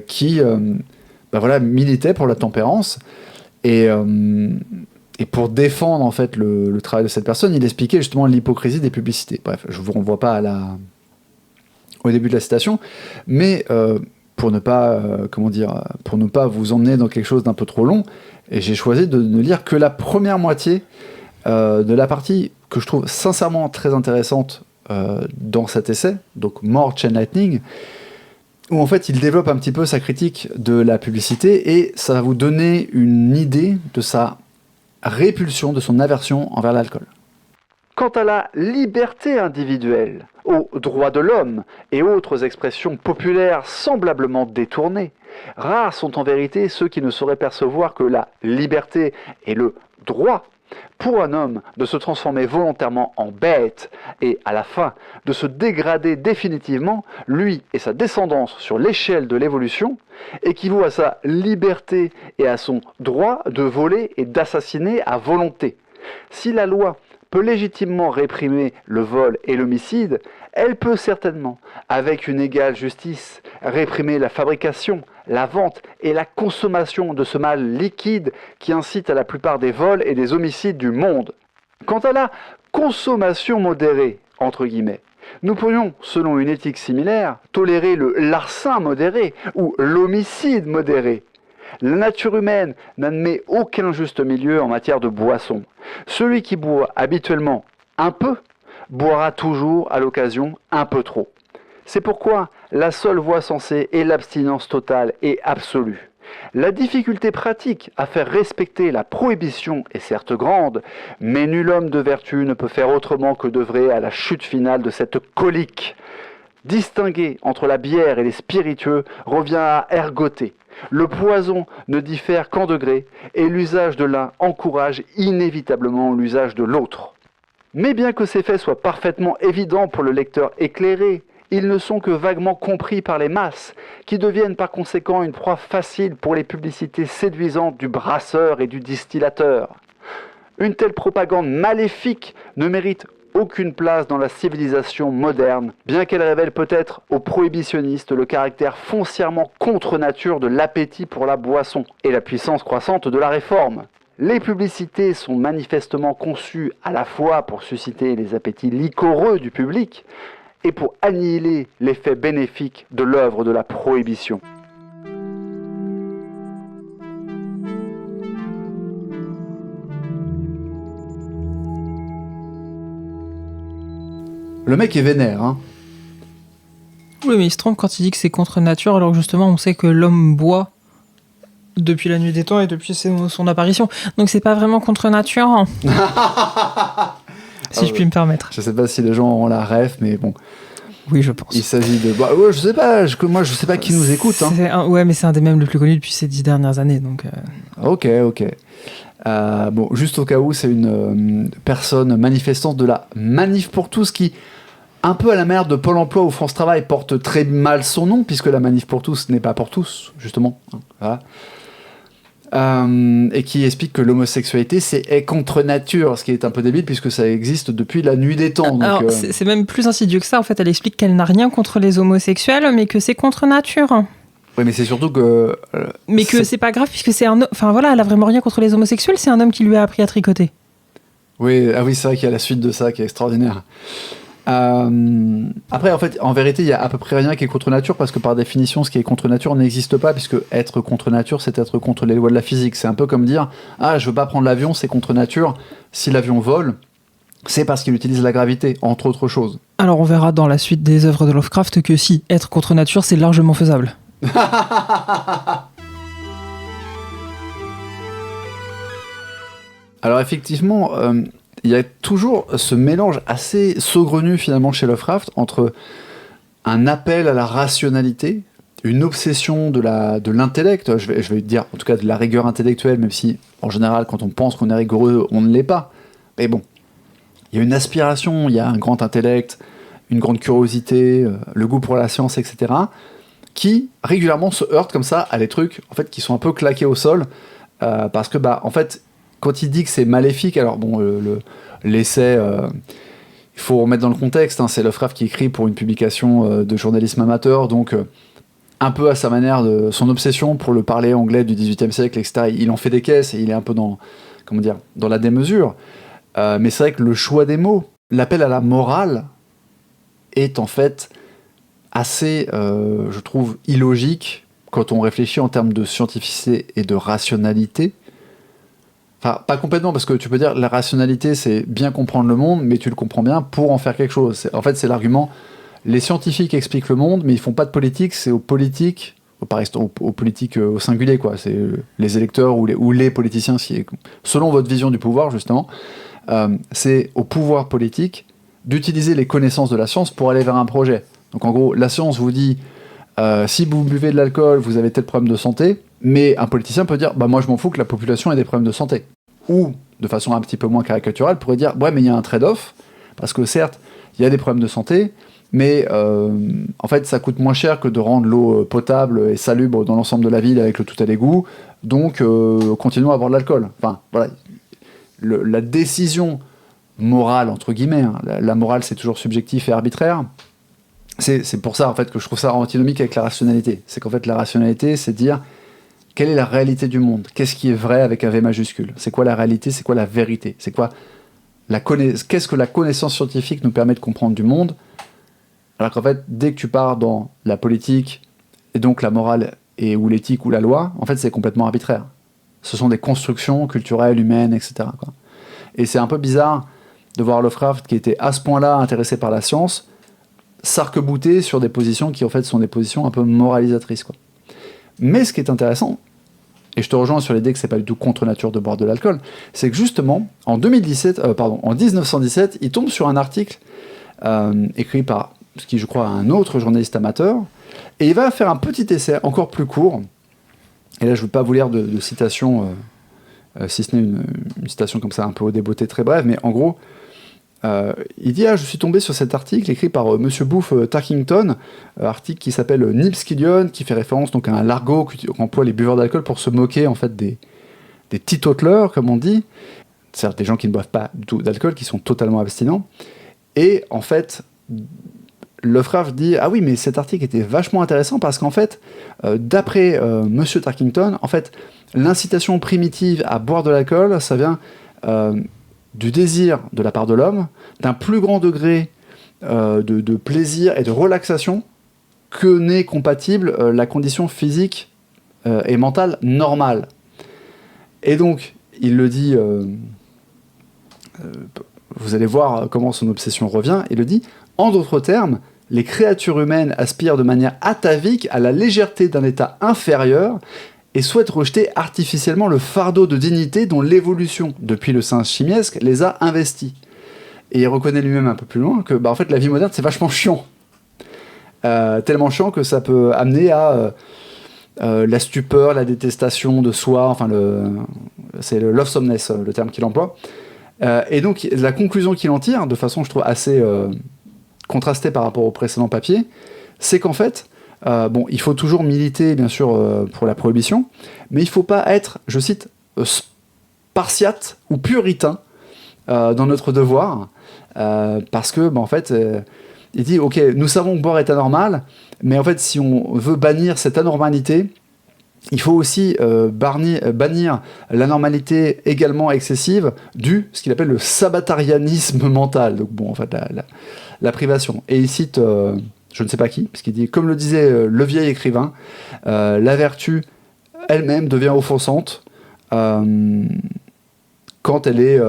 qui militait pour la tempérance, et pour défendre en fait le travail de cette personne, il expliquait justement l'hypocrisie des publicités. Bref, je ne vous renvoie pas au début de la citation, mais pour ne pas vous emmener dans quelque chose d'un peu trop long, et j'ai choisi de ne lire que la première moitié de la partie que je trouve sincèrement très intéressante dans cet essai, donc More Chain Lightning, où en fait il développe un petit peu sa critique de la publicité, et ça va vous donner une idée de sa répulsion, de son aversion envers l'alcool. Quant à la liberté individuelle, aux droits de l'homme et autres expressions populaires semblablement détournées, rares sont en vérité ceux qui ne sauraient percevoir que la liberté est le droit pour un homme de se transformer volontairement en bête et à la fin de se dégrader définitivement, lui et sa descendance sur l'échelle de l'évolution, équivaut à sa liberté et à son droit de voler et d'assassiner à volonté. Si la loi peut légitimement réprimer le vol et l'homicide, elle peut certainement, avec une égale justice, réprimer la fabrication, la vente et la consommation de ce mal liquide qui incite à la plupart des vols et des homicides du monde. Quant à la consommation modérée, entre guillemets, nous pourrions, selon une éthique similaire, tolérer le larcin modéré ou l'homicide modéré. La nature humaine n'admet aucun juste milieu en matière de boisson. Celui qui boit habituellement un peu, boira toujours à l'occasion un peu trop. C'est pourquoi la seule voie sensée est l'abstinence totale et absolue. La difficulté pratique à faire respecter la prohibition est certes grande, mais nul homme de vertu ne peut faire autrement que d'œuvrer à la chute finale de cette colique. Distinguer entre la bière et les spiritueux revient à ergoter. Le poison ne diffère qu'en degrés, et l'usage de l'un encourage inévitablement l'usage de l'autre. Mais bien que ces faits soient parfaitement évidents pour le lecteur éclairé, ils ne sont que vaguement compris par les masses, qui deviennent par conséquent une proie facile pour les publicités séduisantes du brasseur et du distillateur. Une telle propagande maléfique ne mérite aucune place dans la civilisation moderne, bien qu'elle révèle peut-être aux prohibitionnistes le caractère foncièrement contre-nature de l'appétit pour la boisson et la puissance croissante de la réforme. Les publicités sont manifestement conçues à la fois pour susciter les appétits liquoreux du public et pour annihiler l'effet bénéfique de l'œuvre de la prohibition. Le mec est vénère, hein. Oui, mais il se trompe quand il dit que c'est contre nature, alors que justement on sait que l'homme boit depuis la nuit des temps et depuis son apparition. Donc c'est pas vraiment contre nature, hein. Si je puis me permettre. Je sais pas si les gens ont la ref, mais bon. Oui, je pense. Il s'agit de... Bah, ouais, je sais pas, moi je sais pas qui nous écoute. Hein. Ouais, mais c'est un des mèmes les plus connus depuis ces 10 dernières années. Donc, Ok. Bon, juste au cas où, c'est une personne manifestante de la Manif pour tous qui, un peu à la manière de Pôle emploi ou France Travail, porte très mal son nom, puisque la Manif pour tous n'est pas pour tous, justement. Voilà. Et qui explique que l'homosexualité est contre nature, ce qui est un peu débile puisque ça existe depuis la nuit des temps. Donc, alors, c'est même plus insidieux que ça. En fait, elle explique qu'elle n'a rien contre les homosexuels, mais que c'est contre nature. Oui, mais c'est surtout que... mais que c'est pas grave puisque c'est un homme... Enfin voilà, elle a vraiment rien contre les homosexuels, c'est un homme qui lui a appris à tricoter. Oui, c'est vrai qu'il y a la suite de ça qui est extraordinaire. Après, en fait, en vérité, il y a à peu près rien qui est contre nature parce que par définition, ce qui est contre nature n'existe pas puisque être contre nature, c'est être contre les lois de la physique. C'est un peu comme dire « Ah, je veux pas prendre l'avion, c'est contre nature. Si l'avion vole, c'est parce qu'il utilise la gravité, entre autres choses. » Alors on verra dans la suite des œuvres de Lovecraft que si, être contre nature, c'est largement faisable. Alors effectivement, il y a toujours ce mélange assez saugrenu finalement chez Lovecraft entre un appel à la rationalité, une obsession de l'intellect, je vais dire en tout cas de la rigueur intellectuelle, même si en général quand on pense qu'on est rigoureux, on ne l'est pas. Mais bon, il y a une aspiration, il y a un grand intellect, une grande curiosité, le goût pour la science, etc., qui régulièrement se heurtent comme ça à des trucs en fait qui sont un peu claqués au sol, parce que en fait quand il dit que c'est maléfique, alors bon, l'essai, il faut remettre dans le contexte, hein, c'est Lovecraft qui écrit pour une publication de journalisme amateur, donc un peu à sa manière, de son obsession pour le parler anglais du XVIIIe siècle, etc. Il en fait des caisses et il est un peu dans la démesure. Mais c'est vrai que le choix des mots, l'appel à la morale, est en fait assez, je trouve, illogique quand on réfléchit en termes de scientificité et de rationalité. Enfin, pas complètement, parce que tu peux dire la rationalité, c'est bien comprendre le monde, mais tu le comprends bien pour en faire quelque chose. En fait, c'est l'argument, les scientifiques expliquent le monde, mais ils font pas de politique, c'est aux politiques, aux politiques au singulier, quoi. C'est les électeurs ou les politiciens, selon votre vision du pouvoir, justement, c'est au pouvoir politique d'utiliser les connaissances de la science pour aller vers un projet. Donc en gros, la science vous dit, si vous buvez de l'alcool, vous avez tel problème de santé, mais un politicien peut dire, moi je m'en fous que la population ait des problèmes de santé. Ou, de façon un petit peu moins caricaturale, pourrait dire, ouais, mais il y a un trade-off, parce que certes, il y a des problèmes de santé, mais en fait, ça coûte moins cher que de rendre l'eau potable et salubre dans l'ensemble de la ville avec le tout à l'égout, donc continuons à boire de l'alcool. Enfin, voilà. La décision morale, entre guillemets, hein, la morale c'est toujours subjectif et arbitraire, c'est pour ça en fait que je trouve ça antinomique avec la rationalité. C'est qu'en fait la rationalité c'est dire quelle est la réalité du monde, qu'est-ce qui est vrai avec un V majuscule, c'est quoi la réalité, c'est quoi la vérité, c'est quoi qu'est-ce que la connaissance scientifique nous permet de comprendre du monde, alors qu'en fait dès que tu pars dans la politique et donc la morale ou l'éthique ou la loi, en fait c'est complètement arbitraire. Ce sont des constructions culturelles, humaines, etc., quoi. Et c'est un peu bizarre de voir Lovecraft qui était à ce point-là intéressé par la science s'arc-bouter sur des positions qui en fait sont des positions un peu moralisatrices, quoi. Mais ce qui est intéressant, et je te rejoins sur l'idée que c'est pas du tout contre nature de boire de l'alcool, c'est que justement en 1917, il tombe sur un article écrit par ce qui je crois un autre journaliste amateur, et il va faire un petit essai encore plus court. Et là je ne veux pas vous lire de citation, si ce n'est une citation comme ça un peu au débeauté très brève, mais en gros il dit je suis tombé sur cet article écrit par Monsieur Booth Tarkington, article qui s'appelle Nibs-Killion, qui fait référence donc à un l'argot qu'emploient les buveurs d'alcool pour se moquer en fait des teetotalers, comme on dit, c'est-à-dire des gens qui ne boivent pas du tout d'alcool, qui sont totalement abstinents. Et en fait, Lovecraft dit oui, mais cet article était vachement intéressant parce qu'en fait, d'après Monsieur Tarkington, en fait, l'incitation primitive à boire de l'alcool, ça vient du désir de la part de l'homme, d'un plus grand degré de plaisir et de relaxation que n'est compatible la condition physique et mentale normale. Et donc, il le dit, vous allez voir comment son obsession revient, il le dit, en d'autres termes, les créatures humaines aspirent de manière atavique à la légèreté d'un état inférieur et souhaitent rejeter artificiellement le fardeau de dignité dont l'évolution, depuis le singe simiesque, les a investis. Et il reconnaît lui-même un peu plus loin que en fait, la vie moderne, c'est vachement chiant. Tellement chiant que ça peut amener à la stupeur, la détestation de soi, enfin, c'est le lovesomeness, le terme qu'il emploie. Et donc, la conclusion qu'il en tire, de façon, je trouve, assez contrastée par rapport au précédent papier, c'est qu'en fait, il faut toujours militer, bien sûr, pour la prohibition, mais il ne faut pas être, je cite, spartiate ou puritain dans notre devoir, parce que, en fait, il dit, ok, nous savons que boire est anormal, mais en fait, si on veut bannir cette anormalité, il faut aussi bannir l'anormalité également excessive du, ce qu'il appelle le sabbatarianisme mental, donc en fait, la privation. Et il cite... je ne sais pas qui, puisqu'il dit, comme le disait le vieil écrivain, la vertu elle-même devient offensante quand elle est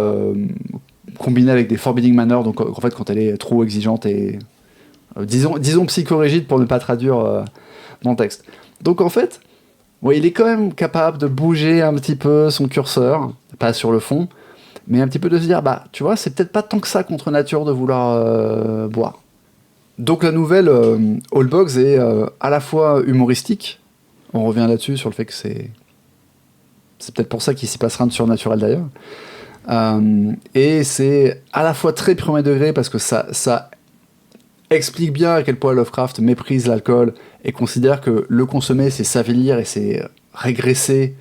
combinée avec des forbidding manners, donc en fait quand elle est trop exigeante et disons psychorigide pour ne pas traduire dans le texte. Donc en fait, il est quand même capable de bouger un petit peu son curseur, pas sur le fond, mais un petit peu de se dire, tu vois, c'est peut-être pas tant que ça contre nature de vouloir boire. Donc la nouvelle Old Bogs est à la fois humoristique, on revient là-dessus sur le fait que c'est peut-être pour ça qu'il s'y passe rien de surnaturel d'ailleurs, et c'est à la fois très premier degré parce que ça explique bien à quel point Lovecraft méprise l'alcool et considère que le consommer c'est s'avilir et c'est régresser.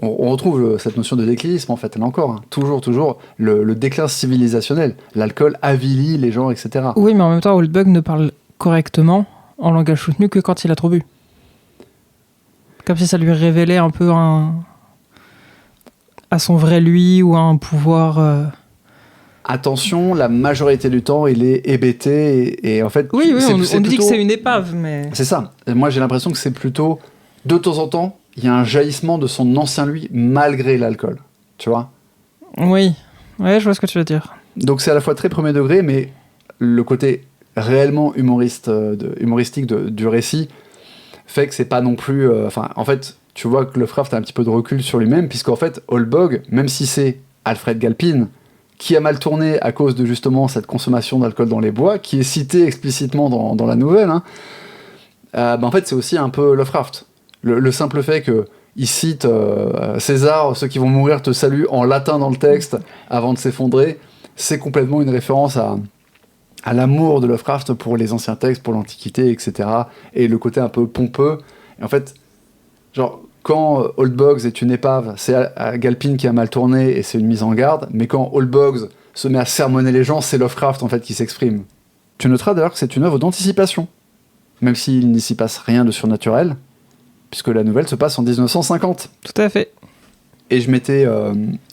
On retrouve cette notion de déclinisme en fait, là encore, toujours le déclin civilisationnel. L'alcool avilit les gens, etc. Oui, mais en même temps, Oldbug ne parle correctement en langage soutenu que quand il a trop bu. Comme si ça lui révélait un peu à son vrai lui ou à un pouvoir... Attention, la majorité du temps, il est hébété et en fait... Oui, on plutôt... dit que c'est une épave, mais... C'est ça. Et moi, j'ai l'impression que c'est plutôt, de temps en temps, il y a un jaillissement de son ancien lui malgré l'alcool, tu vois. Oui, je vois ce que tu veux dire. Donc c'est à la fois très premier degré, mais le côté réellement humoristique du récit fait que c'est pas non plus... en fait, tu vois que Lovecraft a un petit peu de recul sur lui-même, puisqu'en fait, Oldbog, même si c'est Alfred Galpin, qui a mal tourné à cause de justement cette consommation d'alcool dans les bois, qui est cité explicitement dans la nouvelle, en fait c'est aussi un peu Lovecraft. Le simple fait qu'il cite César, ceux qui vont mourir te saluent en latin dans le texte avant de s'effondrer, c'est complètement une référence à l'amour de Lovecraft pour les anciens textes, pour l'Antiquité, etc. Et le côté un peu pompeux. Et en fait, genre, quand Old Bogs est une épave, c'est Galpin qui a mal tourné et c'est une mise en garde, mais quand Old Bogs se met à sermonner les gens, c'est Lovecraft en fait qui s'exprime. Tu noteras d'ailleurs que c'est une œuvre d'anticipation, même s'il n'y s'y passe rien de surnaturel, puisque la nouvelle se passe en 1950. Tout à fait. Et je m'étais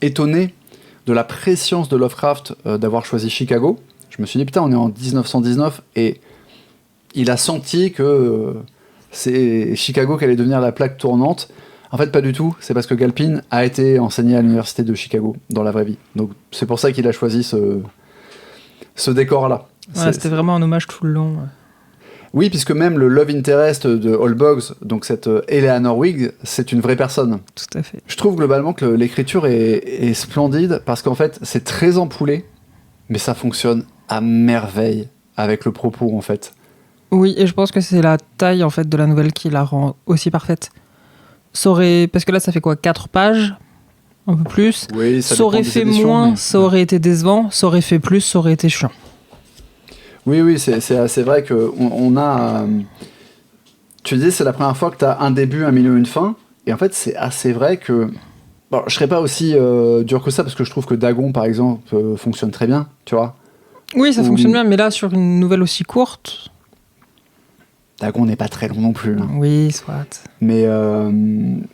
étonné de la prescience de Lovecraft d'avoir choisi Chicago. Je me suis dit, putain, on est en 1919, et il a senti que c'est Chicago qui allait devenir la plaque tournante. En fait, pas du tout. C'est parce que Galpin a été enseigné à l'université de Chicago, dans la vraie vie. Donc, c'est pour ça qu'il a choisi ce décor-là. Ouais, c'était vraiment un hommage tout le long. Oui, puisque même le love interest de Old Bogs, donc cette Eleanor Wigg, c'est une vraie personne. Tout à fait. Je trouve globalement que l'écriture est splendide, parce qu'en fait, c'est très ampoulé, mais ça fonctionne à merveille avec le propos, en fait. Oui, et je pense que c'est la taille en fait de la nouvelle qui la rend aussi parfaite. Parce que là, ça fait quoi, 4 pages un peu plus. Oui, ça aurait fait moins, ça aurait été décevant. Ça aurait fait plus, ça aurait été chiant. Oui, c'est vrai qu'on a... tu disais, c'est la première fois que tu as un début, un milieu, une fin. Et en fait, c'est assez vrai que... Bon, je serais pas aussi dur que ça, parce que je trouve que Dagon, par exemple, fonctionne très bien, tu vois. Oui, ça fonctionne bien, mais là, sur une nouvelle aussi courte... Dagon n'est pas très long non plus. Hein. Oui, soit. Mais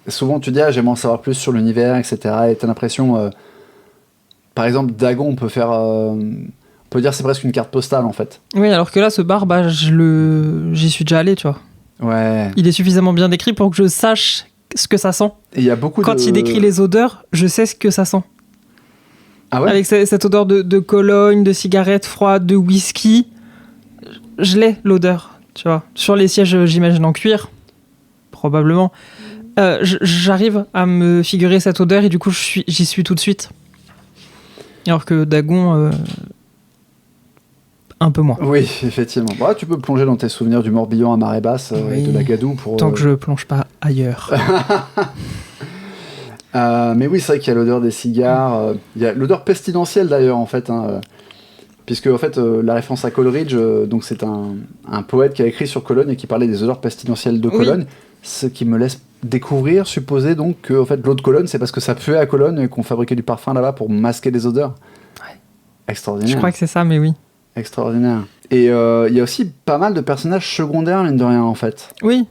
souvent, tu dis, j'aimerais en savoir plus sur l'univers, etc. Et t'as l'impression... par exemple, Dagon, on peut faire... on peut dire que c'est presque une carte postale, en fait. Oui, alors que là, ce bar, j'y suis déjà allé, tu vois. Ouais. Il est suffisamment bien décrit pour que je sache ce que ça sent. Et il y a beaucoup Quand il décrit les odeurs, je sais ce que ça sent. Ah ouais? Avec cette odeur de Cologne, de cigarette froide, de whisky, je l'ai, l'odeur. Tu vois, sur les sièges, j'imagine en cuir, probablement. J'arrive à me figurer cette odeur et du coup, j'y suis tout de suite. Alors que Dagon, un peu moins. Oui, effectivement. Bah, tu peux plonger dans tes souvenirs du Morbihan à marée basse, oui, de la Gadoue. Pour, tant que je plonge pas ailleurs. Mais oui, c'est vrai qu'il y a l'odeur des cigares. Il y a l'odeur pestilentielle d'ailleurs, en fait. Hein, puisque en fait, la référence à Coleridge, donc c'est un poète qui a écrit sur Cologne et qui parlait des odeurs pestilentielles de Cologne, oui. Ce qui me laisse découvrir, supposer donc que en fait, l'eau de Cologne, c'est parce que ça puait à Cologne et qu'on fabriquait du parfum là-bas pour masquer les odeurs. Ouais. Extraordinaire. Je crois que c'est ça, mais oui. Extraordinaire. Et il y a aussi pas mal de personnages secondaires, mine de rien, en fait. Oui.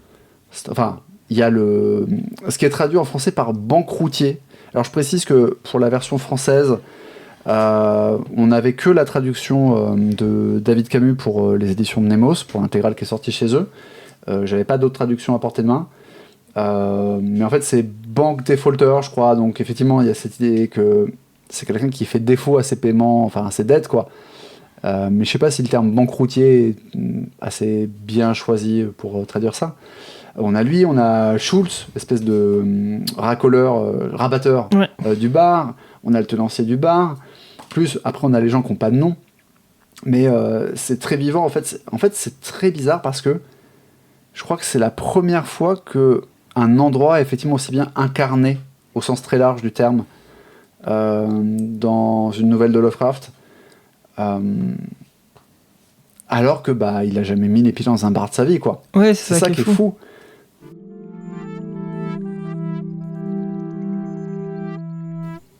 Enfin, il y a ce qui est traduit en français par banqueroutier. Alors je précise que pour la version française, on n'avait que la traduction de David Camus pour les éditions de Nemos, pour l'intégrale qui est sortie chez eux. J'avais pas d'autres traductions à portée de main. Mais en fait, c'est banque defaulter, je crois. Donc effectivement, il y a cette idée que c'est quelqu'un qui fait défaut à ses paiements, enfin à ses dettes, quoi. Mais je sais pas si le terme banqueroutier est assez bien choisi pour traduire ça. On a lui, on a Schultz, espèce de racoleur, rabatteur ouais. Du bar. On a le tenancier du bar. Plus, après, on a les gens qui n'ont pas de nom. Mais c'est très vivant. En fait, c'est très bizarre parce que je crois que c'est la première fois qu'un endroit est effectivement aussi bien incarné, au sens très large du terme, dans une nouvelle de Lovecraft. Alors que il a jamais mis les pieds dans un bar de sa vie, quoi. Ouais, c'est ça qui est fou.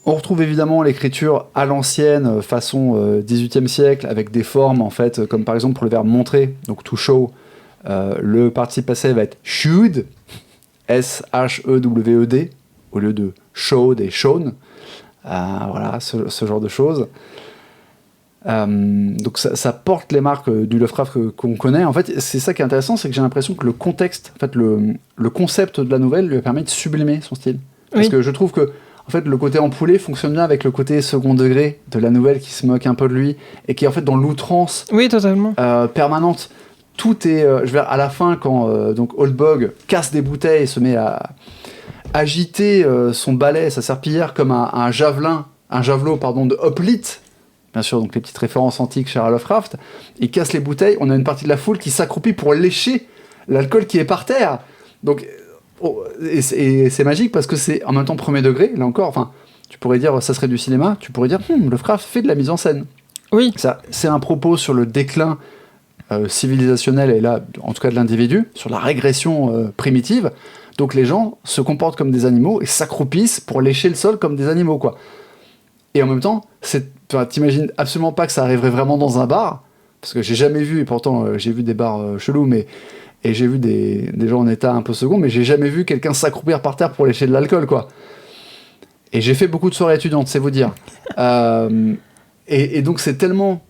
On retrouve évidemment l'écriture à l'ancienne, façon 18e siècle, avec des formes, en fait, comme par exemple pour le verbe montrer, donc to show, le participe passé va être shewed, S-H-E-W-E-D, au lieu de showed et shown. Voilà, ce genre de choses. Donc ça porte les marques du Lovecraft qu'on connaît. En fait, c'est ça qui est intéressant, c'est que j'ai l'impression que le contexte, en fait, le concept de la nouvelle lui a permis de sublimer son style. Parce que je trouve que en fait, le côté ampoulé fonctionne bien avec le côté second degré de la nouvelle qui se moque un peu de lui et qui est en fait dans l'outrance totalement. Permanente. Tout est, je veux dire, à la fin quand donc Oldbog casse des bouteilles et se met à agiter son balai, sa serpillière comme un javelot de hoplite. Bien sûr, donc les petites références antiques chez Lovecraft. Il casse les bouteilles. On a une partie de la foule qui s'accroupit pour lécher l'alcool qui est par terre. Donc et c'est magique parce que c'est en même temps premier degré, là encore, enfin, tu pourrais dire ça serait du cinéma, tu pourrais dire Lovecraft fait de la mise en scène. Oui. Ça, c'est un propos sur le déclin civilisationnel et là, en tout cas de l'individu, sur la régression primitive. Donc les gens se comportent comme des animaux et s'accroupissent pour lécher le sol comme des animaux, quoi. Et en même temps, t'imagines absolument pas que ça arriverait vraiment dans un bar, parce que j'ai jamais vu, et pourtant j'ai vu des bars chelous, et j'ai vu des gens en état un peu second, mais j'ai jamais vu quelqu'un s'accroupir par terre pour lécher de l'alcool, quoi. Et j'ai fait beaucoup de soirées étudiantes, c'est vous dire. Et donc c'est tellement,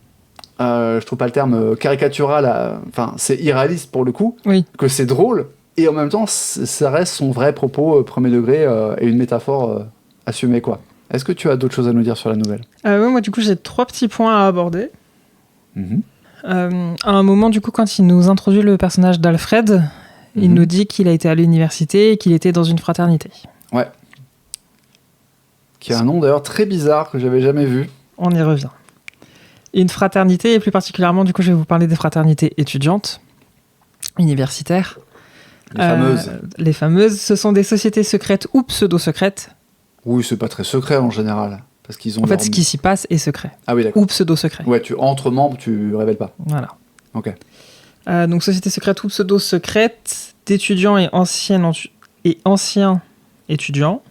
je trouve pas le terme caricatural, enfin c'est irréaliste pour le coup, que c'est drôle, et en même temps ça reste son vrai propos premier degré et une métaphore assumée, quoi. Est-ce que tu as d'autres choses à nous dire sur la nouvelle ? Oui, moi du coup j'ai 3 petits points à aborder. À un moment, du coup, quand il nous introduit le personnage d'Alfred, il nous dit qu'il a été à l'université et qu'il était dans une fraternité. Ouais. Qui a un nom d'ailleurs très bizarre que j'avais jamais vu. On y revient. Une fraternité, et plus particulièrement, du coup, je vais vous parler des fraternités étudiantes, universitaires. Les fameuses. Les fameuses, ce sont des sociétés secrètes ou pseudo-secrètes, Oui, c'est pas très secret en général. Parce qu'ils ont En fait, ce qui s'y passe est secret. Ah oui, d'accord. Ou pseudo-secret. Ouais, entre membres, tu révèles pas. Voilà. Ok. Donc, société secrète ou pseudo-secrète d'étudiants et anciens étudiants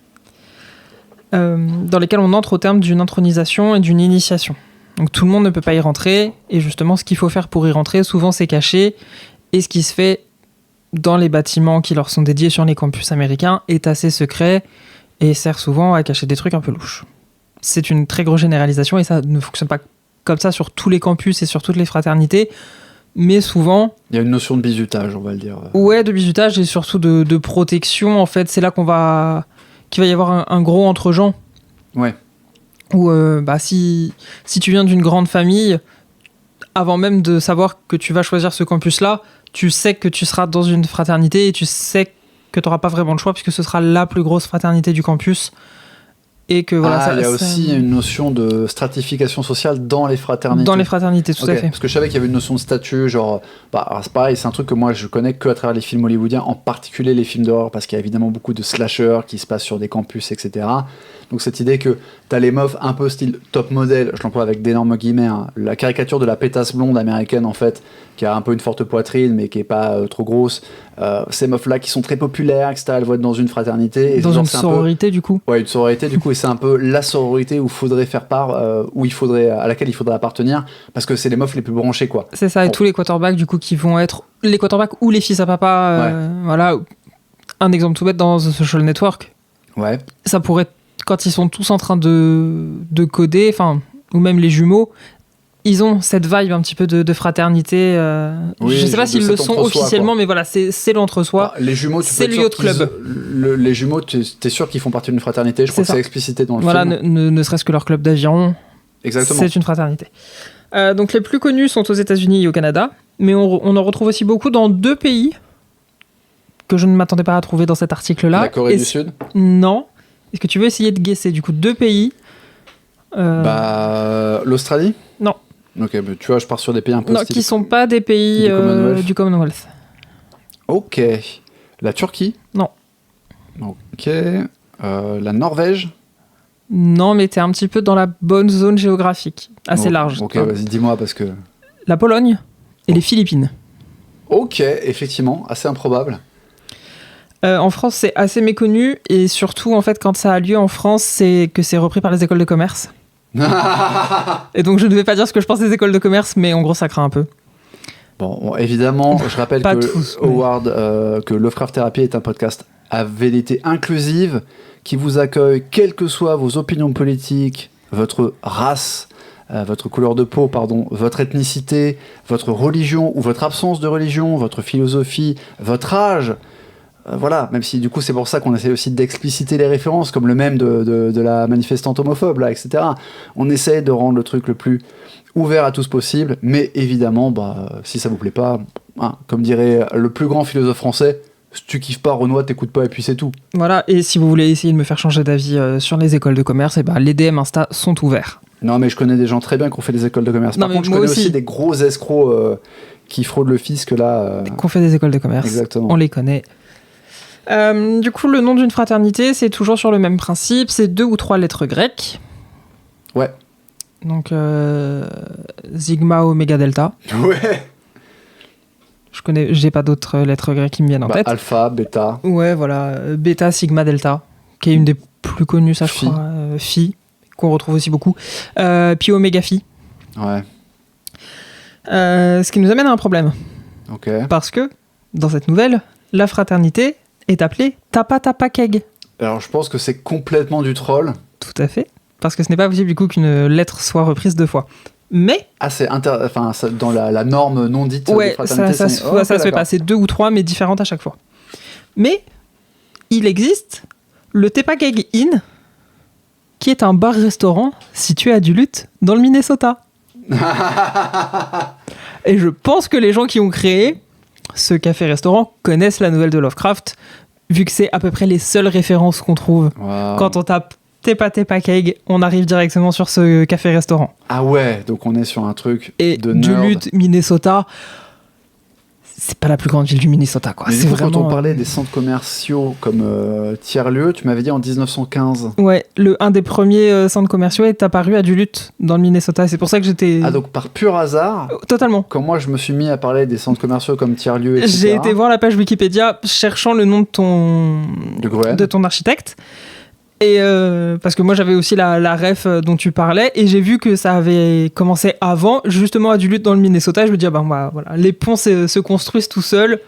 dans lesquels on entre au terme d'une intronisation et d'une initiation. Donc, tout le monde ne peut pas y rentrer. Et justement, ce qu'il faut faire pour y rentrer, souvent, c'est caché. Et ce qui se fait dans les bâtiments qui leur sont dédiés sur les campus américains est assez secret et sert souvent à cacher des trucs un peu louches. C'est une très grosse généralisation et ça ne fonctionne pas comme ça sur tous les campus et sur toutes les fraternités, mais souvent... Il y a une notion de bizutage, on va le dire. Ouais, de bizutage et surtout de protection. En fait, c'est là qu'il va y avoir un gros entre-gens. Ouais. Où si tu viens d'une grande famille, avant même de savoir que tu vas choisir ce campus-là, tu sais que tu seras dans une fraternité et tu sais que tu n'auras pas vraiment le choix puisque ce sera la plus grosse fraternité du campus. Et que voilà, il y a aussi une notion de stratification sociale dans les fraternités. Dans les fraternités, tout à fait. Parce que je savais qu'il y avait une notion de statut, genre, c'est pareil, c'est un truc que moi je connais que à travers les films hollywoodiens, en particulier les films d'horreur, parce qu'il y a évidemment beaucoup de slashers qui se passent sur des campus, etc. Donc cette idée que t'as les meufs un peu style top modèle, je l'emploie avec d'énormes guillemets, hein, la caricature de la pétasse blonde américaine en fait, qui a un peu une forte poitrine mais qui est pas trop grosse, ces meufs-là qui sont très populaires, etc. Elles vont être dans une fraternité. Et dans une sororité du coup. Ouais, une sororité du coup, et c'est un peu la sororité où faudrait faire part, à laquelle il faudrait appartenir, parce que c'est les meufs les plus branchées quoi. C'est ça, et tous les quarterbacks du coup qui vont être les quarterbacks ou les fils à papa, voilà. Un exemple tout bête dans The Social Network. Ouais. Ça pourrait, quand ils sont tous en train de coder, enfin, ou même les jumeaux, ils ont cette vibe un petit peu de fraternité. Oui, je sais pas s'ils le sont officiellement, quoi. Mais voilà, c'est l'entre-soi. Les jumeaux, c'est le yacht club. Les jumeaux, t'es sûr qu'ils font partie d'une fraternité. Je crois que c'est explicité dans le film. Voilà, ne serait-ce que leur club d'aviron. Exactement. C'est une fraternité. Donc les plus connus sont aux États-Unis et au Canada, mais on en retrouve aussi beaucoup dans 2 pays que je ne m'attendais pas à trouver dans cet article-là. La Corée du Sud ? Non. Est-ce que tu veux essayer de guesser du coup 2 pays L'Australie ? Non. Ok, mais tu vois, je pars sur des pays un peu... Non, qui ne sont pas des pays du Commonwealth. Ok. La Turquie ? Non. Ok. La Norvège ? Non, mais t'es un petit peu dans la bonne zone géographique, assez large. Ok, vas-y, dis-moi, parce que... La Pologne et les Philippines. Ok, effectivement, assez improbable. En France, c'est assez méconnu, et surtout, en fait, quand ça a lieu en France, c'est que c'est repris par les écoles de commerce. Et donc, je ne vais pas dire ce que je pense des écoles de commerce, mais en gros, ça craint un peu. Bon, évidemment, je rappelle que Lovecraft Therapy est un podcast à vérité inclusive qui vous accueille, quelles que soient vos opinions politiques, votre race, votre couleur de peau, votre ethnicité, votre religion ou votre absence de religion, votre philosophie, votre âge. Voilà, même si du coup c'est pour ça qu'on essaie aussi d'expliciter les références, comme le mème de la manifestante homophobe, là, etc. On essaie de rendre le truc le plus ouvert à tous possible, mais évidemment, si ça vous plaît pas, comme dirait le plus grand philosophe français, si tu kiffes pas Renoir, t'écoutes pas et puis c'est tout. Voilà, et si vous voulez essayer de me faire changer d'avis sur les écoles de commerce, les DM Insta sont ouverts. Non, mais je connais des gens très bien qui ont fait des écoles de commerce. Par contre, je connais aussi des gros escrocs qui fraudent le fisc là. Qu'on fait des écoles de commerce. Exactement. On les connaît. Du coup, le nom d'une fraternité, c'est toujours sur le même principe. C'est 2 ou 3 lettres grecques. Ouais. Donc, Sigma, Oméga, Delta. Ouais. J'ai pas d'autres lettres grecques qui me viennent en tête. Alpha, Beta. Ouais, voilà. Beta, Sigma, Delta, qui est une des plus connues, ça, je crois. Phi, qu'on retrouve aussi beaucoup. Puis Oméga Phi. Ouais. Ce qui nous amène à un problème. Ok. Parce que, dans cette nouvelle, la fraternité est appelée Tapa Tapa Keg. Alors, je pense que c'est complètement du troll. Tout à fait. Parce que ce n'est pas possible, du coup, qu'une lettre soit reprise 2 fois. Mais... c'est dans la norme non dite de fraternité. Ça se fait pas. C'est 2 ou 3, mais différentes à chaque fois. Mais, il existe le Tepa Keg Inn, qui est un bar-restaurant situé à Duluth, dans le Minnesota. Et je pense que les gens qui ont créé ce café-restaurant connaissent la nouvelle de Lovecraft, vu que c'est à peu près les seules références qu'on trouve. Wow. Quand on tape Tepa Keg, on arrive directement sur ce café-restaurant. Ah ouais, donc on est sur un truc et de nerd. Duluth, Minnesota, c'est pas la plus grande ville du Minnesota, quoi. Mais C'est du coup, vraiment. quand on parlait des centres commerciaux comme tiers-lieu, tu m'avais dit en 1915. Ouais, un des premiers centres commerciaux est apparu à Duluth, dans le Minnesota. C'est pour ça que j'étais. Ah, donc par pur hasard, Totalement. quand moi je me suis mis à parler des centres commerciaux comme tiers-lieu, etc. J'ai été voir la page Wikipédia cherchant le nom de ton architecte. Et parce que moi j'avais aussi la ref dont tu parlais, et j'ai vu que ça avait commencé avant, justement à Duluth dans le Minnesota. Et je me dis, voilà, les ponts se construisent tout seuls,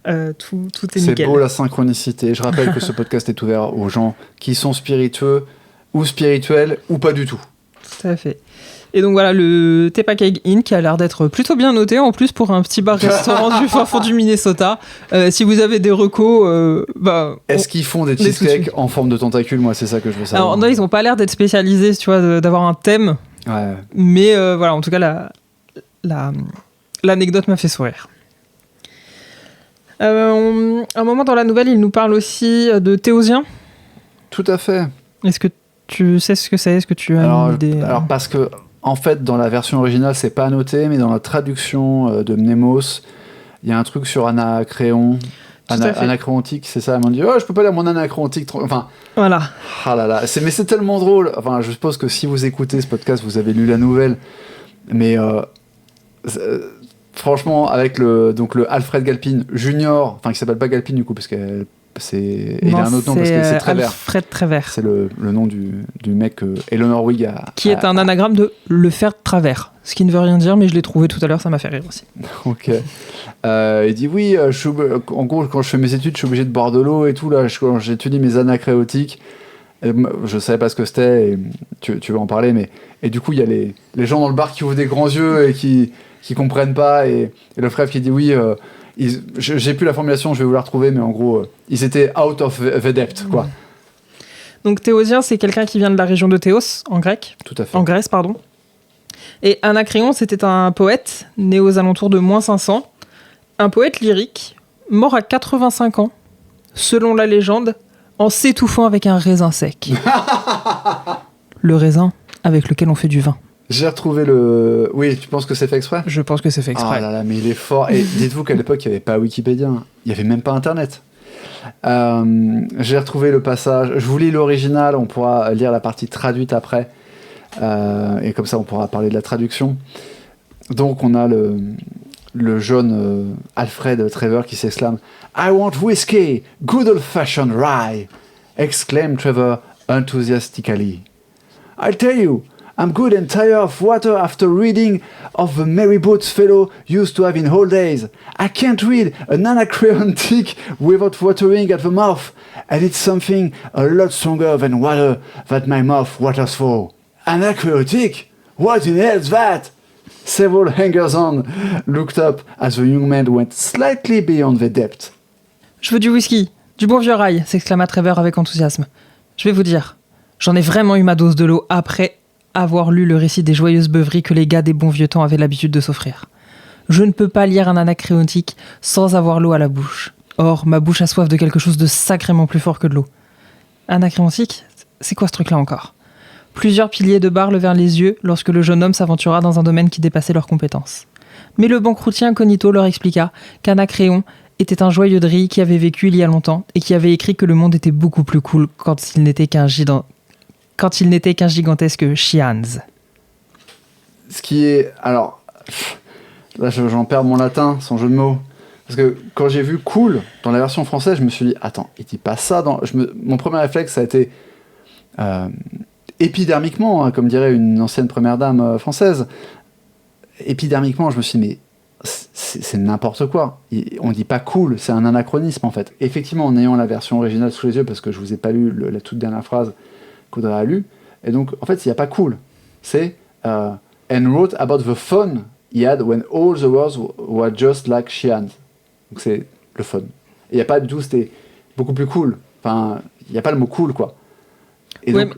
tout est nickel. C'est beau la synchronicité. Je rappelle que ce podcast est ouvert aux gens qui sont spiritueux ou spirituels ou pas du tout. Tout à fait. Et donc voilà, le Tepakeg Inn qui a l'air d'être plutôt bien noté en plus pour un petit bar-restaurant du fin fond du Minnesota. Si vous avez des recos, Est-ce qu'ils font des cheesecakes en forme de tentacule? Moi, c'est ça que je veux savoir. Alors non, ils ont pas l'air d'être spécialisés, tu vois, d'avoir un thème. Ouais. Mais voilà, en tout cas, l'anecdote m'a fait sourire. Un moment dans la nouvelle, il nous parle aussi de Théosien. Tout à fait. Est-ce que tu sais ce que c'est? Est-ce que tu as une idée? Alors parce que en fait, dans la version originale, c'est pas annoté, mais dans la traduction de Mnemos, il y a un truc sur Anacréon. Anacréontique, c'est ça. Elle m'a dit, je peux pas lire mon Anacréontique. Enfin, voilà. Ah là là, mais c'est tellement drôle. Enfin, je suppose que si vous écoutez ce podcast, vous avez lu la nouvelle. Mais franchement, avec le Alfred Galpin Junior, enfin qui s'appelle pas Galpin du coup, parce que il a un autre nom parce que c'est Trévert. Alfred Trévert. C'est le nom du mec que Eleanor Wig a. Qui est un anagramme de le faire de travers. Ce qui ne veut rien dire, mais je l'ai trouvé tout à l'heure, ça m'a fait rire aussi. Ok. Il dit oui, en gros, quand je fais mes études, je suis obligé de boire de l'eau et tout. Là, quand j'étudie mes anacréotiques, je savais pas ce que c'était, et tu vas en parler, mais. Et du coup, il y a les gens dans le bar qui ouvrent des grands yeux et qui comprennent pas, et le frère qui dit oui. J'ai plus la formulation, je vais vous la retrouver, mais en gros, ils étaient out of the depth, quoi. Donc Théosien, c'est quelqu'un qui vient de la région de Théos, en grec. Tout à fait. En Grèce, pardon. Et Anacréon, c'était un poète, né aux alentours de -500. Un poète lyrique, mort à 85 ans, selon la légende, en s'étouffant avec un raisin sec. Le raisin avec lequel on fait du vin. J'ai retrouvé le... Oui, tu penses que c'est fait exprès? Je pense que c'est fait exprès. Ah là là, mais il est fort. Et dites-vous qu'à l'époque, il n'y avait pas Wikipédia. Il n'y avait même pas Internet. J'ai retrouvé le passage. Je vous lis l'original, on pourra lire la partie traduite après. Et comme ça, on pourra parler de la traduction. Donc, on a le jeune Alfred Trevor qui s'exclame « I want whiskey, good old-fashioned rye !» exclame Trevor enthusiastically. « I tell you, I'm good and tired of water after reading of the merry boats fellow used to have in old days. I can't read an Anacreontic without watering at the mouth, and it's something a lot stronger than water that my mouth waters for. Anacreontic? What in hell's that? Several hangers-on looked up as the young man went slightly beyond the depth. Je veux du whisky, du bon vieux rail, s'exclama Trevor avec enthousiasme. Je vais vous dire, j'en ai vraiment eu ma dose de l'eau après avoir lu le récit des joyeuses beuveries que les gars des bons vieux temps avaient l'habitude de s'offrir. Je ne peux pas lire un anacréontique sans avoir l'eau à la bouche. Or, ma bouche a soif de quelque chose de sacrément plus fort que de l'eau. Anacréontique? C'est quoi ce truc-là encore? Plusieurs piliers de bar levèrent les yeux lorsque le jeune homme s'aventura dans un domaine qui dépassait leurs compétences. Mais le banqueroutier incognito leur expliqua qu'Anacréon était un joyeux de riz qui avait vécu il y a longtemps et qui avait écrit que le monde était beaucoup plus cool quand il n'était qu'un gigantesque Chians. Ce qui est... Alors, là j'en perds mon latin, sans jeu de mots. Parce que quand j'ai vu cool dans la version française, je me suis dit, attends, il dit pas ça dans... Mon premier réflexe, ça a été... épidermiquement, comme dirait une ancienne première dame française. Épidermiquement, je me suis dit, mais c'est n'importe quoi. On dit pas cool, c'est un anachronisme en fait. Effectivement, en ayant la version originale sous les yeux, parce que je vous ai pas lu la toute dernière phrase qu'Audrey a lue, et donc en fait, il n'y a pas cool. C'est and wrote about the fun he had when all the words were just like she had. Donc c'est le fun. Et il n'y a pas du tout, c'était beaucoup plus cool. Enfin, il n'y a pas le mot cool, quoi. Et ouais, donc,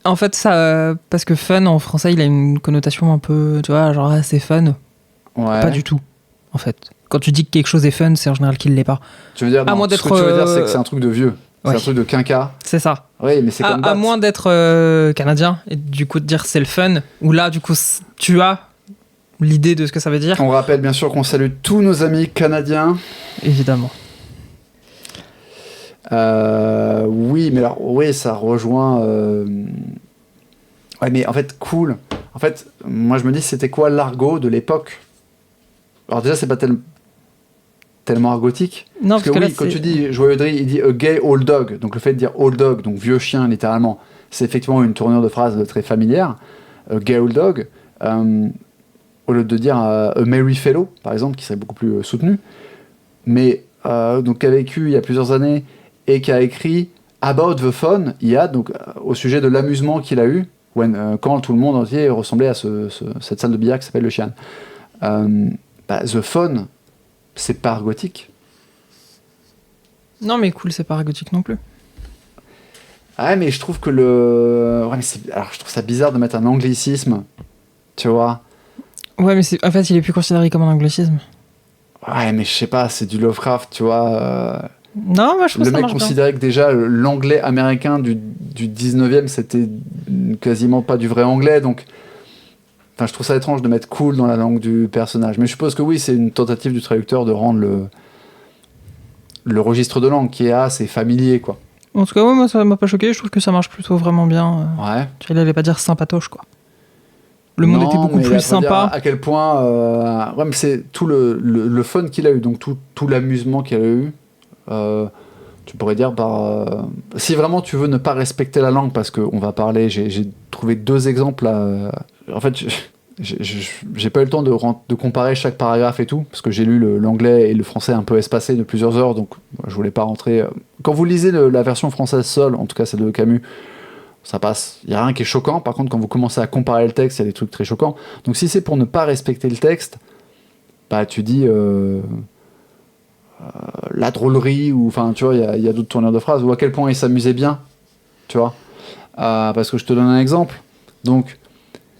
en fait, ça, parce que fun en français, il a une connotation un peu, tu vois, genre c'est fun. ouais. Pas du tout, en fait. Quand tu dis que quelque chose est fun, c'est en général qu'il ne l'est pas. Tu veux dire, À moins ce que d'être, tu veux dire, c'est que c'est un truc de vieux. C'est ouais. un truc de quinca. C'est ça. Oui, mais c'est comme À Bat. moins d'être canadien et du coup de dire c'est le fun, ou là, du coup, tu as l'idée de ce que ça veut dire. On rappelle bien sûr qu'on salue tous nos amis canadiens. Évidemment. Oui, mais alors, oui, ça rejoint... Ouais, mais en fait, cool. En fait, moi, je me dis, c'était quoi l'argot de l'époque? Alors déjà, c'est pas tellement argotique. Non, parce que oui, quand tu dis joyeux de rire, il dit a gay old dog. Donc le fait de dire old dog, donc vieux chien, littéralement, c'est effectivement une tournure de phrase très familière. A gay old dog, au lieu de dire a merry fellow, par exemple, qui serait beaucoup plus soutenu. Mais donc qui a vécu il y a plusieurs années et qui a écrit About the Fun, il y a donc au sujet de l'amusement qu'il a eu quand tout le monde entier ressemblait à cette salle de billard qui s'appelle le Chian. The Fun, c'est pas argotique. Non, mais cool, c'est pas argotique non plus. Ouais, mais je trouve que alors, je trouve ça bizarre de mettre un anglicisme, tu vois. Ouais, mais en fait, il est plus considéré comme un anglicisme. Ouais, mais je sais pas, c'est du Lovecraft, tu vois. Non, moi je trouve le ça mec marche considérait que déjà l'anglais américain du 19e, c'était quasiment pas du vrai anglais, donc enfin, je trouve ça étrange de mettre cool dans la langue du personnage. Mais je suppose que oui, c'est une tentative du traducteur de rendre le registre de langue qui est assez familier, quoi. En tout cas, ouais, moi ça m'a pas choqué, je trouve que ça marche plutôt vraiment bien. Ouais. Tu vois, il allait pas dire sympatoche, quoi. Le monde était beaucoup plus sympa. À quel point... ouais, mais c'est tout le fun qu'il a eu, donc tout l'amusement qu'il a eu. Tu pourrais dire si vraiment tu veux ne pas respecter la langue, parce qu'on va parler, j'ai trouvé 2 exemples en fait j'ai pas eu le temps de comparer chaque paragraphe et tout, parce que j'ai lu l'anglais et le français un peu espacé de plusieurs heures, donc je voulais pas rentrer. Quand vous lisez la version française seule, en tout cas celle de Camus, ça passe, il y a rien qui est choquant. Par contre, quand vous commencez à comparer le texte, il y a des trucs très choquants. Donc si c'est pour ne pas respecter le texte, tu dis la drôlerie, ou enfin tu vois, il y a d'autres tournures de phrases, ou à quel point il s'amusait bien, tu vois. Parce que je te donne un exemple. Donc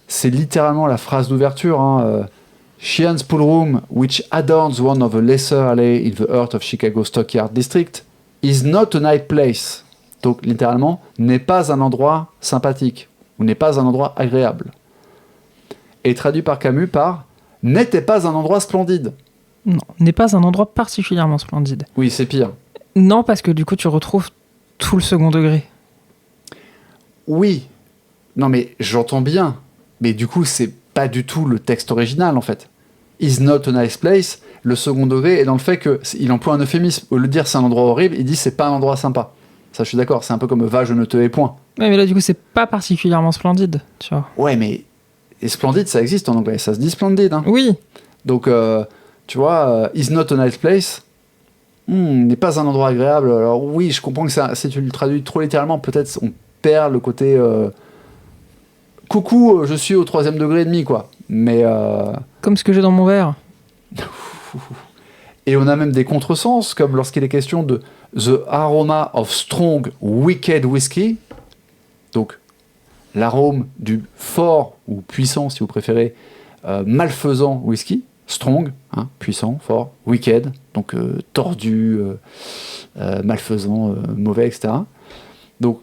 c'est littéralement la phrase d'ouverture, hein, Sheehan's Pool Room, which adorns one of the lesser alleys in the heart of Chicago Stockyard District, is not a nice place. Donc littéralement, n'est pas un endroit sympathique, ou n'est pas un endroit agréable. Et traduit par Camus par n'était pas un endroit splendide. Non, n'est pas un endroit particulièrement splendide. Oui, c'est pire. Non, parce que du coup, tu retrouves tout le second degré. Oui. Non, mais j'entends bien. Mais du coup, c'est pas du tout le texte original, en fait. Is not a nice place. Le second degré est dans le fait qu'il emploie un euphémisme. Au lieu de dire c'est un endroit horrible, il dit c'est pas un endroit sympa. Ça, je suis d'accord. C'est un peu comme va, je ne te hais point. Ouais, mais là, du coup, c'est pas particulièrement splendide, tu vois. Ouais, mais splendide, ça existe en anglais. Ça se dit splendide, hein. Oui. Donc, tu vois, is not a nice place. N'est pas un endroit agréable. Alors oui, je comprends que si tu le traduis trop littéralement, peut-être on perd le côté coucou, je suis au 3e degré et demi, quoi. Mais comme ce que j'ai dans mon verre. Et on a même des contresens, comme lorsqu'il est question de the aroma of strong wicked whiskey, donc l'arôme du fort ou puissant, si vous préférez, malfaisant whisky. Strong, hein, puissant, fort, wicked, donc tordu, malfaisant, mauvais, etc. Donc,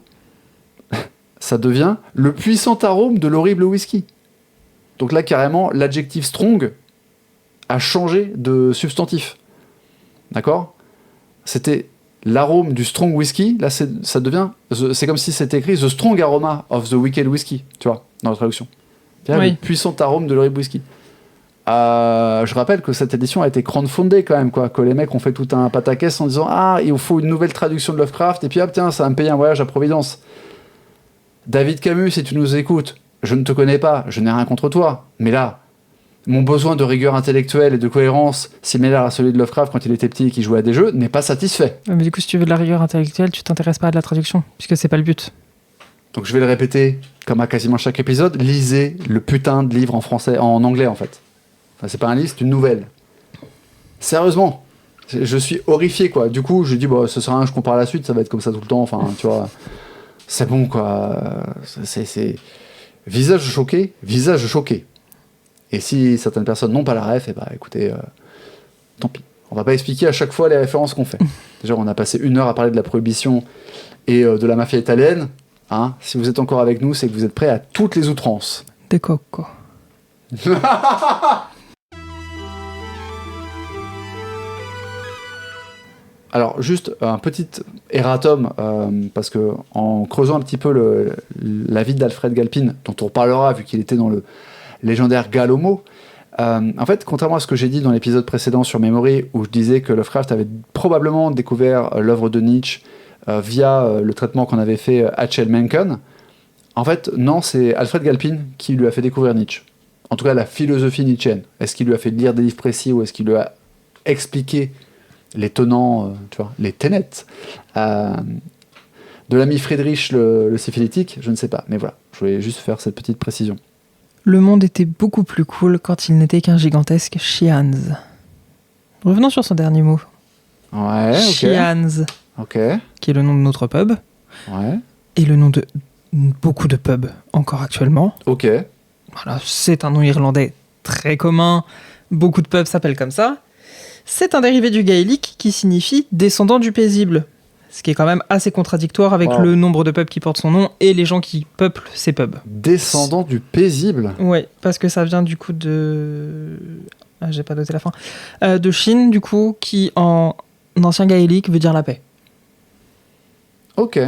ça devient le puissant arôme de l'horrible whisky. Donc là, carrément, l'adjectif strong a changé de substantif. D'accord ? C'était l'arôme du strong whisky, là, ça devient... C'est comme si c'était écrit « The strong aroma of the wicked whisky », tu vois, dans la traduction. C'est-à-dire le puissant arôme de l'horrible whisky. Je rappelle que cette édition a été crowdfundée quand même, quoi, que les mecs ont fait tout un pataquès en disant il faut une nouvelle traduction de Lovecraft, et puis tiens, ça va me payer un voyage à Providence. David Camus, si tu nous écoutes, je ne te connais pas, je n'ai rien contre toi, mais là, mon besoin de rigueur intellectuelle et de cohérence, similaire à celui de Lovecraft quand il était petit et qu'il jouait à des jeux, n'est pas satisfait. Mais du coup, si tu veux de la rigueur intellectuelle, tu t'intéresses pas à de la traduction, puisque c'est pas le but. Donc je vais le répéter, comme à quasiment chaque épisode, lisez le putain de livre en anglais en fait. Enfin, c'est pas un livre, c'est une nouvelle. Sérieusement, je suis horrifié, quoi. Du coup, je dis, ce sera rien, je compare la suite, ça va être comme ça tout le temps. Enfin, tu vois, c'est bon, quoi. C'est visage choqué. Et si certaines personnes n'ont pas la ref, écoutez, tant pis. On va pas expliquer à chaque fois les références qu'on fait. Déjà, on a passé 1 heure à parler de la prohibition et de la mafia italienne. Hein. Si vous êtes encore avec nous, c'est que vous êtes prêts à toutes les outrances. Des coques, quoi. Alors, juste un petit erratum, parce que en creusant un petit peu la vie d'Alfred Galpin, dont on parlera vu qu'il était dans le légendaire Galomo, en fait, contrairement à ce que j'ai dit dans l'épisode précédent sur Memory, où je disais que Lovecraft avait probablement découvert l'œuvre de Nietzsche via le traitement qu'on avait fait à H.L. Mencken, en fait, non, c'est Alfred Galpin qui lui a fait découvrir Nietzsche. En tout cas, la philosophie nietzschéenne. Est-ce qu'il lui a fait lire des livres précis ou est-ce qu'il lui a expliqué les tenants, tu vois, les ténètes de l'ami Friedrich le syphilitique, je ne sais pas. Mais voilà, je voulais juste faire cette petite précision. Le monde était beaucoup plus cool quand il n'était qu'un gigantesque Chians. Revenons sur son dernier mot. Ouais, ok. Chians, Ok, qui est le nom de notre pub, ouais, et le nom de beaucoup de pubs encore actuellement. ok. Voilà, c'est un nom irlandais très commun, beaucoup de pubs s'appellent comme ça. C'est un dérivé du gaélique qui signifie descendant du paisible, ce qui est quand même assez contradictoire avec Wow. le nombre de pubs qui portent son nom et les gens qui peuplent ces pubs. Descendant du paisible. Ouais, parce que ça vient du coup de... Ah, j'ai pas noté la fin. De Chine, du coup, qui en ancien gaélique veut dire la paix. Ok.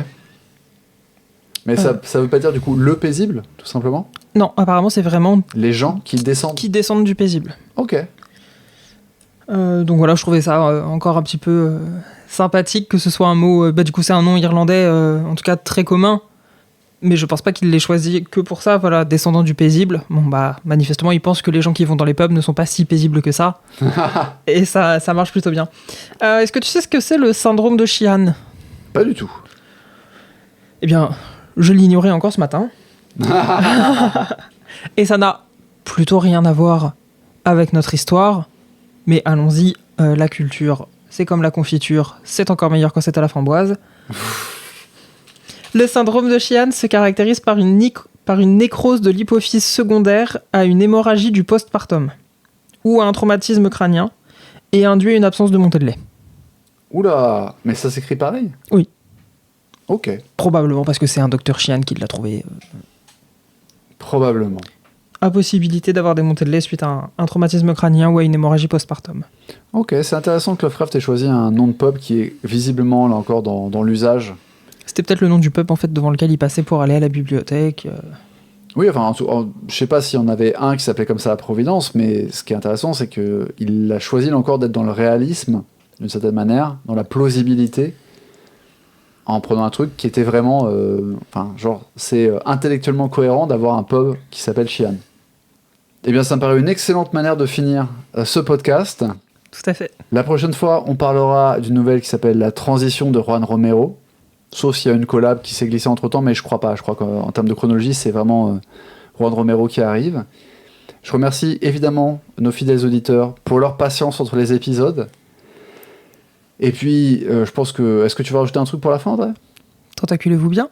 Mais ça veut pas dire du coup le paisible, tout simplement? Non, apparemment c'est vraiment Les gens qui descendent. qui descendent du paisible. Ok. Donc voilà, je trouvais ça encore un petit peu sympathique que ce soit un mot... du coup c'est un nom irlandais, en tout cas très commun, mais je pense pas qu'il l'ait choisi que pour ça, voilà, descendant du paisible. Bon bah, manifestement, il pense que les gens qui vont dans les pubs ne sont pas si paisibles que ça, et ça marche plutôt bien. Est-ce que tu sais ce que c'est le syndrome de Sheehan ? Pas du tout. Eh bien, je l'ignorais encore ce matin. Et ça n'a plutôt rien à voir avec notre histoire. Mais allons-y, la culture, c'est comme la confiture, c'est encore meilleur quand c'est à la framboise. Le syndrome de Sheehan se caractérise par une nécrose de l'hypophyse secondaire à une hémorragie du postpartum, ou à un traumatisme crânien, et induit une absence de montée de lait. Oula, mais ça s'écrit pareil? Oui. Ok. Probablement parce que c'est un docteur Sheehan qui l'a trouvé. Probablement. Impossibilité d'avoir des montées de lait suite à un traumatisme crânien ou à une hémorragie postpartum. Ok, c'est intéressant que Lovecraft ait choisi un nom de pub qui est visiblement, là encore, dans l'usage. C'était peut-être le nom du pub en fait devant lequel il passait pour aller à la bibliothèque. Oui, enfin, je sais pas s'il y en avait un qui s'appelait comme ça à Providence, mais ce qui est intéressant, c'est qu'il a choisi là encore d'être dans le réalisme, d'une certaine manière, dans la plausibilité, en prenant un truc qui était vraiment... c'est intellectuellement cohérent d'avoir un pub qui s'appelle Sheehan. Eh bien, ça me paraît une excellente manière de finir ce podcast. Tout à fait. La prochaine fois, on parlera d'une nouvelle qui s'appelle La Transition de Juan Romero. Sauf s'il y a une collab qui s'est glissée entre temps, mais je crois pas. Je crois qu'en termes de chronologie, c'est vraiment Juan Romero qui arrive. Je remercie évidemment nos fidèles auditeurs pour leur patience entre les épisodes. Et puis, je pense que... Est-ce que tu vas rajouter un truc pour la fin, André ? Tentaculez-vous bien.